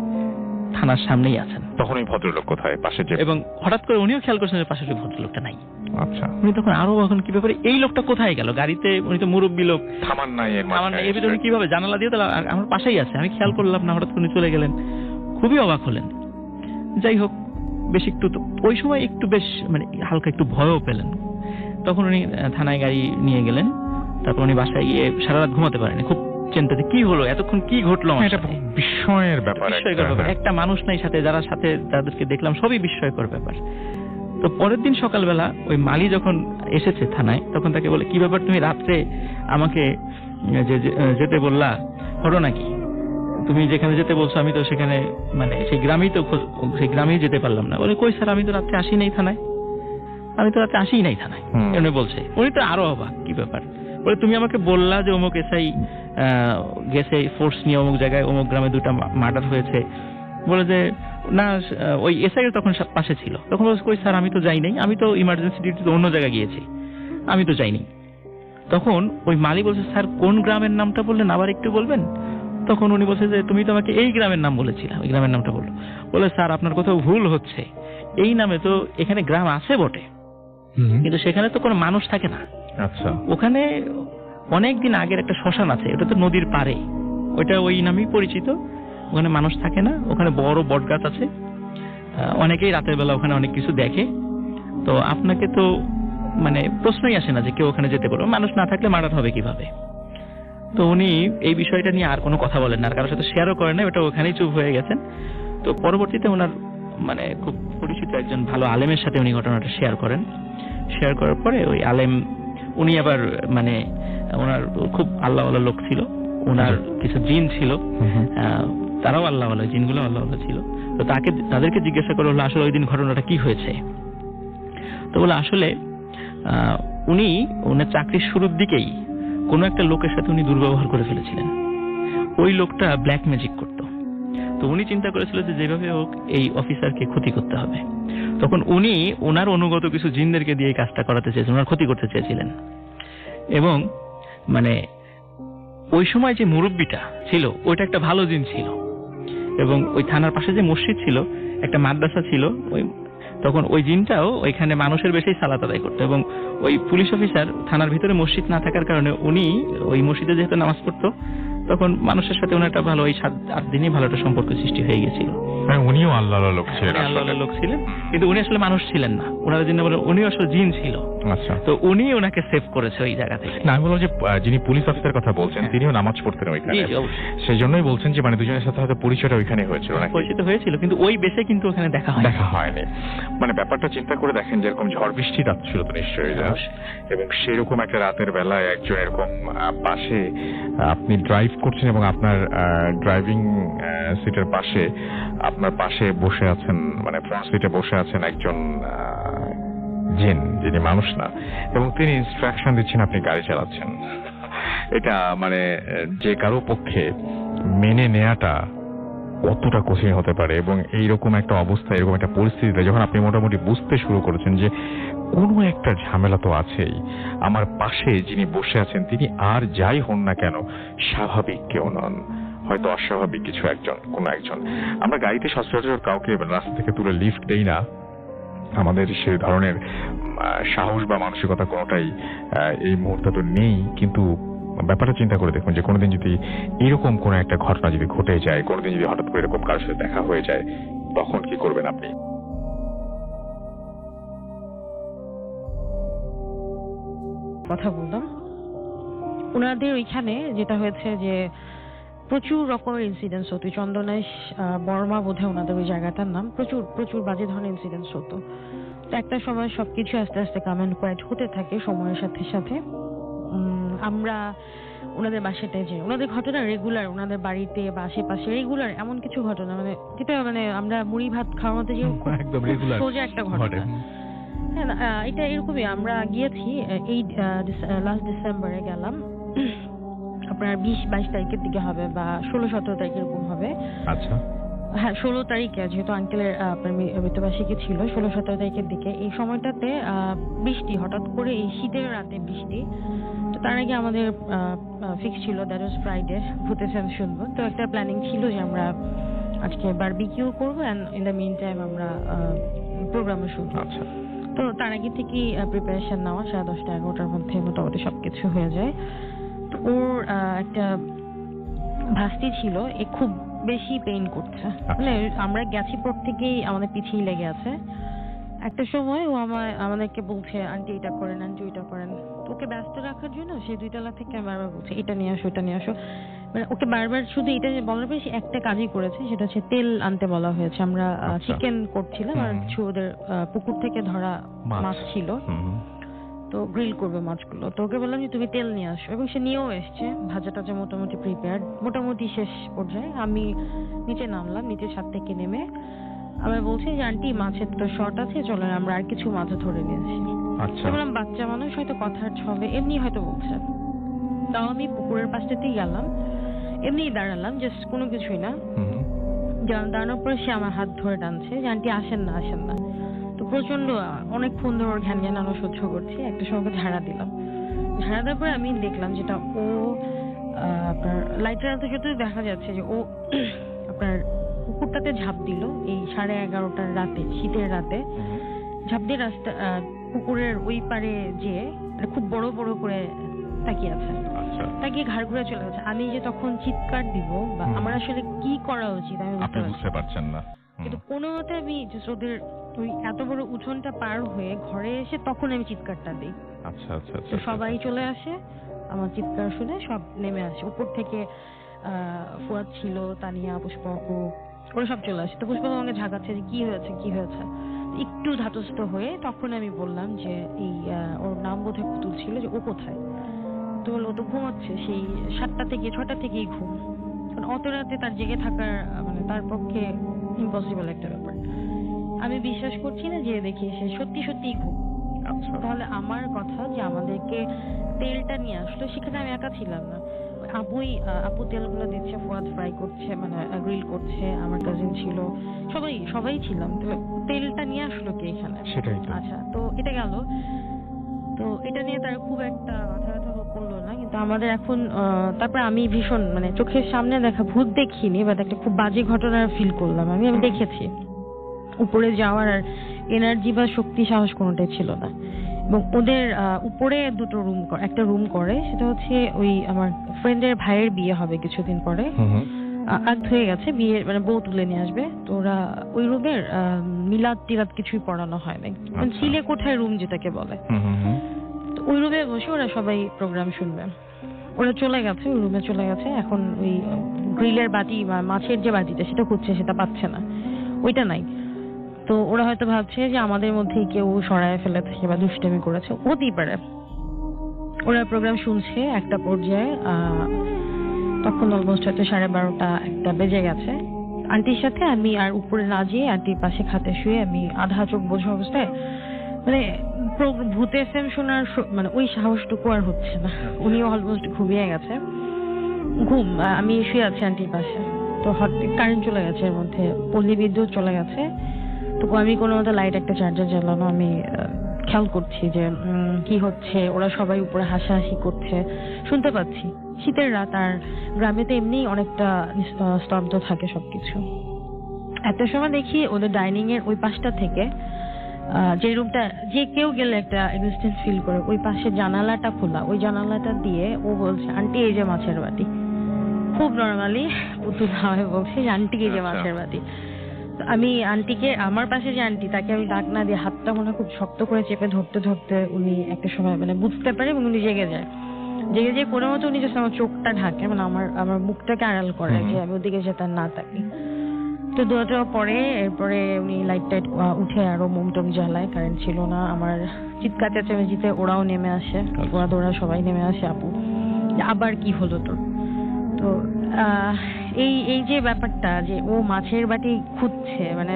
থানার সামনেই আছেন। তখন ওই ভদ্রলোক কোথায়? পাশে যে, এবং হঠাৎ করে উনিও খেয়াল করছেন যে পাশে ওই ভদ্রলোকটা নাই। আচ্ছা, উনি তখন আরো এখন কি ব্যাপারে, এই লোকটা কোথায় গেল? গাড়িতে উনি তো মুরব্বী লোক, থামান নাই, এর ভিতরে উনি কিভাবে? জানালা দিয়ে তাহলে আমার পাশেই আছে, আমি খেয়াল করলাম না, হঠাৎ করে উনি চলে গেলেন। খুবই অবাক হলেন। যাই হোক, বেশ একটু ওই সময় একটু বেশ মানে হালকা একটু ভয়ও পেলেন। তখন উনি থানায় গাড়ি নিয়ে গেলেন। তারপর উনি বাসায় গিয়ে সারা রাত ঘুমাতে পারেনি, খুব বুঝছেন তো যে কি হলো, এতক্ষণ কি ঘটলো আমার এটা সাথে? বিস্ময়ের ব্যাপার বিস্ময়কর একটা, ব্যাপার। হ্যাঁ। একটা মানুষ নাই সাথে, যারা সাথে যাদেরকে দেখলাম সবই বিস্ময়কর ব্যাপার। তো পরের দিন সকালবেলা ওই মালি যখন এসেছে থানায়, তখন তাকে বলে, কি ব্যাপার তুমি রাত্রে আমাকে যেতে বললা, ঘটনা কি? তুমি যেখানে যেতে বলছো আমি তো সেখানে মানে সেই গ্রামেই যেতে পারলাম না। বলে, কই স্যার, আমি তো রাত্রে আসি নাই থানায়, হুম। এমনি বলছে। উনি তো আরো অবাক, কি ব্যাপার? বলে, তুমি আমাকে বললা যে অমুক এসআই গেছে ফোর্স নিয়ে অমুক জায়গায়, অমুক গ্রামে 2টা মার্ডার হয়েছে। বলে যে না, ওই এসআই তখন পাশে ছিল। তখন বলছে, কই স্যার, আমি তো যাই নাই, আমি তো ইমার্জেন্সি ডিউটিতে অন্য জায়গায় গিয়েছি, আমি তো যাইনি। তখন ওই মালি বলছে, স্যার কোন গ্রামের নামটা বললেন, আবার একটু বলবেন? তখন উনি বলছে যে তুমি তো আমাকে এই গ্রামের নাম বলেছিলা, ওই গ্রামের নামটা বললো। বলে, স্যার আপনার কোথাও ভুল হচ্ছে, এই নামে তো এখানে গ্রাম আছে বটে, কিন্তু সেখানে তো কোনো মানুষ থাকে না। আচ্ছা। ওখানে অনেকদিন আগের একটা শ্মশান আছে, ওটা তো নদীর পাড়ে, ওইটা ওই নামেই পরিচিত। ওখানে মানুষ থাকে না, ওখানে বড় বট গাছ আছে, অনেকেই রাতের বেলা ওখানে অনেক কিছু দেখে। তো আপনাকে তো মানে প্রশ্নই আসে না যে কেউ ওখানে যেতে পারবে, মানুষ না থাকলে মার্ডার হবে কিভাবে? তো উনি এই বিষয়টা নিয়ে আর কোনো কথা বলেন না, আর কারোর সাথে শেয়ারও করেন না, ওটা ওখানেই চুপ হয়ে গেছেন। তো পরবর্তীতে ওনার মানে খুব পরিচিত একজন ভালো আলেমের সাথে উনি ঘটনাটা শেয়ার করেন। শেয়ার করার পরে ওই আলেম, উনি আবার মানে ওনার খুব আল্লাহওয়ালা লোক ছিল, ওনার কিছু জিন ছিল, তারাও আল্লাহওয়ালা, জিনগুলো আল্লাহওয়ালা ছিল। তো তাদেরকে জিজ্ঞাসা করা হলো আসলে ওই দিন ঘটনাটা কি হয়েছে। তো বলে, আসলে উনি ওনার চাকরির শুরুর দিকেই কোনো একটা লোকের সাথে উনি দুর্ব্যবহার করে ফেলেছিলেন। ওই লোকটা ব্ল্যাক ম্যাজিক করতো। তো উনি চিন্তা করেছিল যে যেভাবে হোক এই অফিসারকে ক্ষতি করতে হবে। তখন উনি ওনার অনুগত কিছু জিনদেরকে দিয়ে এই কাজটা করাতে চেয়েছিলেন, ওনার ক্ষতি করতে চেয়েছিলেন। এবং মানে ওই সময় যে মুরব্বিটা ছিল ওইটা একটা ভালো জিন ছিল, এবং ওই থানার পাশে যে মসজিদ ছিল, একটা মাদ্রাসা ছিল, তখন ওই জিনটাও ওইখানে মানুষের বেশি সালাত আদায় করতো। এবং ওই পুলিশ অফিসার, থানার ভিতরে মসজিদ না থাকার কারণে উনি ওই মসজিদে যেহেতু নামাজ পড়তো, তখন মানুষের সাথে ওনার একটা ভালো, ওই 7-8 দিনই ভালো একটা সম্পর্ক সৃষ্টি হয়ে গেছিল। মানে উনিও আল্লাহর লোক ছিলেন, উনি আল্লাহর লোক ছিলেন, কিন্তু উনি আসলে মানুষ ছিলেন না। ওনারা জিন বলে, উনি আসলে জিন ছিল। আচ্ছা। তো উনি ওনাকে সেভ করেছে ওই জায়গা থেকে। না, আমি বললাম যে যিনি পুলিশ অফিসার কথা বলছেন তিনিও নামাজ পড়তেন ওইখানে, জি, অবশ্যই। সেই জন্যই বলছেন যে মানে দুজনের সাথে হয়তো পরিচয়টা ওইখানে হয়েছিল নাকি? পরিচিত হয়েছিল, কিন্তু ওই বেশে কিন্তু ওখানে দেখা হয়নি। মানে ব্যাপারটা চিন্তা করে দেখেন, যেরকম ঝড় বৃষ্টি রাত ছিল তো নিশ্চয়ই, এবং সেরকম একটা রাতের বেলায় একজন এরকম পাশে আপনি ড্রাইভ করছেন এবং আপনার ড্রাইভিং সিটের পাশে আপনার পাশে বসে আছেন, মানে ফ্রন্ট সিটে বসে আছেন একজন জিন, যিনি মানুষ না, এবং তিনি ইনস্ট্রাকশন দিচ্ছেন, আপনি গাড়ি চালাচ্ছেন। এটা মানে যে কারো পক্ষে মেনে নেওয়াটা কতটা কঠিন হতে পারে। এবং এইরকম একটা অবস্থা, এরকম একটা পরিস্থিতিতে যখন আপনি মোটামুটি বুঝতে শুরু করেছেন যে কোনো একটা ঝামেলা তো আছেই, আমার পাশে যিনি বসে আছেন তিনি আর যাই হন না কেন স্বাভাবিক কেউ নন, হয়তো অস্বাভাবিক কিছু কোনো একজন। আমরা গাড়িতে সচরাচর কাউকে রাস্তা থেকে তুলে লিফট দেই না, আমাদের সেই ধরনের সাহস বা মানসিকতা কোনোটাই এই মুহূর্তে তো নেই। কিন্তু ব্যাপারটা চিন্তা করে দেখুন যে কোনোদিন যদি এরকম কোনো একটা ঘটনা যদি ঘটে যায়, কোনোদিন যদি হঠাৎ করে এরকম কারোর সাথে দেখা হয়ে যায়, তখন কি করবেন আপনি? কথা বললাম ওনাদের ওইখানে যেটা হয়েছে যে প্রচুর রকমের ইনসিডেন্টস হতো। চন্দনেশ বর্মা বোধহয় ওনাদের ওই জায়গাটার নাম, প্রচুর প্রচুর বাজে ধরনের ইনসিডেন্টস হতো। তো একটা সময় সবকিছু আস্তে আস্তে কমেন্ট কোয়াইট হতে থাকে সময়ের সাথে সাথে। আমরা ওনাদের বাসাটায় যাই, ওনাদের ঘটনা রেগুলার, ওনাদের বাড়িতে বা আশেপাশে রেগুলার এমন কিছু ঘটনা, মানে যেটা মানে আমরা মুড়ি ভাত খাওয়ার মতো যে একদম রেগুলার সোজা একটা ঘটনা। হ্যাঁ, এটা এরকমই। আমরা গিয়েছি এই লাস্ট ডিসেম্বরে গেলাম, আপনার 20-22 তারিখের দিকে হবে বা 16-17 তারিখ এরকম হবে। আচ্ছা। হ্যাঁ, 16 তারিখে, যেহেতু আঙ্কেলের আপনার মৃত্যুবার্ষিকী ছিল 16-17 তারিখের দিকে। এই সময়টাতে বৃষ্টি, হঠাৎ করে এই শীতের রাতে বৃষ্টি। তো তার আগে আমাদের ফিক্স ছিল দ্যাট ওয়াজ ফ্রাইডে ভূতের ফিল্ম শুনবো। তো একটা প্ল্যানিং ছিল যে আমরা আজকে বারবিকিউ করবো and in the meantime আমরা প্রোগ্রামও শুনবো। আচ্ছা। তো তার আগে থেকেই প্রিপারেশন নেওয়া, 10:30-11টার মধ্যে মোটামুটি সবকিছু হয়ে যায়। তো ওর একটা ভাস্তি ছিল, এ খুব বেশি পেইন করছে, মানে আমরা গেছি পর থেকেই আমাদের পিছিয়ে লেগে আছে। একটা সময় ও আমাদেরকে বলছে, আন্টি এটা করেন, আন্টি ওইটা করেন। ওকে ব্যস্ত রাখার জন্য সেই 2 তলা থেকে বারবার বলছে এটা নিয়ে আসো, এটা নিয়ে আসো। মানে ওকে বারবার শুধু এটা যে বলার পরে সে একটা কাজই করেছে, সেটা হচ্ছে তেল আনতে বলা হয়েছে। আমরা আচ্ছা। চিকেন করছিলাম আর কিছু ওদের পুকুর থেকে ধরা মাছ ছিল, তো গ্রিল করবে মাছগুলো। তো ওকে বললাম যে তুমি তেল নিয়ে আসো, এবং সে নিয়েও এসছে। ভাজা টাজা মোটামুটি প্রিপেয়ার্ড, মোটামুটি শেষ পর্যায়ে আমি নিচে নামলাম। নিচে ছাদ থেকে নেমে আমার বলছে যে আন্টি মাছের তো শর্ট আছে, চলো আমরা আর কিছু মাছ ধরে নিয়ে আসি। আচ্ছা। তো বললাম বাচ্চা মানুষ হয়তো কথার ছলে এমনি হয়তো বলছে। তাও আমি পুকুরের পাশটাতেই গেলাম, এমনি দাঁড়ালাম, জাস্ট কোনো কিছুই না। দাঁড়ানোর পরে সে আমার হাত ধরে টানছে যে আন্টি আসেন না আসেন না। তো প্রচন্ড অনেকক্ষণ ধরে ওর ঘ্যান ঘ্যানানো সহ্য করছি। একটা সময় ঝাড়া দিলাম। ঝাড়া দেওয়ার পরে আমি দেখলাম যেটা ও আপনার লাইটের আলোতে যতই দেখা যাচ্ছে যে ও আপনার পুকুরটাতে ঝাঁপ দিল এই 11:30টার রাতে, শীতের রাতে ঝাঁপ দিয়ে রাস্তা পুকুরের ওই পারে যেয়ে খুব বড় বড় করে তাকিয়ে আছে। আচ্ছা। তাকিয়ে ঘাড় ঘুরে চলে গেছে। আমি যে তখন চিৎকার দিব বা আমার আসলে কি করা উচিত আমি আপনি বুঝতে পারছেন না। কিন্তু কোনো মতে আমি just ওদের ওই এত বড় উঠোনটা পার হয়ে ঘরে এসে তখন আমি চিৎকারটা দিই। আচ্ছা আচ্ছা তো সবাই চলে আসে, আমার চিৎকার শুনে সব নেমে আসে। উপর থেকে ফুয়াদ ছিল, তানিয়া, পুষ্পাপু, ওরা সব চলে আসে। তো পুষ্পাপু আমাকে ঝাঁকাচ্ছে যে কি হয়েছে কি হয়েছে। একটু ধাতস্থ হয়ে তখন আমি বললাম যে এই ওর নাম বোধহয় পুতুল ছিল, যে ও কোথায়। তো বললো ও তো ঘুমাচ্ছে, সেই 7টা থেকে 6টা থেকেই ঘুম। কারণ অত রাতে তার জেগে থাকার মানে তার পক্ষে ইম্পসিবল একটা ব্যাপার। আমি বিশ্বাস করছি না যে দেখি সে সত্যি সত্যিই ঘুম। আচ্ছা। তাহলে আমার কথা যে আমাদেরকে তেলটা নিয়ে আসলো, সেখানে আমি একা ছিলাম না। আপু তেলগুলো দিচ্ছে, ফুয়াদ ফ্রাই করছে, মানে গ্রিল করছে, আমার কাজিন ছিল, সবাই ছিলাম। তো তেলটা নিয়ে আসলো কে এখানে? সেটাই তো। আচ্ছা, তো এটা গেল। তো এটা নিয়ে তার খুব একটা মাথা ব্যথা করলো না, কিন্তু আমাদের এখন তারপর আমি ভীষণ মানে চোখের সামনে দেখা ভূত দেখিনি, বাট একটা খুব বাজে ঘটনা ফিল করলাম। আমি দেখেছি উপরে যাওয়ার আর এনার্জি বা শক্তি সাহস কোনোটাই ছিল না। এবং ওদের উপরে দুটো রুম, একটা রুম করে, সেটা হচ্ছে ওই আমার ফ্রেন্ডের ভাইয়ের বিয়ে হবে কিছুদিন পরে, আগ হয়ে গেছে, বিয়ে মানে বউ তুলে নিয়ে আসবে। তো ওরা ওই রুমের মিলাদ টিলাদ কিছুই পড়ানো হয় নাই, সিলে কোঠায় রুম যেটাকে বলে। তো ওই রুমে বসে ওরা সবাই প্রোগ্রাম শুনবে। ওরা চলে গেছে, ওই রুমে চলে গেছে। এখন ওই গ্রিলের বাটি বা মাছের যে বাটিটা সেটা খুঁজছে, সেটা পাচ্ছে না, ওইটা নাই। তো ওরা হয়তো ভাবছে যে আমাদের মধ্যেই কেউ সরায় ফেলেছে বা দুষ্টামি করেছে, হতেই পারে। ওরা প্রোগ্রাম শুনছে, একটা পর্যায়ে তখন অলমোস্ট হয়তো 12:30 1টা বেজে গেছে। আন্টির সাথে আমি আর উপরে না যেয়ে আন্টির পাশে খাটে শুয়ে আমি আধা চোখ বোঝা অবস্থায় মানে ভূত এফএম শোনার মানে ওই সাহসটুকু আর হচ্ছে না। উনিও অলমোস্ট ঘুমিয়ে গেছে, ঘুম। আমি শুয়ে আছি আন্টির পাশে। তো হঠাৎ কারেন্ট চলে গেছে, এর মধ্যে পল্লী বিদ্যুৎ চলে গেছে। তো আমি কোনো মতো লাইট একটা চার্জার জ্বালানো, আমি খেয়াল করছি যে কি হচ্ছে। ওরা সবাই উপরে হাসাহাসি করছে, শুনতে পাচ্ছি। শীতের রাত, আর গ্রামে তো এমনিই অনেকটা স্তব্ধ থাকে সবকিছু। একটা সময় দেখি ওদের ডাইনিং এর ওই পাশটা থেকে যে রুমটা যে কেউ গেলে একটা এক্সিস্টেন্স ফিল করে, ওই পাশে জানালাটা খোলা, ওই জানালাটা দিয়ে ও বলছে আন্টি এই যে মাছের বাটি। খুব নর্মালি পুতুল ভাবে বলছে যে আন্টি এই যে মাছের বাটি। আমি আন্টিকে, আমার পাশে যে আন্টি, তাকে আমি ডাক না দিয়ে হাতটা মনে খুব শক্ত করে চেপে ধরতে ধরতে উনি একটা সময় মানে বুঝতে পারে এবং উনি জেগে যায়। জেগে যেয়ে কোনো মতো উনি জাস্ট আমার চোখটা ঢাকে, মানে আমার মুখটাকে আড়াল করে যে আমি ওদিকে যেতে না তাকি। তো দুটো পরে এরপরে উনি লাইট টাইট উঠে আরো মোম টোম জ্বালায়, কারেন্ট ছিল না। আমার চিৎকার চেঁচামেচিতে ওরাও নেমে আসে, ওরা সবাই নেমে আসে। আপু আবার কি হলো তোর? তো এই যে ব্যাপারটা যে ও মাছের বাটি খুঁজছে, মানে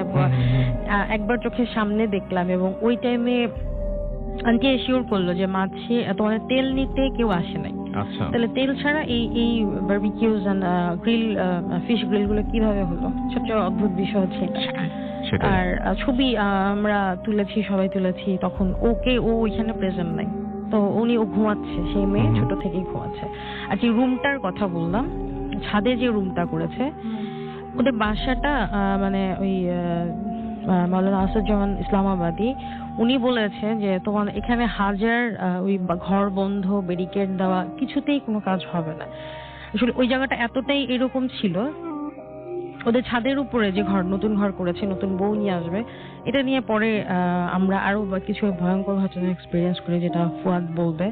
একবার চোখের সামনে দেখলাম। এবং ওই টাইমে আন্টি এশিওর করলো যে মাছে তোমাদের তেল নিতে কেউ আসে নাই। আচ্ছা। তাহলে তেল ছাড়া এই বারবিকিউজ এন্ড গ্রিল ফিশ গ্রিল গুলো কিভাবে হলো? সবচেয়ে অদ্ভুত বিষয় হচ্ছে এটা। আর ছবি আমরা তুলেছি, সবাই তুলেছি। তখন ও ওইখানে প্রেজেন্ট নাই। তো ও ঘুমাচ্ছে, সেই মেয়ে ছোট থেকেই ঘুমাচ্ছে। আর যে রুমটার কথা বললাম, ছাদে যে রুমটা করেছে, ওদের বাসাটা মানে ওই মাওলানা আসাদুজ্জামান ইসলামাবাদী, উনি বলেছে যে তোমার এখানে হাজার ওই ঘর বন্ধ, ব্যারিকেড দেওয়া, কিছুতেই কোনো কাজ হবে না। আসলে ওই জায়গাটা এতটাই এরকম ছিল। ওদের ছাদের উপরে যে নতুন ঘর করেছে, নতুন বউ নিয়ে আসবে, এটা নিয়ে পরে আমরা আরো কিছু ভয়ঙ্কর ঘটনা এক্সপিরিয়েন্স করি, যেটা ফুয়াদ বলবে।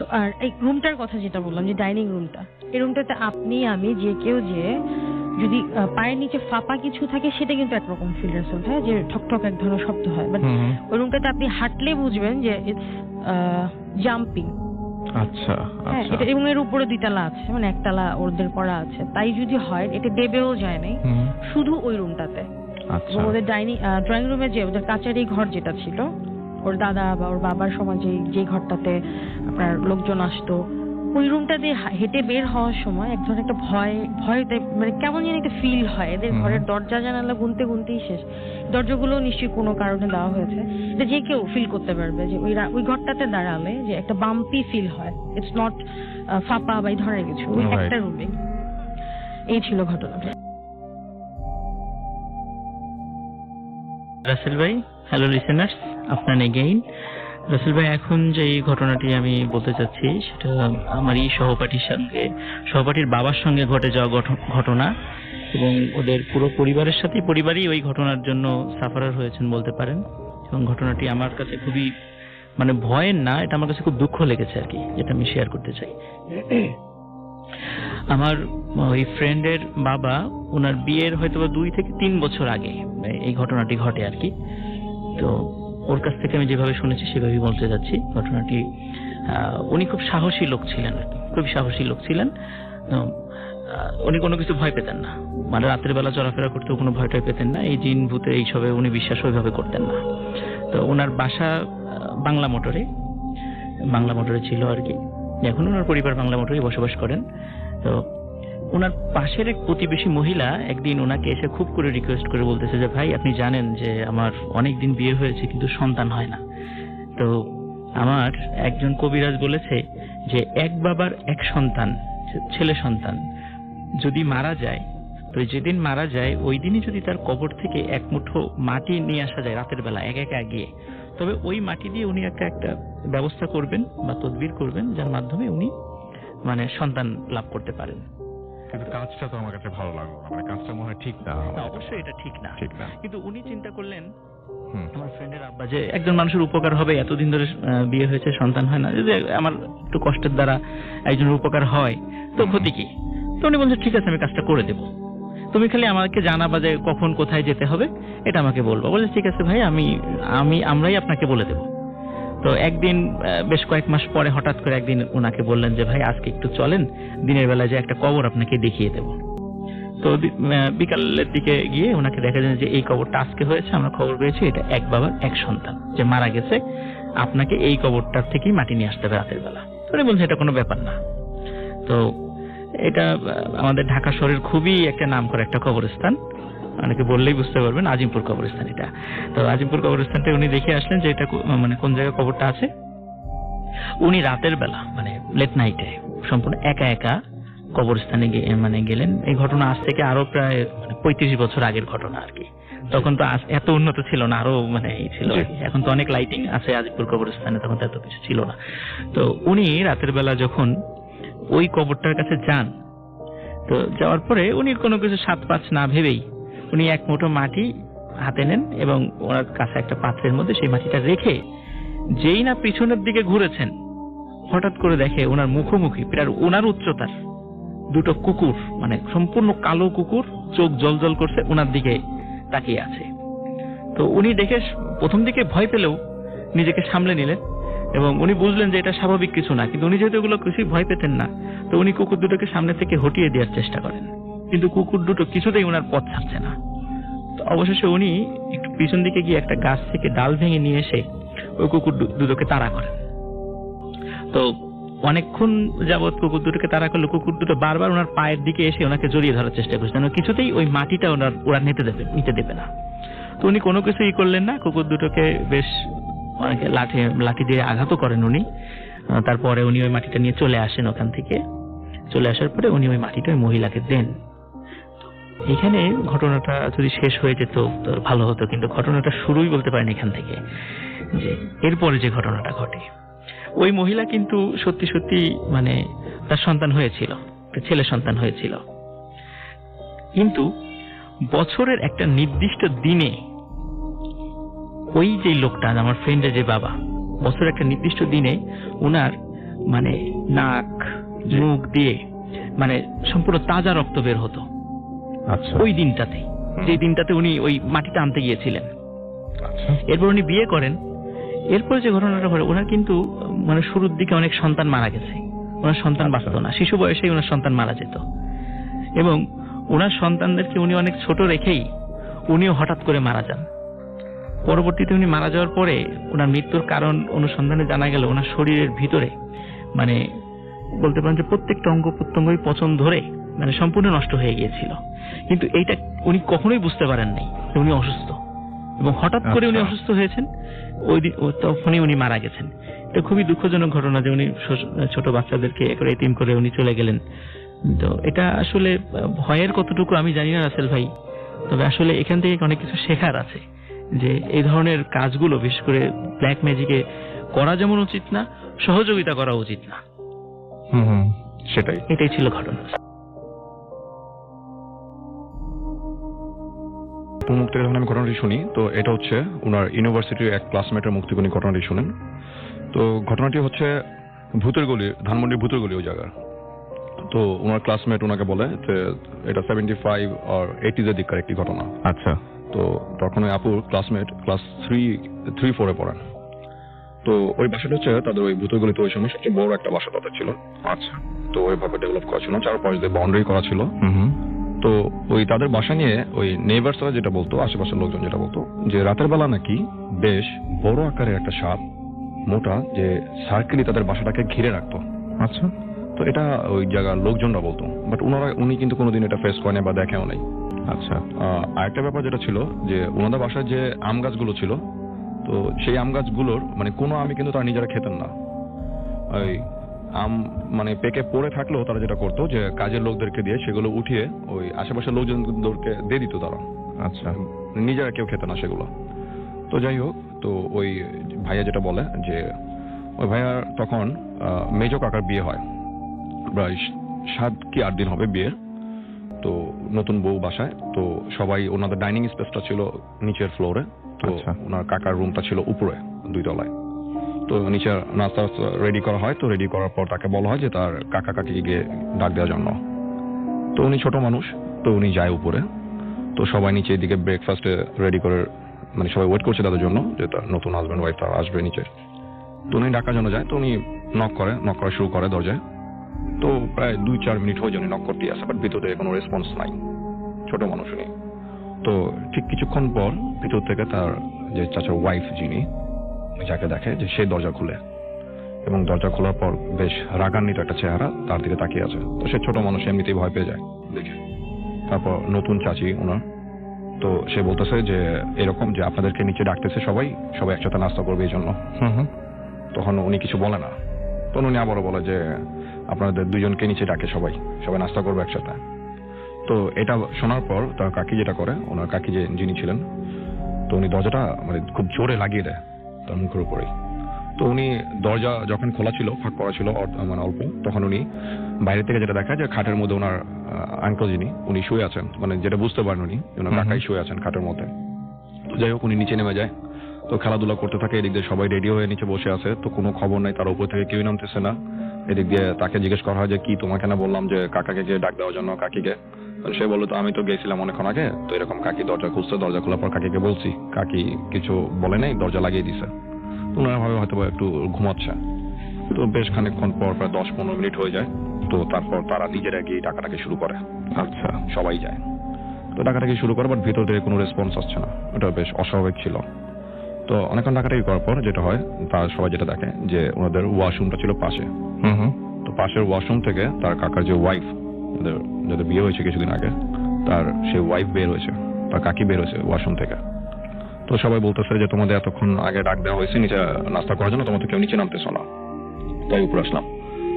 তো আর এই রুমটার কথা যেটা বললাম যে ডাইনিং রুমটা, এই রুমটাতে আপনি আমি যে কেউ যে যদি পায়ের নিচে ফাঁপা কিছু থাকে সেটা কিন্তু একরকম ফিল রেজাল্ট হয়, যে ঠকঠক এক ধরনের শব্দ হয়, বাট ওই রুমটাতে আপনি হাঁটলে বুঝবেন যে ইটস জাম্পিং। আচ্ছা হ্যাঁ, আচ্ছা এটা এবং এর উপরে 2 তলা আছে, মানে 1 তলা ওদের করা আছে, তাই যদি হয় এটা দেবেও যায় নাই শুধু ওই রুমটাতে। আচ্ছা এবং ওদের ড্রয়িং রুমে যে ওদের কাচারি ঘর যেটা ছিল ওর দাদা বা ওর বাবার সময় যে ঘরটাতে আপনার লোকজন আসতো, ওই রুমটা দিয়ে হেঁটে বের হওয়ার সময় এক ধরনের একটা ভয় টাইপ, মানে কেমন যেন একটা ফিল হয়। এদের ঘরের দরজা জানালা গুনতেই শেষ, দরজাগুলো নিশ্চয়ই কোনো কারণে দেওয়া হয়েছে, এটা যে কেউ ফিল করতে পারবে যে ওই ঘরটাতে দাঁড়ালে যে একটা বাম্পি ফিল হয়, ইটস নট ফাঁপা বা এই ধরনের কিছু, ওই একটা রুমে। এই ছিল ঘটনাটা। রাসেল ভাই, হ্যালো লিসেনার্স, আপনার এগেইন। রাসেল ভাই, এখন যে ঘটনাটি আমি বলতে চাচ্ছি সেটা আমারই সহপাঠীর বাবার সঙ্গে ঘটে যাওয়া ঘটনা, এবং ওদের পুরো পরিবারই ওই ঘটনার জন্য সাফারার হয়েছেন বলতে পারেন। এবং ঘটনাটি আমার কাছে খুবই মানে ভয়ের না, এটা আমার কাছে খুব দুঃখ লেগেছে আর কি, যেটা আমি শেয়ার করতে চাই। আমার ওই ফ্রেন্ডের বাবা, ওনার বিয়ের হয়তো 2 থেকে 3 বছর আগে এই ঘটনাটি ঘটে আর কি। তো ওর কাছ থেকে আমি যেভাবে শুনেছি সেভাবেই বলতে যাচ্ছি ঘটনাটি। উনি খুব সাহসী লোক ছিলেন, উনি কোনো কিছু ভয় পেতেন না, মানে রাতের বেলা চলাফেরা করতেও কোনো ভয়টাই পেতেন না, এই জিন ভূতে এইসবে উনি বিশ্বাস ওইভাবে করতেন না। তো ওনার বাসা বাংলা মোটরে ছিল আর কি, এখন ওনার পরিবার বাংলা মোটরে বসবাস করেন। তো ওনার পাশের এক প্রতিবেশী মহিলা একদিন ওনাকে এসে খুব করে রিকোয়েস্ট করে বলতেছে যে ভাই, আপনি জানেন যে আমার অনেকদিন বিয়ে হয়েছে কিন্তু সন্তান হয় না। তো আমার একজন কবিরাজ বলেছে যে এক বাবার এক সন্তান, ছেলে সন্তান যদি মারা যায়, তো যেদিন মারা যায় ওই দিনই যদি তার কবর থেকে এক মুঠো মাটি নিয়ে আসা যায় রাতের বেলা একা গিয়ে, তবে ওই মাটি দিয়ে উনি একটা ব্যবস্থা করবেন বা তদবির করবেন, যার মাধ্যমে উনি মানে সন্তান লাভ করতে পারেন। কিন্তু কাজটা তো আমার কাছে ভালো লাগলো না, মানে কাজটা মনে হয় ঠিক না। অবশ্যই এটা ঠিক না, কিন্তু উনি চিন্তা করলেন আমার ফ্রেন্ডের আব্বা যে একজন মানুষের উপকার হবে, এতদিন ধরে বিয়ে হয়েছে সন্তান হয় না, যদি আমার একটু কষ্টের দ্বারা একজনের উপকার হয় তো ক্ষতি কি। তো উনি বলছে ঠিক আছে, আমি কাজটা করে দেবো, তুমি খালি আমাকে জানাবা যে কখন কোথায় যেতে হবে, এটা আমাকে বলবো। বলে ঠিক আছে ভাই, আমরাই আপনাকে বলে দেবো। তো একদিন বেশ কয়েক মাস পরে হঠাৎ করে একদিন ওনাকে বললেন যে ভাই আজকে একটু চলেন, দিনের বেলা যে একটা কবর আপনাকে দেখিয়ে দেব। তো বিকালের দিকে গিয়ে ওনাকে দেখা যায় যে এই কবরটা আজকে হয়েছে, আমরা খবর পেয়েছি এটা এক বাবার এক সন্তান যে মারা গেছে, আপনাকে এই কবরটার থেকেই মাটি নিয়ে আসতে হবে রাতের বেলা। উনি বলছে এটা কোনো ব্যাপার না। তো এটা আমাদের ঢাকা শহরের খুবই একটা নামকরা একটা কবরস্থান, অনেকে বললেই বুঝতে পারবেন, আজিমপুর কবরস্থান এটা। তো আজিমপুর কবরস্থানটা উনি দেখে আসলেন যে এটা মানে কোন জায়গায় কবরটা আছে। উনি রাতের বেলা মানে লেট নাইটে সম্পূর্ণ একা কবরস্থানে গেলেন। এই ঘটনা আজ থেকে আরো প্রায় 35 বছর আগের ঘটনা আর কি। তখন তো এত উন্নত ছিল না, আরো মানে ছিল, এখন তো অনেক লাইটিং আছে আজিমপুর কবরস্থানে, তখন তো এত কিছু ছিল না। তো উনি রাতের বেলা যখন ওই কবরটার কাছে যান, তো যাওয়ার পরে উনি কোনো কিছু 7-5 না ভেবেই উনি এক মুঠো মাটি হাতে নেন এবং ওনার কাছে একটা পাত্রের মধ্যে সেই মাটিটা রেখে যেই না পিছনের দিকে ঘুরেছেন, হঠাৎ করে দেখে ওনার মুখোমুখি প্রায় ওনার উচ্চতার 2টো কুকুর, মানে সম্পূর্ণ কালো কুকুর, চোখ জলজল করছে, ওনার দিকে তাকিয়ে আছে। তো উনি দেখে প্রথম দিকে ভয় পেলেও নিজেকে সামলে নিলেন এবং উনি বুঝলেন যে এটা স্বাভাবিক কিছু না, কিন্তু উনি যেহেতু এগুলো কিছুই ভয় পেতেন না, তো উনি কুকুর দুটোকে সামনে থেকে হটিয়ে দেওয়ার চেষ্টা করেন, কিন্তু কুকুর দুটো কিছুতেই ওনার পথ ছাড়ছে না। তো অবশেষে উনি একটু পিছন দিকে গিয়ে একটা গাছ থেকে ডাল ভেঙে নিয়ে এসে ওই কুকুর দুটোকে তাড়া করেন। তো অনেকক্ষণ যাবৎ কুকুর দুটোকে তাড়া করলো, কুকুর দুটো বারবার ওনার পায়ের দিকে এসে ওনাকে জড়িয়ে ধরার চেষ্টা করছেন, কিছুতেই ওই মাটিটা ওরা নিতে দেবে না। তো উনি কোনো কিছুই করলেন না, কুকুর দুটোকে বেশ অনেকে লাঠি দিয়ে আঘাতও করেন উনি। তারপরে উনি ওই মাটিটা নিয়ে চলে আসেন, ওখান থেকে চলে আসার পরে উনি ওই মাটিটা ওই মহিলাকে দেন। এখানে ঘটনাটা যদি শেষ হয়ে যেত তো ভালো হতো, কিন্তু ঘটনাটা শুরুই বলতে পারেন এখান থেকে, যে এরপরে যে ঘটনাটা ঘটে, ওই মহিলা কিন্তু সত্যি মানে তার সন্তান হয়েছিল, ছেলে সন্তান হয়েছিল, কিন্তু বছরের একটা নির্দিষ্ট দিনে ওই যে লোকটা আমার ফ্রেন্ডের যে বাবা, বছরের একটা নির্দিষ্ট দিনে উনার মানে নাক মুখ দিয়ে মানে সম্পূর্ণ তাজা রক্ত বের হতো আচ্ছা ওই দিনটাতে, যে দিনটাতে উনি ওই মাটিটা আনতে গিয়েছিলেন। আচ্ছা এরপর উনি বিয়ে করেন। এরপর যে ঘটনাটা ঘটে, ওনার কিন্তু মানে শুরুর দিকে অনেক সন্তান মারা গেছে, ওনার সন্তান বাঁচত না, শিশু বয়সেই ওনার সন্তান মারা যেত। এবং ওনার সন্তানদেরকে উনি অনেক ছোট রেখেই উনিও হঠাৎ করে মারা যান। পরবর্তীতে উনি মারা যাওয়ার পরে ওনার মৃত্যুর কারণ অনুসন্ধানে জানা গেল ওনার শরীরের ভিতরে মানে বলতে পারেন যে প্রত্যেকটা অঙ্গ প্রত্যঙ্গই পচন ধরে মানে সম্পূর্ণ নষ্ট হয়ে গিয়েছিল। কিন্তু এইটা উনি কখনোই বুঝতে পারেন নাই যে উনি অসুস্থ, এবং হঠাৎ করে উনি অসুস্থ হয়েছেন, ওই দিন তখনই উনি মারা গেছেন। এটা খুবই দুঃখজনক ঘটনা যে উনি ছোট বাচ্চাদেরকে এতিম করে উনি চলে গেলেন। তো এটা আসলে ভয়ের কতটুকু আমি জানি না রাসেল ভাই, তবে আসলে এখান থেকে অনেক কিছু শেখার আছে যে এই ধরনের কাজগুলো বিশেষ করে ব্ল্যাক ম্যাজিকে করা যেমন উচিত না, সহযোগিতা করা উচিত না। সেটাই। এটাই ছিল ঘটনা। মুখ থেকে যখন আমি ঘটনাটি শুনি, তো এটা হচ্ছে ওনার ইউনিভার্সিটির এক ক্লাসমেটের মুখ থেকে উনি ঘটনাটি শুনেন। তো ঘটনাটি হচ্ছে ভূতের গলি, ধানমন্ডির ভূতের গলি ওই জায়গার। তো ওনার ক্লাসমেট ওনাকে বলে যে এটা 75 আর 80s এর দিককার একটি ঘটনা। আচ্ছা তো তখন ওই আপুর ক্লাসমেট ক্লাস 3-4 পড়েন। তো ওই বাসাটা হচ্ছে তাদের ওই ভূতের গলিতে ওই সময় সবচেয়ে বড় একটা বাসা তাদের ছিল। আচ্ছা তো ওইভাবে ডেভেলপ করা ছিল, চারপাশ দিয়ে বাউন্ডারি করা ছিল। তো ওই তাদের বাসা নিয়ে ওই নেইবারসরা যেটা বলতো, আশেপাশের লোকজন যেটা বলতো যে রাতের বেলা নাকি বেশ বড় আকারের একটা সাপ, মোটা, যে সার্কেলই তাদের বাসাটাকে ঘিরে রাখতো। আচ্ছা তো এটা ওই জায়গার লোকজনরা বলতো, বাট উনি কিন্তু কোনোদিন এটা ফেস করেনি বা দেখেও নাই। আচ্ছা আরেকটা ব্যাপার যেটা ছিল যে ওনাদের বাসায় যে আম গাছগুলো ছিল, তো সেই আম গাছগুলোর মানে কোনো আমই কিন্তু তারা নিজেরা খেতেন না। ওই আম মানে পেকে পড়ে থাকলেও তারা যেটা করতো যে কাজের লোকদেরকে দিয়ে সেগুলো উঠিয়ে ওই আশেপাশের লোকজনদেরকে দিয়ে দিত তারা। আচ্ছা নিজেরা কেউ খেত না সেগুলো। তো যাই হোক, তো ওই ভাইয়া যেটা বলে যে ওই ভাইয়ার তখন মেজো কাকার বিয়ে হয়, প্রায় 7 কি 8 দিন হবে বিয়ের। তো নতুন বউ বাসায়, তো সবাই ওনাদের ডাইনিং স্পেসটা ছিল নিচের ফ্লোরে, তো ওনার কাকার রুমটা ছিল উপরে 2 তলায়। তো নিচে নাস্তা রেডি করা হয়, তো রেডি করার পর তাকে বলা হয় যে তার কাকা কাকিকে গিয়ে ডাক দেওয়ার জন্য। তো উনি ছোট মানুষ, তো উনি যায় উপরে। তো সবাই নিচে এদিকে ব্রেকফাস্টে রেডি করে মানে সবাই ওয়েট করছে তাদের জন্য যে তার নতুন হাজব্যান্ড ওয়াইফ তারা আসবে নিচে। তো উনি ডাকার জন্য যায়, তো উনি নক করা শুরু করে দরজায়। তো প্রায় 2-4 মিনিট হয়ে যায় উনি নক করতেই আসে, বাট ভিতরে কোনো রেসপন্স নাই, ছোট মানুষ উনি। তো ঠিক কিছুক্ষণ পর ভিতর থেকে তার যে চাচার ওয়াইফ যিনি, যাকে দেখে যে সে দরজা খুলে, এবং দরজা খোলার পর বেশ রাগান্বিত একটা চেহারা তার দিকে তাকিয়ে আছে। তো সে ছোট মানুষ এমনিতেই ভয় পেয়ে যায় দেখে। তারপর নতুন চাচি ওনার, তো সে বলতেছে যে এরকম যে আপনাদেরকে নিচে ডাকতেছে সবাই একসাথে নাস্তা করবে এই জন্য। তখন উনি কিছু বলে না, তখন উনি আবারও বলে যে আপনাদের 2 জনকে নিচে ডাকে সবাই নাস্তা করবে একসাথে। তো এটা শোনার পর তার কাকি যেটা করে, ওনার কাকি যিনি ছিলেন, তো উনি দরজাটা মানে খুব জোরে লাগিয়ে দেয় তার মুখের উপরেই। তো উনি দরজা যখন খোলা ছিল, ফাঁক করা ছিল মানে অল্প, তখন উনি বাইরে থেকে যেটা দেখা যে খাটের মধ্যে ওনার আঙ্কেল যিনি উনি শুয়ে আছেন, মানে যেটা বুঝতে পারেন উনি ওনার কাকাই শুয়ে আছেন খাটের মধ্যে। তো যাই হোক উনি নিচে নেমে যায়, তো খেলাধুলা করতে থাকে। এদিক দিয়ে সবাই রেডি হয়ে নিচে বসে আছে, তো কোনো খবর নাই, তার উপর থেকে কেউই নামতেছে না। এদিক দিয়ে তাকে জিজ্ঞেস করা হয় যে কি তোমাকে না বললাম যে কাকাকে গিয়ে ডাক দেওয়ার জন্য কাকিকে। সে বললো তো আমি তো গেছিলাম অনেকক্ষণ আগে, তো এরকম কাকি দরজা খুলছে, দরজা খোলার পর কাকিকে বলছি, কাকি কিছু বলে নাই, দরজা লাগিয়ে দিছে। ওনারা ভাবে হয়তো একটু ঘুমাচ্ছে। তো বেশ খানিকক্ষণ পর প্রায় 10-15 মিনিট হয়ে যায়, তো তারপর তারা নিজেরা গিয়ে ডাকাটাকে শুরু করে। আচ্ছা সবাই যায়, তো ডাকাটাকে শুরু করে, বাট ভিতর থেকে কোনো রেসপন্স আসছে না, এটা বেশ অস্বাভাবিক ছিল। তো অনেকক্ষণ ডাকাটাকি করার পর যেটা হয়, তারা সবাই যেটা দেখে যে ওনাদের ওয়াশরুমটা ছিল পাশে। তো পাশের ওয়াশরুম থেকে তার কাকার যে ওয়াইফ, যাদের বিয়ে হয়েছে কিছুদিন আগে, তার সে ওয়াইফ বের হয়েছে, তার কাকি বের হয়েছে ওয়াশরুম থেকে। তো সবাই বলতেছে যে তোমাদের এতক্ষণ আগে ডাক দেওয়া হয়েছে নিচে নাস্তা করার জন্য, তোমাদের কেউ নিচে নামতেছ না, তাই উপরে আসলাম।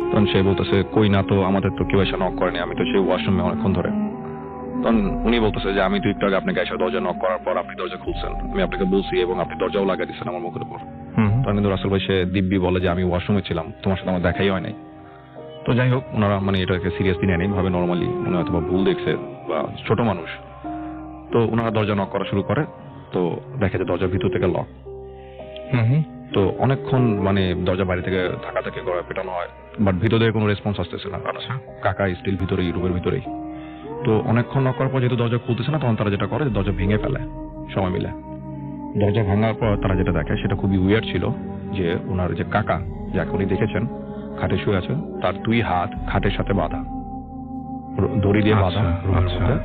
তখন সে বলতেছে কই না তো, আমাদের তো কেউ এসে নক করেনি, আমি তো সেই ওয়াশরুমে অনেকক্ষণ ধরে। তখন উনি বলতেছে যে আমি তো একটু আগে আপনাকে এসে দরজা নক করার পর আপনি দরজা খুলছেন, আমি আপনাকে বলছি এবং আপনি দরজাও লাগিয়ে দিচ্ছেন আমার মুখের উপর। তখন কিন্তু রাসেল ভাই সে দিব্যি বলে যে আমি ওয়াশরুমে ছিলাম, তোমার সাথে আমার দেখাই হয় নাই। তো যাই হোক ওনারা মানে এটাকে সিরিয়াসলি নেয়নি, ভাবে নর্মালি মনে হয়তো বা ভুল দেখছে বা ছোট মানুষ। তো ওনারা দরজা নক করা শুরু করে, তো দেখে যে দরজার ভিতর থেকে লক। তো অনেকক্ষণ মানে দরজা বাইরে থেকে ধাক্কা থেকে গড়া পেটানো হয়, বাট ভিতরে কোনো রেসপন্স আসতেছে না। কাকা স্টিল ভিতরেই, রুমের ভিতরেই। তো অনেকক্ষণ নক করার পর যেহেতু দরজা খুলতেছে না, তখন তারা যেটা করে দরজা ভেঙে ফেলে সবাই মিলে। দরজা ভাঙার পর তারা যেটা দেখে সেটা খুবই উইয়ার্ড ছিল, যে ওনার যে কাকা যাকে উনি দেখেছেন খাটে শুয়ে আছে, তার 2 হাত খাটের সাথে বাঁধা, দড়ি দিয়ে বাঁধা রুমের মধ্যে।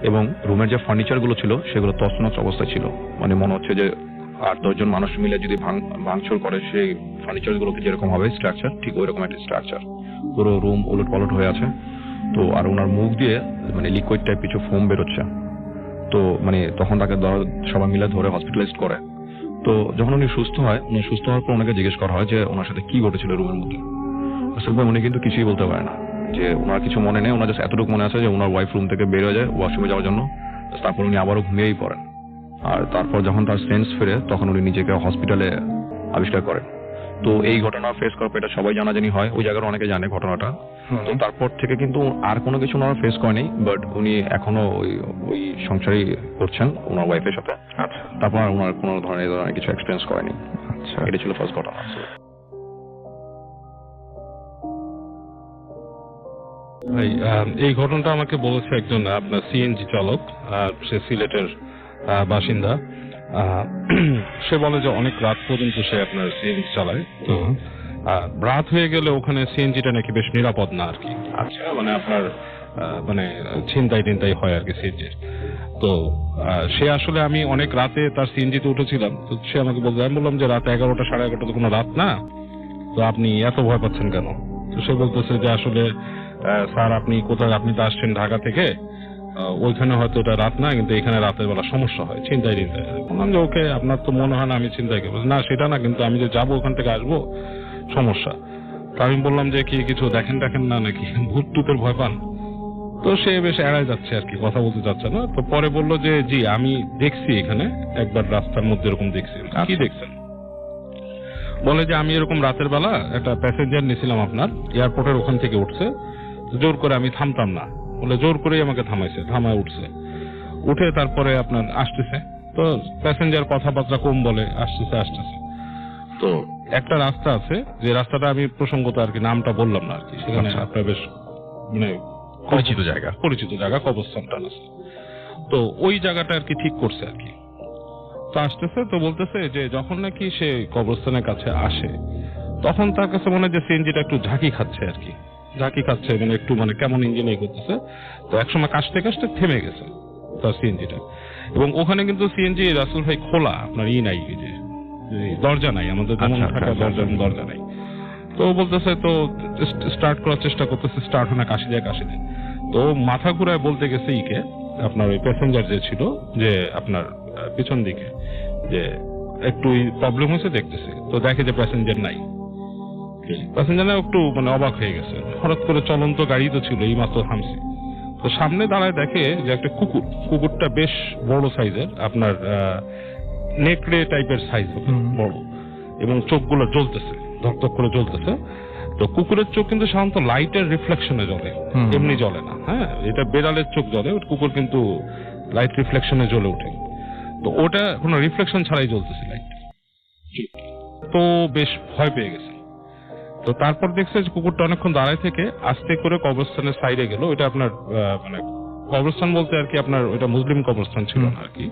এবং রুমের যে ফার্নিচার গুলো ছিল সেগুলো তছনছ অবস্থায় ছিল। মানে মনে হচ্ছে যে 8-10 জন মানুষ মিলে যদি ভাঙচুর করে সেই ফার্নিচার গুলোকে যেরকম হবে স্ট্রাকচার, ঠিক ওই রকম একটা স্ট্রাকচার। পুরো রুম উলট পালট হয়ে আছে। তো আর ওনার মুখ দিয়ে মানে লিকুইড টাইপ কিছু ফোম বেরোচ্ছে। তো মানে তখন তাকে সবাই মিলে ধরে হসপিটালাইজ করে। তো যখন উনি সুস্থ হয়, উনি সুস্থ হওয়ার পর ওনাকে জিজ্ঞেস করা হয় যে ওনার সাথে কি ঘটেছিল রুমের মধ্যে। আসলে উনি কিন্তু কিছুই বলতে পারে না, যে ওনার কিছু মনে নেই। ওনার জাস্ট এতটুকু মনে আছে যে ওনার ওয়াইফ রুম থেকে বের হয়ে যায় ওয়াশরুমে যাওয়ার জন্য, তারপর উনি আবারও ঘুমিয়েই পড়েন। আর তারপর যখন তার সেন্স ফিরে তখন উনি নিজেকে হসপিটালে আবিষ্কার করেন। তো এই ঘটনা ফেস করার পর এটা সবাই জানাজানি হয়, ওই জায়গার অনেকে জানে ঘটনাটা। তো তারপর থেকে কিন্তু আর কোনো কিছু ওনারা ফেস করেনি, বাট উনি এখনো ওই সংসারই করছেন ওনার ওয়াইফের সাথে। তারপর আর ওনার কোনো ধরনের কিছু এক্সপিরিয়েন্স করেনি। আচ্ছা, এটা ছিল ফার্স্ট ঘটনা। ভাই, এই ঘটনাটা আমাকে বলেছে একজন আপনার সিএনজি চালক, সে সিলেটের বাসিন্দা। সে বলে যে অনেক রাত পর্যন্ত সে আপনার সিএনজি চালায়। তো রাত হয়ে গেলে ওখানে সিএনজিটা নাকি বেশ নিরাপদ না আর কি। আচ্ছা, মানে আপনার মানে ছিনতাই হয় আর কি সিএনজির। তো সে আসলে, আমি অনেক রাতে তার সিএনজিতে উঠেছিলাম। তো সে আমাকে বললো, আমি বললাম যে রাত 11টা 11:30 তো কোনো রাত না, তো আপনি এত ভয় পাচ্ছেন কেন? তো সে বলতেছে যে আসলে স্যার আপনি কোথায়, আপনি তো আসছেন ঢাকা থেকে, ওইখানে হয়তো এটা রাত না, কিন্তু এখানে রাতের বেলা সমস্যা হয় ছিনতাই। বললাম যে ওকে, আপনার তো মনে হয় না আমি ছিনতাই করবো। না সেটা না, কিন্তু আমি যে যাবো ওখান থেকে আসবো সমস্যা। তো আমি বললাম যে কি কিছু দেখেন না নাকি, ভূত টুতের ভয় পান? তো সে বেশ এড়ায় যাচ্ছে আর কি, কথা বলতে চাচ্ছে না। তো পরে বললো যে জি আমি দেখছি এখানে একবার রাস্তার মধ্যে এরকম দেখছি। কি দেখছেন? বলে যে আমি এরকম রাতের বেলা একটা প্যাসেঞ্জার নিয়েছিলাম, আপনার এয়ারপোর্টের ওখান থেকে উঠছে, জোর করে আমি থামতাম না, বলে জোর করেই আমাকে থামায় উঠছে। উঠে তারপরে আপনার আসতেছে, তো প্যাসেঞ্জার কথাবার্তা কম বলে, আসতেছে। তো একটা রাস্তা আছে, যে রাস্তাটা আমি প্রসঙ্গত আর কি নামটা বললাম না আর কি, সেখানে আপনার বেশ মানে পরিচিত জায়গা কবরস্থানটা আছে। তো ওই জায়গাটা আর কি ঠিক করছে আর কি। তো আসতেছে, তো বলতেছে যে যখন নাকি সে কবরস্থানের কাছে আসে তখন তার কাছে মনে হয় যে সিএনজিটা একটু ঝাঁকি খাচ্ছে আর কি, মানে একটু মানে কেমন ইঞ্জিন করতেছে। তো একসময় কাশতে থেমে গেছে তার সিএনজিটা। এবং ওখানে কিন্তু সিএনজি রাসেল ভাই খোলা, আপনার নাই, যে দরজা নাই, আমাদের যেমন থাকা দরজা নাই। তো বলতেছে, তো স্টার্ট করার চেষ্টা করতেছে, স্টার্ট হয় না, কাশি দেয়। তো মাথা ঘুরায় বলতে গেছে আপনার ওই প্যাসেঞ্জার যে ছিল, যে আপনার পিছন দিকে যে একটু প্রবলেম হয়েছে দেখতেছে। তো দেখে যে প্যাসেঞ্জার নাই, একটু মানে অবাক হয়ে গেছে। হঠাৎ করে চলন্ত গাড়ি তো ছিল, এই মাত্র থামছে। তো সামনে দাঁড়ায় দেখে যে একটা কুকুরটা বেশ বড় সাইজের, আপনার নেকড়ে টাইপের সাইজ বড়, এবং চোখগুলো জ্বলতেছে, ধকধক করে জ্বলতেছে। তো কুকুরের চোখ কিন্তু সাধারণত লাইটের রিফ্লেকশনে জ্বলে, এমনি জ্বলে না। হ্যাঁ, এটা বেড়ালের চোখ জ্বলে, কুকুর কিন্তু লাইট রিফ্লেকশনে জ্বলে ওঠে। তো ওটা কোনো রিফ্লেকশন ছাড়াই জ্বলতেছে লাইট। তো বেশ ভয় পেয়ে গেছে। তো তারপর দেখছে যে কুকুরটা অনেকক্ষণ দাঁড়ায় থেকে আস্তে করে কবরস্থানের সাইডে গেল। ওইটা আপনার মানে কবরস্থান বলতে আর কি আপনার ওইটা মুসলিম কবরস্থান ছিল না আর কি,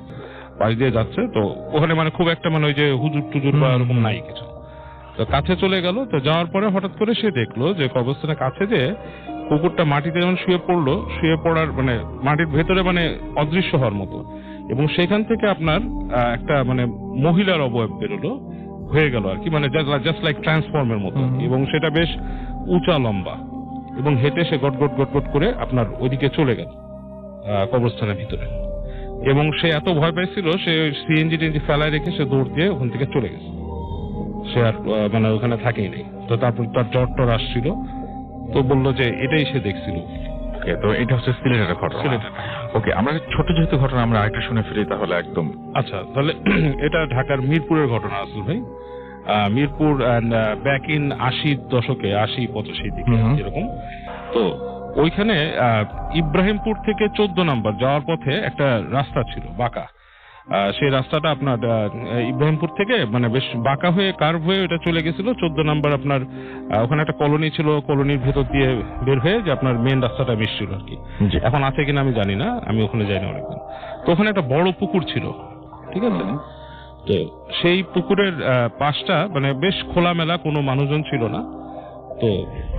পাশ দিয়ে যাচ্ছে। তো ওখানে মানে খুব একটা মানে ওই যে হুজুর টুজুর বা এরকম নাই কিছু। তো কাছে চলে গেল। তো যাওয়ার পরে হঠাৎ করে সে দেখলো যে কবরস্থানের কাছে যে কুকুরটা মাটিতে যেমন শুয়ে পড়ার মানে মাটির ভেতরে মানে অদৃশ্য হওয়ার মতো, এবং সেখান থেকে আপনার একটা মানে মহিলার অবয়ব বেরোলো, হয়ে গেল আর কি, মানে জাস্ট লাইক ট্রান্সফর্মের মতো। এবং সেটা বেশ উঁচা লম্বা, এবং হেঁটে সে গট গট করে আপনার ওইদিকে চলে গেল কবরস্থানের ভিতরে। এবং সে এত ভয় পাইছিল, সে সিএনজি টিএনজি ফেলায় রেখে সে দৌড় দিয়ে ওখান থেকে চলে গেছে। সে আর মানে ওখানে থাকেই নেই। তো তারপর তার জ্বর আসছিল, তো বললো যে এটাই সে দেখছিল। তো এটা হচ্ছে সিলেটের ঘটনা। ওকে, আমরা ছোট যেহেতু ঘটনা, আমরা আরেকটা শুনে ফিরি তাহলে একদম। আচ্ছা, তাহলে এটা ঢাকার মিরপুরের ঘটনা আসল ভাই। মিরপুর ব্যাক ইন 80 দশকে, 80-85 দিকে এরকম। তো ওইখানে ইব্রাহিমপুর থেকে 14 নম্বর যাওয়ার পথে একটা রাস্তা ছিল বাঁকা। সেই রাস্তাটা আপনার ইব্রাহিমপুর থেকে মানে বেশ বাঁকা হয়ে কার্ভ হয়ে এটা চলে গেছিল 14 নাম্বার আপনার ওখানে একটা কলোনি ছিল, কলোনির ভেতর দিয়ে বের হয়ে যে আপনার মেন রাস্তাটা মিশছিল আর কি। এখন আছে কিনা আমি জানি না, আমি ওখানে যাই না অনেকদিন। তো ওখানে একটা বড় পুকুর ছিল, ঠিক আছে। তো সেই পুকুরের পাশটা মানে বেশ খোলামেলা, কোনো মানুষজন ছিল না। তো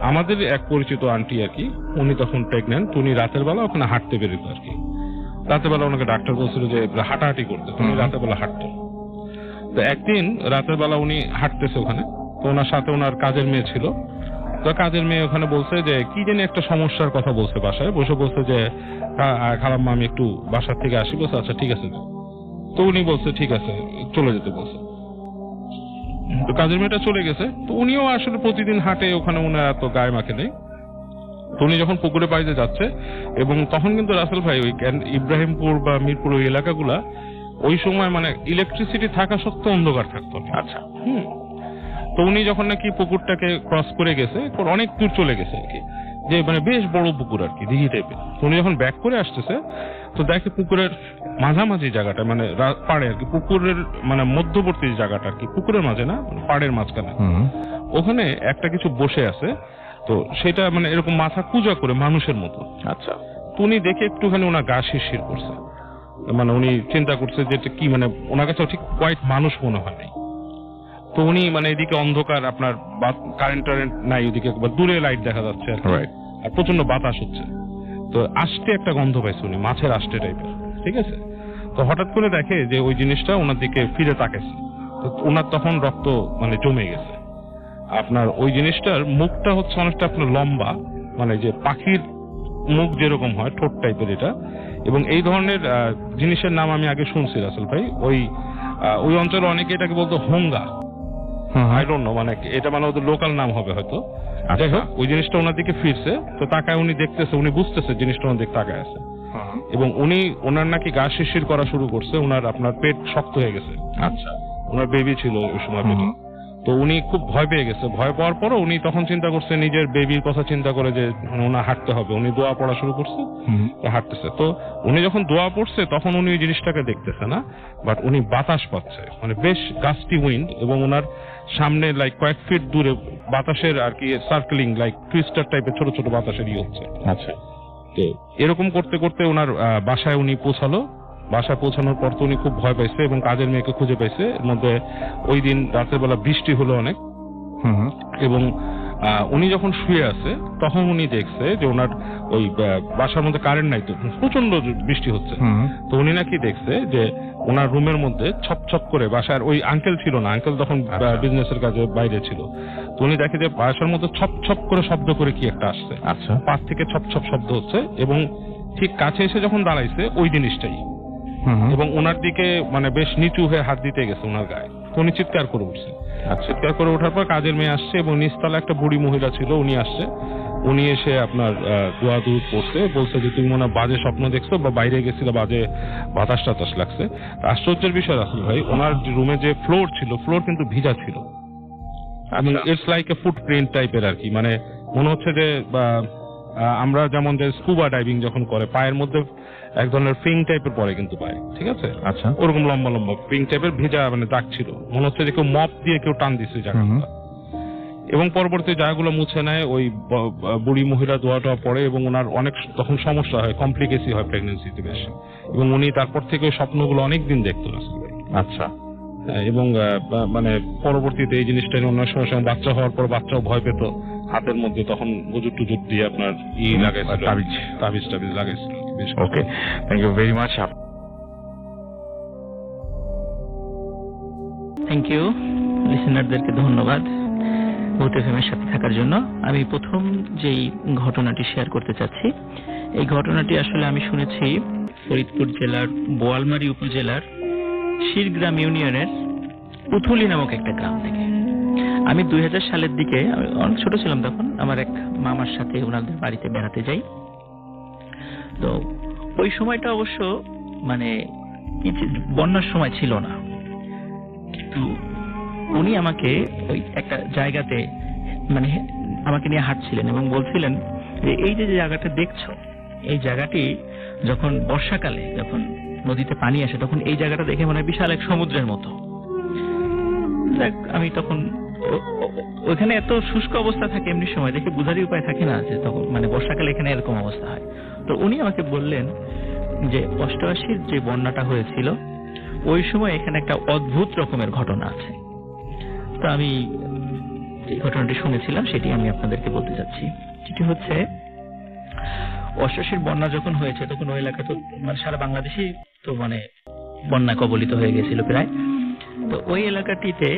আমাদের এক পরিচিত আন্টি আর কি, উনি তখন প্রেগন্যান্ট, উনি রাতের বেলা ওখানে হাঁটতে বেরোত আর কি। রাতের বেলা ওনাকে ডাক্তার বলছিল যে হাঁটাহাঁটি করতে, উনি রাতের বেলা হাঁটতেন। তো একদিন রাতের বেলা উনি হাঁটতেছে ওখানে, তো ওনার সাথে ওনার কাজের মেয়ে ছিল। তো কাজের মেয়ে ওখানে বলছে যে কি জানি একটা সমস্যার কথা বলছে, বাসায় বসে বলছে যে খালাম্মা আমি একটু বাসার থেকে আসি। বলছে আচ্ছা ঠিক আছে। তো উনি বলছে ঠিক আছে, চলে যেতে বলছে। তো কাজের মেয়েটা চলে গেছে। তো উনিও আসলে প্রতিদিন হাঁটে, ওখানে উনি এত গায়ে মাখে নেই। তো উনি যখন পুকুরে পাড়িতে যাচ্ছে, এবং তখন কিন্তু রাসেল ভাই ওই ইব্রাহিমপুর বা মিরপুর ওই এলাকাগুলা ওই সময় মানে ইলেকট্রিসিটি থাকা সত্ত্বেও অন্ধকার থাকতো। আচ্ছা, তো উনি যখন নাকি পুকুরটাকে ক্রস করে গেছে, অনেক দূর চলে গেছে আর কি, যে মানে বেশ বড় পুকুর আর কি, দিঘি টাইপের। উনি যখন ব্যাক করে আসতেছে, তো দেখে পুকুরের মাঝামাঝি জায়গাটা মানে পাড়ে আর কি, পুকুরের মানে মধ্যবর্তী জায়গাটা আর কি, পুকুরের মাঝে না, পাড়ের মাঝখানে ওখানে একটা কিছু বসে আছে। তো সেটা মানে এরকম মাথা কুঁজা করে মানুষের মতো। আচ্ছা, তো উনি দেখে একটুখানি ওনার গা শিরশির করছে, মানে উনি চিন্তা করছে যে কি, মানে ওনার কাছে ঠিক কোয়াইট মানুষ মনে হয় নাই। তো উনি মানে এদিকে অন্ধকার, আপনার কারেন্ট টারেন্ট নাই, ওদিকে দূরে লাইট দেখা যাচ্ছে আর প্রচন্ড বাতাস হচ্ছে। তো আষ্টে একটা গন্ধ পাইছে উনি, মাছের আষ্টে টাইপের, ঠিক আছে। তো হঠাৎ করে দেখে যে ওই জিনিসটা ওনার দিকে ফিরে তাকাইছে। তো ওনার তখন রক্ত মানে জমে গেছে। আপনার ওই জিনিসটার মুখটা হচ্ছে অনেকটা আপনার লম্বা, মানে যে পাখির মুখ যেরকম হয়, ঠোঁট টাইপের এটা। এবং এই ধরনের জিনিসের নাম আমি আগে শুনছি রাসেল ভাই, ওই অঞ্চলে অনেকে এটাকে বলতো হোঙ্গা, আই ডোন্ট নো, মানে এটা মানে ওদের লোকাল নাম হবে হয়তো। যাই হোক, ওই জিনিসটা ওনার দিকে ফিরছে। তো তাকায় উনি দেখতেছে, উনি বুঝতেছে জিনিসটা ওনার দিকে তাকায় আছে, এবং ওনার নাকি গা শিরশির করা শুরু করছে, ওনার আপনার পেট শক্ত হয়ে গেছে। আচ্ছা, ওনার বেবি ছিল ওই সময় পেটে। তো উনি খুব ভয় পেয়ে গেছে। ভয় পাওয়ার পরও উনি তখন চিন্তা করছে নিজের বেবির কথা চিন্তা করে যে ওনার হাঁটতে হবে। উনি দোয়া পড়া শুরু করছে, হাঁটতেছে। তো উনি যখন দোয়া পড়ছে তখন উনি ওই জিনিসটাকে দেখতেছে না, বাট উনি বাতাস পাচ্ছে, মানে বেশ গাস্টি উইন্ড, এবং ওনার সামনে লাইক কয়েক ফিট দূরে বাতাসের আর কি সার্কেলিং লাইক টুইস্টার টাইপের ছোট ছোট বাতাসের হচ্ছে। আচ্ছা, তো এরকম করতে করতে ওনার বাসায় উনি পৌঁছালো। বাসায় পৌঁছানোর পর তো উনি খুব ভয় পাইছে এবং কাজের মেয়েকে খুঁজে পাইছে। এর মধ্যে ওই দিন রাতের বেলা বৃষ্টি হলো অনেক, এবং উনি যখন শুয়ে আছে তখন উনি দেখছে যে ওনার ওই বাসার মধ্যে কারেন্ট নাই, তো প্রচন্ড বৃষ্টি হচ্ছে। তো উনি নাকি দেখছে যে ওনার রুমের মধ্যে ছপ ছপ করে, বাসার ওই আঙ্কেল ছিল না, আঙ্কেল তখন বিজনেসের কাজে বাইরে ছিল। তো উনি দেখে যে বাসার মধ্যে ছপ ছপ করে শব্দ করে কি একটা আসছে। আচ্ছা, পাশ থেকে ছপ ছপ শব্দ হচ্ছে, এবং ঠিক কাছে এসে যখন দাঁড়াইছে ওই জিনিসটাই, এবং ওনার দিকে মানে বেশ নিচু হয়ে হাত দিতে গেছে ওনার গায়ে। তো উনি চিৎকার করে উঠছে। চিৎকার করে ওঠার পর কাজের মেয়ে আসছে, এবং নিচতলা একটা বুড়ি মহিলা ছিল, উনি আসছে। উনি এসে আপনার দোয়া দুধ পড়ছে, বলছে যে তুমি মনে হয় বাজে স্বপ্ন দেখছো বা বাইরে গেছিল, বাজে বাতাস টাতাস লাগছে। আশ্চর্যের বিষয় আসলে ভাই, ওনার রুমে যে ফ্লোর ছিল, ফ্লোর কিন্তু ভিজা ছিল। ইটস লাইক এ ফুটপ্রিন্ট টাইপের আর কি, মানে মনে হচ্ছে যে আমরা যেমন যে স্কুবা ডাইভিং যখন করে পায়ের মধ্যে এক ধরনের ফিং টাইপের পরে কিন্তু পায়, ঠিক আছে। আচ্ছা, ওরকম লম্বা লম্বা ফিং টাইপের ভিজা মানে দাগ ছিল, মনে হচ্ছে যে কেউ মপ দিয়ে কেউ টান দিচ্ছে জায়গাগুলো। এবং পরবর্তী জায়গাগুলো মুছে নেয়, ওই বুড়ি মহিলা দোয়াটা পড়ে, এবং ওনার অনেক তখন সমস্যা হয়, কমপ্লিকেসি হয় প্রেগনেন্সিতে বেশ। এবং উনি তারপর থেকে ওই স্বপ্নগুলো অনেকদিন দেখতো না। আচ্ছা, এবং মানে পরবর্তীতে এই জিনিসটা অন্য সময় সময় বাচ্চা হওয়ার পর বাচ্চাও ভয় পেত, হাতের মধ্যে তখন গুজুর টুজুর দিয়ে আপনার লাগাইছিল, তাবিজ লাগাইছিল। Okay, thank you very much. Thank you লিসেনারদেরকে ধন্যবাদ ভূত এফএমের সাথে থাকার জন্য। আমি প্রথম যেই ঘটনাটি শেয়ার করতে চাচ্ছি, এই ঘটনাটি আসলে আমি শুনেছি ফরিদপুর জেলার বোয়ালমারী উপজেলার শিরগ্রাম ইউনিয়নের পুথুলি নামক একটা গ্রাম থেকে। আমি 2000 সালের দিকে, আমি অনেক ছোট ছিলাম তখন, আমার এক মামার সাথে ওনাদের বাড়িতে বেড়াতে যাই। তো ওই সময়টা অবশ্য মানে বন্যার সময় ছিল না, কিন্তু উনি আমাকে ওই একটা জায়গাতে মানে আমাকে নিয়ে হাঁটছিলেন এবং বলছিলেন যে এই যে জায়গাটা দেখছো, এই জায়গাটি যখন বর্ষাকালে যখন নদীতে পানি আসে তখন এই জায়গাটা দেখে মনে হয় বিশাল এক সমুদ্রের মতো। দেখ, আমি তখন ওইখানে এত শুষ্ক অবস্থা থাকে এমনি সময় দেখে বোঝারই উপায় থাকে না যে তখন মানে বর্ষাকালে এখানে এরকম অবস্থা হয়। তো উনি আমাকে বললেন যে 88-র যে বন্যাটা হয়েছিল ওই সময় এখানে একটা অদ্ভুত রকমের ঘটনা আছে। তো আমি যে ঘটনাটি শুনেছিলাম সেটি আমি আপনাদেরকে বলতে চাচ্ছি। যেটি হচ্ছে 88-র বন্যা যখন হয়েছে তখন ওই এলাকা তো মানে সারা বাংলাদেশই তো মানে বন্যা কবলিত হয়ে গেছিল প্রায়। তো ওই এলাকাটিতে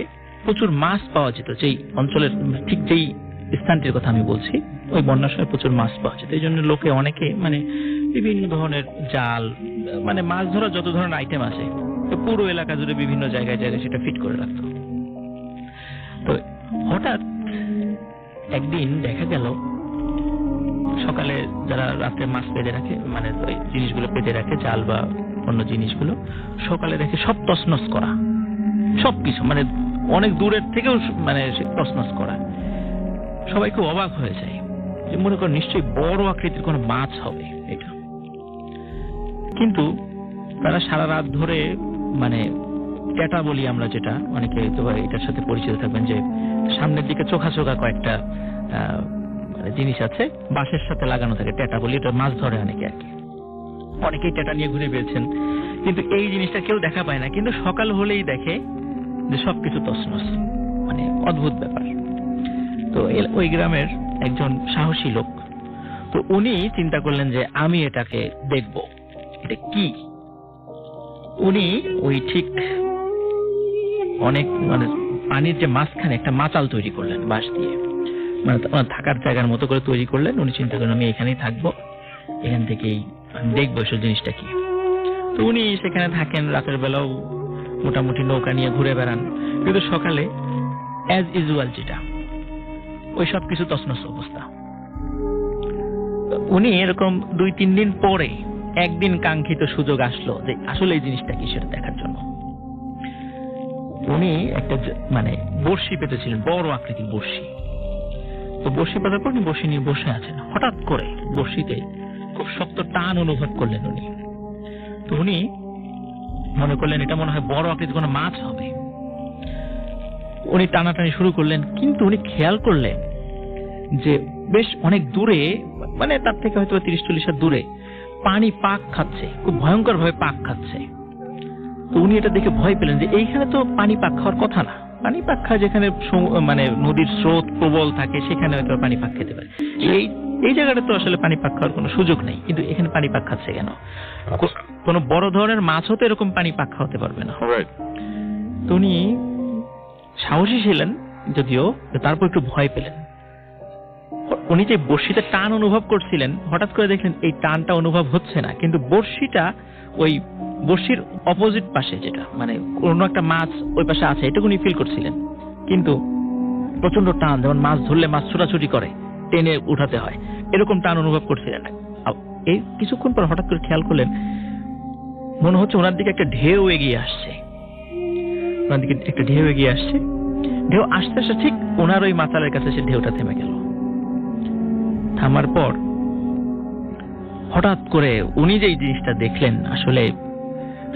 প্রচুর মাছ পাওয়া যেত, যেই অঞ্চলের ঠিক যেই স্থানটির কথা আমি বলছি ওই বন্যার সময় প্রচুর মাছ পাওয়া যেত। এই জন্য লোকে অনেকে মানে বিভিন্ন ধরনের জাল মানে মাছ ধরার যত ধরনের আইটেম আছে তো পুরো এলাকা জুড়ে বিভিন্ন জায়গায় জায়গায় সেটা ফিট করে রাখতো। তো হঠাৎ একদিন দেখা গেল সকালে যারা রাত্রে মাছ পেতে রাখে মানে ওই জিনিসগুলো পেতে রাখে জাল বা অন্য জিনিসগুলো, সকালে দেখে সব তছনছ করা, সবকিছু মানে অনেক দূরের থেকেও মানে তছনছ করা। সবাই খুব অবাক হয়ে যায় যে মনে করেন নিশ্চয়ই বড় আকৃতির কোনো মাছ হবে এটা। কিন্তু তারা সারা রাত ধরে মানে ট্যাটা বলি আমরা, যেটা অনেকে তো এটার সাথে পরিচিত থাকবেন, যে সামনের দিকে চোখা চোখা কয়েকটা জিনিস আছে বাঁশের সাথে লাগানো থাকে, ট্যাটা বলি, এটা মাছ ধরে অনেকে আর কি। অনেকেই ট্যাটা নিয়ে ঘুরে বেড়েছেন, কিন্তু এই জিনিসটা কেউ দেখা পায় না। কিন্তু সকাল হলেই দেখে যে সবকিছু তছনছ, মানে অদ্ভুত ব্যাপার। তো ওই গ্রামের একজন সাহসী লোক, তো উনি চিন্তা করলেন যে আমি এটাকে দেখব এটা কি। উনি ওই ঠিক অনেক মানে পানির যে মাঝখানে একটা মাচাল তৈরি করলেন বাঁশ দিয়ে, মানে থাকার জায়গার মতো করে তৈরি করলেন। উনি চিন্তা করলেন আমি এখানেই থাকবো, এখান থেকেই দেখবো এসব জিনিসটা কি। তো উনি সেখানে থাকেন, রাতের বেলাও মোটামুটি নৌকা নিয়ে ঘুরে বেড়ান। কিন্তু সকালে অ্যাজ ইউজুয়াল যেটা ওই সব কিছু তছনছ অবস্থা। উনি এরকম 2-3 দিন পরে একদিন কাঙ্ক্ষিত সুযোগ আসলো যে আসলে এই জিনিসটা কি সেটা দেখার জন্য। উনি একটা মানে বড়শি পেতেছিলেন, বড় আকৃতির বড়শি। তো বড়শি পাতার পর উনি বড়শি নিয়ে বসে আছেন, হঠাৎ করে বড়শিতে খুব শক্ত টান অনুভব করলেন উনি। তো উনি মনে করলেন এটা মনে হয় বড় আকৃতির কোনো মাছ হবে। উনি টানাটানি শুরু করলেন, কিন্তু উনি খেয়াল করলেন যে বেশ অনেক দূরে, মানে তার থেকে হয়তো 30-40 হাত দূরে পানি পাক খাচ্ছে, খুব ভয়ঙ্কর ভাবে পাক খাচ্ছে। তো উনি এটা দেখে ভয় পেলেন যে এইখানে তো পানি পাক খাওয়ার কথা না। পানি পাক খায় যেখানে মানে নদীর স্রোত প্রবল থাকে সেখানে হয়তো পানি পাক খেতে পারে, এই জায়গাটা তো আসলে পানি পাক খাওয়ার কোনো সুযোগ নেই। কিন্তু এখানে পানি পাক খাচ্ছে কেন? কোনো বড় ধরনের মাছ হতে এরকম পানি পাক খাওয়াতে পারবে না। তো উনি সাহসী ছিলেন যদিও, তারপর একটু ভয় পেলেন। উনি যে বড়শিতে টান অনুভব করছিলেন, হঠাৎ করে দেখলেন এই টানটা অনুভব হচ্ছে না, কিন্তু বড়শিটা ওই বড়শির অপোজিট পাশে, যেটা মানে কোনো একটা মাছ ওই পাশে আছে, এটা উনি ফিল করছিলেন। কিন্তু প্রচন্ড টান, যেমন মাছ ধরলে মাছ ছোটাছুটি করে টেনে উঠাতে হয়, এরকম টান অনুভব করছিলেন। এই কিছুক্ষণ পর হঠাৎ করে খেয়াল করলেন মনে হচ্ছে ওনার দিকে একটা ঢেউ এগিয়ে আসছে, ওনার দিকে একটা ঢেউ এগিয়ে আসছে। ঢেউ আস্তে আস্তে ঠিক ওনার ওই মাথার কাছে সে ঢেউটা থেমে গেল। থামার পর হঠাৎ করে উনি যে জিনিসটা দেখলেন, আসলে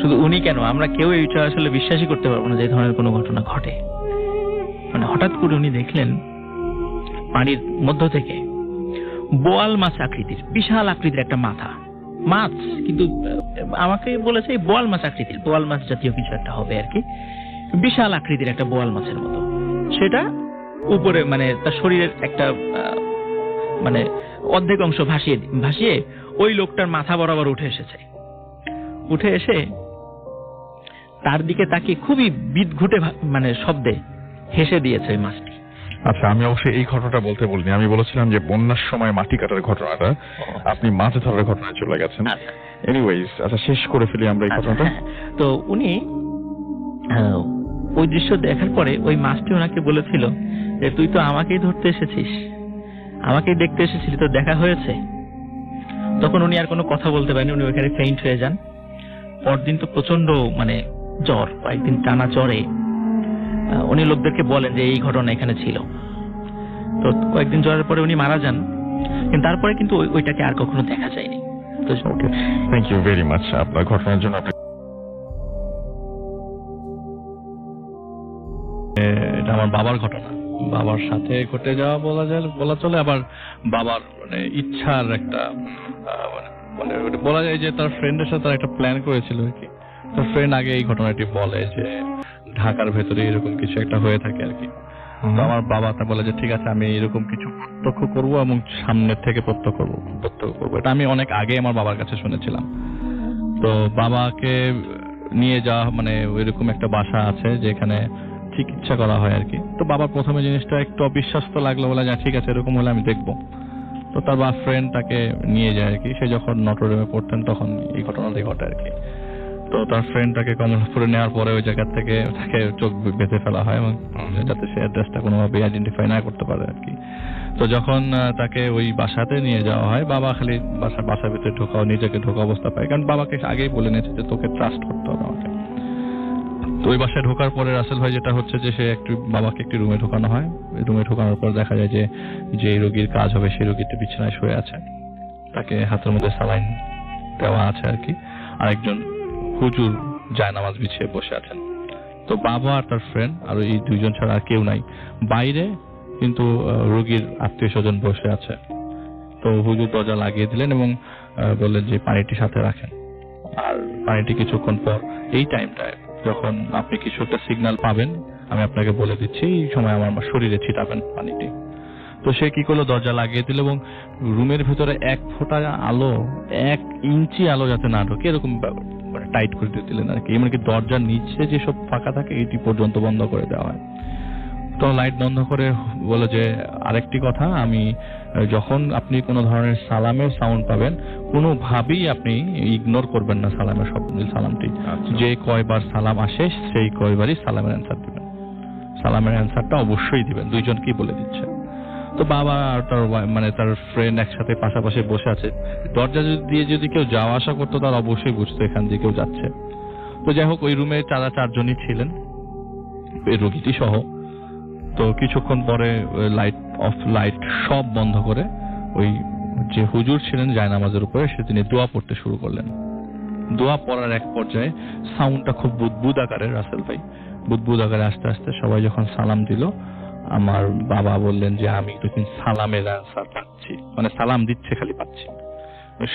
শুধু উনি কেন, আমরা কেউ এইটা আসলে বিশ্বাসই করতে পারবো না যে এই ধরনের কোনো ঘটনা ঘটে। মানে হঠাৎ করে উনি দেখলেন পানির মধ্য থেকে বোয়াল মাছ আকৃতির, বিশাল আকৃতির একটা মাথা, মাছ কিন্তু আমাকে বলেছে বোয়াল মাছ আকৃতির, বোয়াল মাছ জাতীয় কিছু একটা হবে আর কি, বিশাল আকৃতির একটা বোয়াল মাছের মতো। সেটা উপরে মানে তার শরীরের একটা মানে অর্ধেক অংশ ভাসিয়ে ওই লোকটার মাথা বরাবর উঠে এসেছে। উঠে এসে তার দিকে তাকিয়ে খুবই বিদঘুটে মানে শব্দে হেসে দিয়েছে ওই মাছটি। আচ্ছা, আমি অবশ্যই এই ঘটনাটা বলতে বলিনি, আমি বলেছিলাম যে বন্যার সময় মাটি কাটার ঘটনাটা, আপনি মাছ ধরার ঘটনায় চলে গেছেন। এনিওয়েজ, আচ্ছা শেষ করে ফেলি আমরা এই ঘটনাটা। তো উনি ওই দৃশ্য দেখার পরে ওই মাছটি ওনাকে বলেছিল যে তুই তো আমাকেই ধরতে এসেছিস, আমাকেই দেখতে এসেছিলি, তো দেখা হয়েছে। তখন উনি আর কোনো কথা বলতে পারেনি, উনি ওইখানে ফেইন্ট হয়ে যান। পরদিন তো প্রচন্ড মানে জ্বর, কয়েকদিন টানা জ্বরে উনি লোকদেরকে বলেন যে এই ঘটনা এখানে ছিল। তো কয়েকদিন জ্বরের পরে উনি মারা যান, কিন্তু তারপরে কিন্তু ওইটাকে আর কখনো দেখা যায়নি। তো থ্যাংক ইউ ভেরি মাচ আপনার ঘটনার জন্য। আমার বাবার ঘটনা, বাবার সাথে ঘটে যাওয়া বলা চলে, আবার বাবার মানে ইচ্ছার একটা মানে বলা যায় যে তার ফ্রেন্ডের সাথে তার একটা প্ল্যান করেছিল আর কি। তার ফ্রেন্ড আগে এই ঘটনাটি বলে যে ঢাকার ভেতরে এরকম কিছু একটা হয়ে থাকে আর কি। তো আমার বাবা তা বলে যে ঠিক আছে আমি এরকম কিছু প্রত্যক্ষ করবো এবং সামনের থেকে প্রত্যক্ষ করবো। এটা আমি অনেক আগে আমার বাবার কাছে শুনেছিলাম। তো বাবাকে নিয়ে যাওয়া মানে ওইরকম একটা বাসা আছে যেখানে চিকিৎসা করা হয় আর কি। তো বাবার প্রথমে জিনিসটা একটু অবিশ্বাস্ত লাগলো, বলে যে ঠিক আছে এরকম হলে আমি দেখবো। তো তার বা ফ্রেন্ড তাকে নিয়ে যায় আর কি। সে যখন নটরডেমে পড়তেন তখন এই ঘটনাটি ঘটে আর কি। তো তার ফ্রেন্ড তাকে কমলাপুরে নেওয়ার পরে ওই জায়গা থেকে তাকে চোখ বেঁধে ফেলা হয় এবং যাতে সে অ্যাড্রেসটা কোনোভাবে আইডেন্টিফাই না করতে পারে আর কি। তো যখন তাকে ওই বাসাতে নিয়ে যাওয়া হয়, বাবা খালি বাসার ভিতরে নিজেকে ঢোকা অবস্থা পায়, কারণ বাবাকে আগেই বলে নিয়েছে যে তোকে ট্রাস্ট করতে হবে আমাকে। তো ওই বাসায় ঢোকার পরে রাসেল ভাই যেটা হচ্ছে যে সে বাবাকে একটি রুমে ঢোকানো হয়। রুমে ঢোকানোর পর দেখা যায় যে রোগীর কাজ হবে সেই রোগীটি বিছানায় শুয়ে আছে, তাকে হাতের মধ্যে সালাইন দেওয়া আছে আর কি। আরেকজন হুজুর জায়নামাজ বিছিয়ে বসে আছেন। তো বাবা আর তার ফ্রেন্ড আর এই দুইজন ছাড়া আর কেউ নাই। বাইরে কিন্তু রোগীর আত্মীয় স্বজন বসে আছে। তো হুজুর দরজা লাগিয়ে দিলেন এবং বললেন যে পানিটি সাথে রাখেন। আর পানিটি কিছুক্ষণ পর এই টাইমটায় যখন আপনি কিছু একটা সিগন্যাল পাবেন আমি আপনাকে বলে দিচ্ছি, এই সময় আমার শরীরে ছিটাবেন পানিটি। তো সে কি করলো, দরজা লাগিয়ে দিল এবং রুমের ভিতরে 1 ফোঁটা আলো, 1 ইঞ্চি আলো যাতে না ঢোকে এরকম টাইট করে দিয়ে দিলেন আর কি। এমনকি দরজার নিচে যেসব ফাঁকা থাকে এটি পর্যন্ত বন্ধ করে দেওয়া হয়। তো লাইট বন্ধ করে বলে যে আরেকটি কথা, আমি যখন আপনি কোনো ধরনের সালামের সাউন্ড পাবেন কোনোভাবেই আপনি ইগনোর করবেন না সালামের সালামটি। যে কয়বার সালাম আসে সেই কয়বারই সালামের অ্যান্সার দিবেন। সালামের অ্যান্সারটা অবশ্যই দিবেন, দুইজনকেই বলে দিচ্ছে। তো বাবা আর তার ফ্রেন্ড একসাথে পাশাপাশি বসে আছে। দরজা দিয়ে যদি কেউ যাওয়া আসা করতো তার অবশ্যই বুঝতো এখান দিয়ে কেউ যাচ্ছে। তো যাই হোক ওই রুমে 4জনই ছিলেন, এই রোগীটি সহ। তো কিছুক্ষণ পরে লাইট সব বন্ধ করে ওই যে হুজুর ছিলেন জায়নামাজের উপরে তিনি দোয়া পড়তে শুরু করলেন। দোয়া পড়ার এক পর্যায়ে সাউন্ডটা খুব বুদবুদ আকারে, রাসেল ভাই বুদবুদ আকারে আস্তে আস্তে সবাই যখন সালাম দিল, আমার বাবা বললেন যে আমি তখন সালামের অ্যান্সার পাচ্ছি, মানে সালাম দিচ্ছে খালি পাচ্ছি।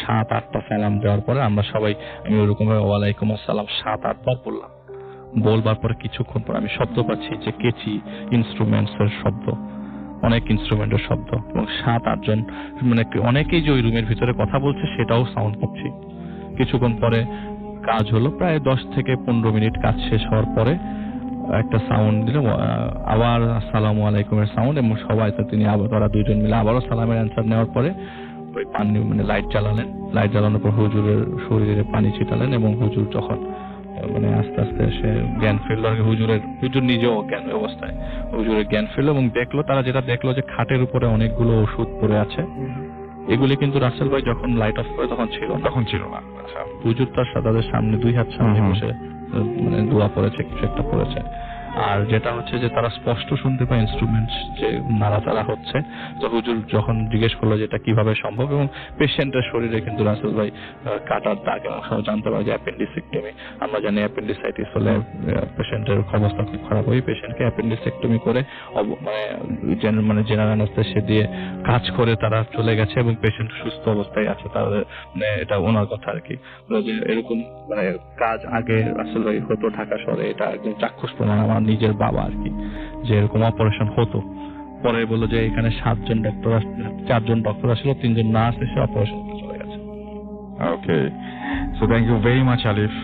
7-8টা সালাম দেওয়ার পরে আমরা সবাই, আমি ওরকম ভাবে ওয়ালাইকুম আসসালাম 7-8 বার বললাম। বলবার পরে কিছুক্ষণ পর আমি শব্দ পাচ্ছি যে কেচি ইনস্ট্রুমেন্টস এর শব্দ, অনেক ইনস্ট্রুমেন্টের শব্দ, এবং 7-8 জন মানে অনেকেই যে ওই রুমের ভিতরে কথা বলছে সেটাও সাউন্ড পাচ্ছি। কিছুক্ষণ পরে কাজ হলো, প্রায় 10 থেকে 15 মিনিট কাজ শেষ হওয়ার পরে একটা সাউন্ড দিল, আবার আসসালামু আলাইকুমের সাউন্ড, এবং সবাই তিনি তারা দুইজন মিলে আবারও সালামের অ্যান্সার নেওয়ার পরে ওই পানি মানে লাইট জ্বালালেন। লাইট জ্বালানোর পর হুজুরের শরীরে পানি ছিটালেন এবং হুজুর যখন মানে আস্তে আস্তে সে জ্ঞান ফিরল আর হুজুর নিজেও অজ্ঞান অবস্থায় হুজুরের জ্ঞান ফিরল এবং দেখলো, তারা যেটা দেখলো যে খাটের উপরে অনেকগুলো ওষুধ পড়ে আছে। এগুলি কিন্তু রাসেল ভাই যখন লাইট অফ করে তখন ছিল না। হুজুর তাদের সামনে 2 হাত সামনে বসে মানে দোয়া পড়েছে, কিছু একটা পড়েছে। আর যেটা হচ্ছে যে তারা স্পষ্ট শুনতে পায় ইনস্ট্রুমেন্টস যে নাড়াচাড়া হচ্ছে। তো হুজুর যখন জিজ্ঞেস করলো যে এটা কিভাবে সম্ভব, এবং পেশেন্টের শরীরে কিন্তু রাসেল ভাই কাটার দাগ এবং সব জানতে পারে যে অ্যাপেন্ডিসেক্টমি, আমরা জানি অ্যাপেন্ডিসাইটিস হলে পেশেন্টের অবস্থা খুব খারাপ হয়। পেশেন্টকে অ্যাপেন্ডিসেক্টমি করে মানে জেনারেল অ্যানেস্থেসিয়া দিয়ে কাজ করে তারা চলে গেছে এবং পেশেন্ট সুস্থ অবস্থায় আছে। তাদের মানে এটা ওনার কথা আর কি, যে এরকম মানে কাজ আগে রাসেল ভাই হতো ঢাকা শহরে, এটা একদম চাক্ষুষ প্রমাণ আমার নিজের বাবা আর কি, যে এরকম অপারেশন হতো। পরে বললো যে এখানে 4জন ডক্টর আসলো, 3জন নার্স এসে অপারেশন চলে গেছে। Okay, so thank you very much Alif.